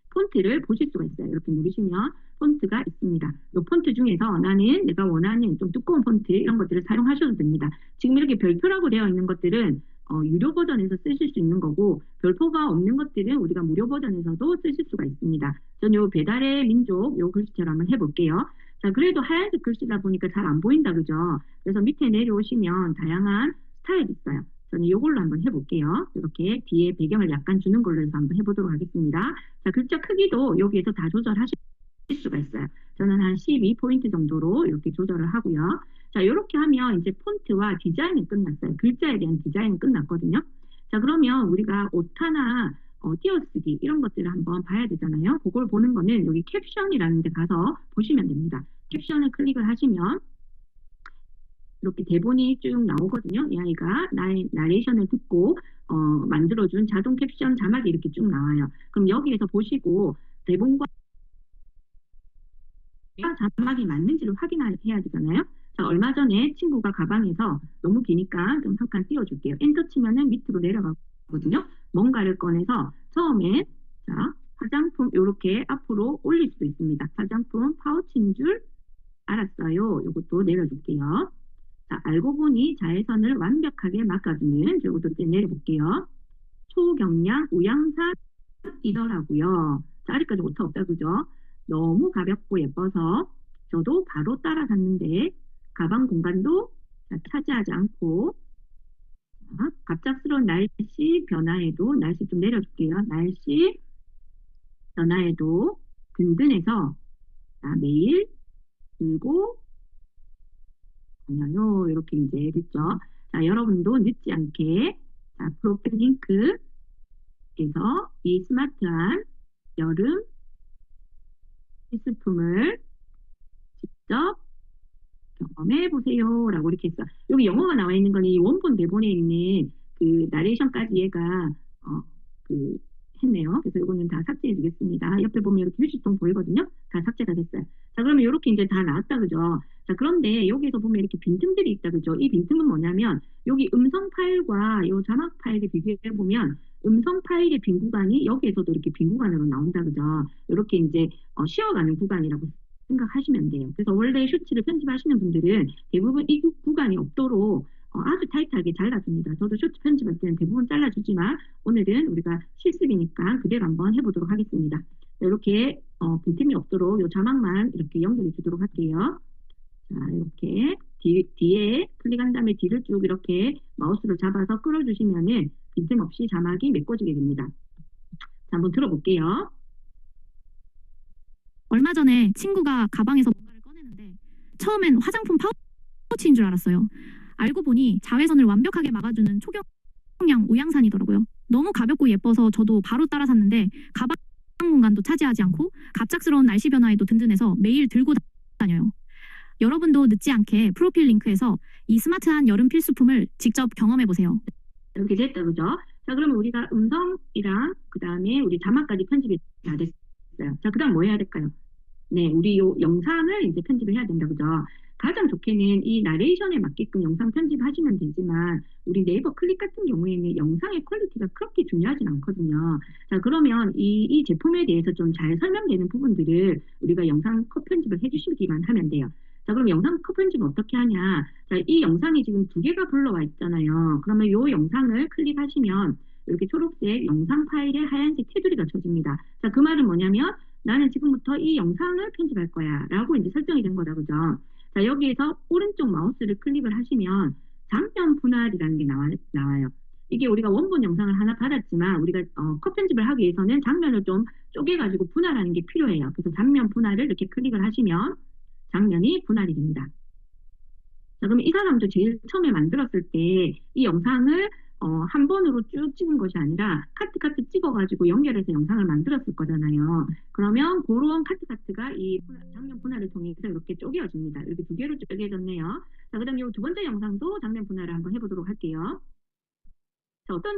폰트를 보실 수가 있어요. 이렇게 누르시면 폰트가 있습니다. 이 폰트 중에서 나는 내가 원하는 좀 두꺼운 폰트 이런 것들을 사용하셔도 됩니다. 지금 이렇게 별표라고 되어 있는 것들은 유료 버전에서 쓰실 수 있는 거고 별표가 없는 것들은 우리가 무료 버전에서도 쓰실 수가 있습니다. 저는 요 배달의 민족 요 글씨처럼 한번 해볼게요. 자, 그래도 하얀색 글씨다 보니까 잘 안 보인다 그죠? 그래서 밑에 내려오시면 다양한 스타일이 있어요. 저는 이걸로 한번 해볼게요. 이렇게 뒤에 배경을 약간 주는 걸로 해서 한번 해보도록 하겠습니다. 자, 글자 크기도 여기에서 다 조절하실 수가 있어요. 저는 한 12포인트 정도로 이렇게 조절을 하고요. 자, 이렇게 하면 이제 폰트와 디자인이 끝났어요. 글자에 대한 디자인은 끝났거든요. 자, 그러면 우리가 오타나 띄어쓰기 이런 것들을 한번 봐야 되잖아요. 그걸 보는 거는 여기 캡션이라는 데 가서 보시면 됩니다. 캡션을 클릭을 하시면 이렇게 대본이 쭉 나오거든요. AI가 나의 나레이션을 듣고 만들어준 자동 캡션 자막이 이렇게 쭉 나와요. 그럼 여기에서 보시고 대본과 자막이 맞는지를 확인해야 되잖아요. 자, 얼마 전에 친구가 가방에서 너무 기니까 좀 잠깐 띄워줄게요. 엔터 치면은 밑으로 내려가거든요. 뭔가를 꺼내서 처음에 자, 화장품 이렇게 앞으로 올릴 수도 있습니다. 화장품 파우치인 줄 알았어요. 이것도 내려줄게요. 자, 알고 보니 자외선을 완벽하게 막아주는 이것도 내려볼게요. 초경량 우양산이더라고요. 자, 아직까지 오타 없다 그죠? 너무 가볍고 예뻐서 저도 바로 따라 샀는데 가방 공간도 차지하지 않고 자, 갑작스러운 날씨 변화에도 날씨 좀 내려줄게요. 날씨 변화에도 든든해서 자, 매일 들고 다녀요. 이렇게 이제 됐죠. 자, 여러분도 늦지 않게 자, 프로필 링크에서 이 스마트한 여름 필수품을 직접 경험해 보세요 라고 이렇게 했어. 여기 영어가 나와 있는 건 이 원본 대본에 있는 그 나레이션까지 얘가 그 했네요. 그래서 이거는 다 삭제해 주겠습니다. 옆에 보면 이렇게 휴지통 보이거든요. 다 삭제가 됐어요. 자, 그러면 이렇게 이제 다 나왔다 그죠? 자, 그런데 여기서 보면 이렇게 빈틈들이 있다 그죠? 이 빈틈은 뭐냐면 여기 음성 파일과 이 자막 파일을 비교해 보면 음성 파일의 빈 구간이 여기에서도 이렇게 빈 구간으로 나온다 그죠? 이렇게 이제 쉬어가는 구간이라고 생각하시면 돼요. 그래서 원래 쇼츠를 편집하시는 분들은 대부분 이 구간이 없도록 아주 타이트하게 잘라줍니다. 저도 쇼츠 편집할 때는 대부분 잘라주지만 오늘은 우리가 실습이니까 그대로 한번 해보도록 하겠습니다. 이렇게 빈틈이 없도록 이 자막만 이렇게 연결해 주도록 할게요. 자, 이렇게 뒤에 클릭한 다음에 뒤를 쭉 이렇게 마우스로 잡아서 끌어주시면은 빈틈 없이 자막이 메꿔지게 됩니다. 자, 한번 들어볼게요. 얼마 전에 친구가 가방에서 뭔가를 꺼내는데 처음엔 화장품 파우치인 줄 알았어요. 알고 보니 자외선을 완벽하게 막아주는 초경량 우양산이더라고요. 너무 가볍고 예뻐서 저도 바로 따라 샀는데 가방 공간도 차지하지 않고 갑작스러운 날씨 변화에도 든든해서 매일 들고 다녀요. 여러분도 늦지 않게 프로필 링크에서 이 스마트한 여름 필수품을 직접 경험해보세요. 이렇게 됐다 그죠? 자, 그러면 우리가 음성이랑 그 다음에 우리 자막까지 편집이 다 됐어요. 자, 그 다음 뭐 해야 될까요? 네, 우리 요 영상을 이제 편집을 해야 된다 그죠? 가장 좋게는 이 나레이션에 맞게끔 영상 편집하시면 되지만 우리 네이버 클립 같은 경우에는 영상의 퀄리티가 그렇게 중요하진 않거든요. 자, 그러면 이 제품에 대해서 좀 잘 설명되는 부분들을 우리가 영상 컷 편집을 해주시기만 하면 돼요. 자, 그럼 영상 컷 편집 어떻게 하냐? 자, 이 영상이 지금 두 개가 불러와 있잖아요. 그러면 이 영상을 클릭하시면 이렇게 초록색 영상 파일에 하얀색 테두리가 쳐집니다. 자, 그 말은 뭐냐면 나는 지금부터 이 영상을 편집할 거야 라고 이제 설정이 된 거다, 그죠? 자, 여기에서 오른쪽 마우스를 클릭을 하시면 장면 분할이라는 게 나와요. 이게 우리가 원본 영상을 하나 받았지만 우리가 컷 편집을 하기 위해서는 장면을 좀 쪼개가지고 분할하는 게 필요해요. 그래서 장면 분할을 이렇게 클릭을 하시면 장면이 분할이 됩니다. 자, 그럼 이 사람도 제일 처음에 만들었을 때 이 영상을 한 번으로 쭉 찍은 것이 아니라 카트 찍어가지고 연결해서 영상을 만들었을 거잖아요. 그러면 그런 카트가 이 장면 분할을 통해서 이렇게 쪼개어집니다. 이렇게 두 개로 쪼개졌네요. 자, 그 다음에 이 두 번째 영상도 장면 분할을 한번 해보도록 할게요. 자, 어떤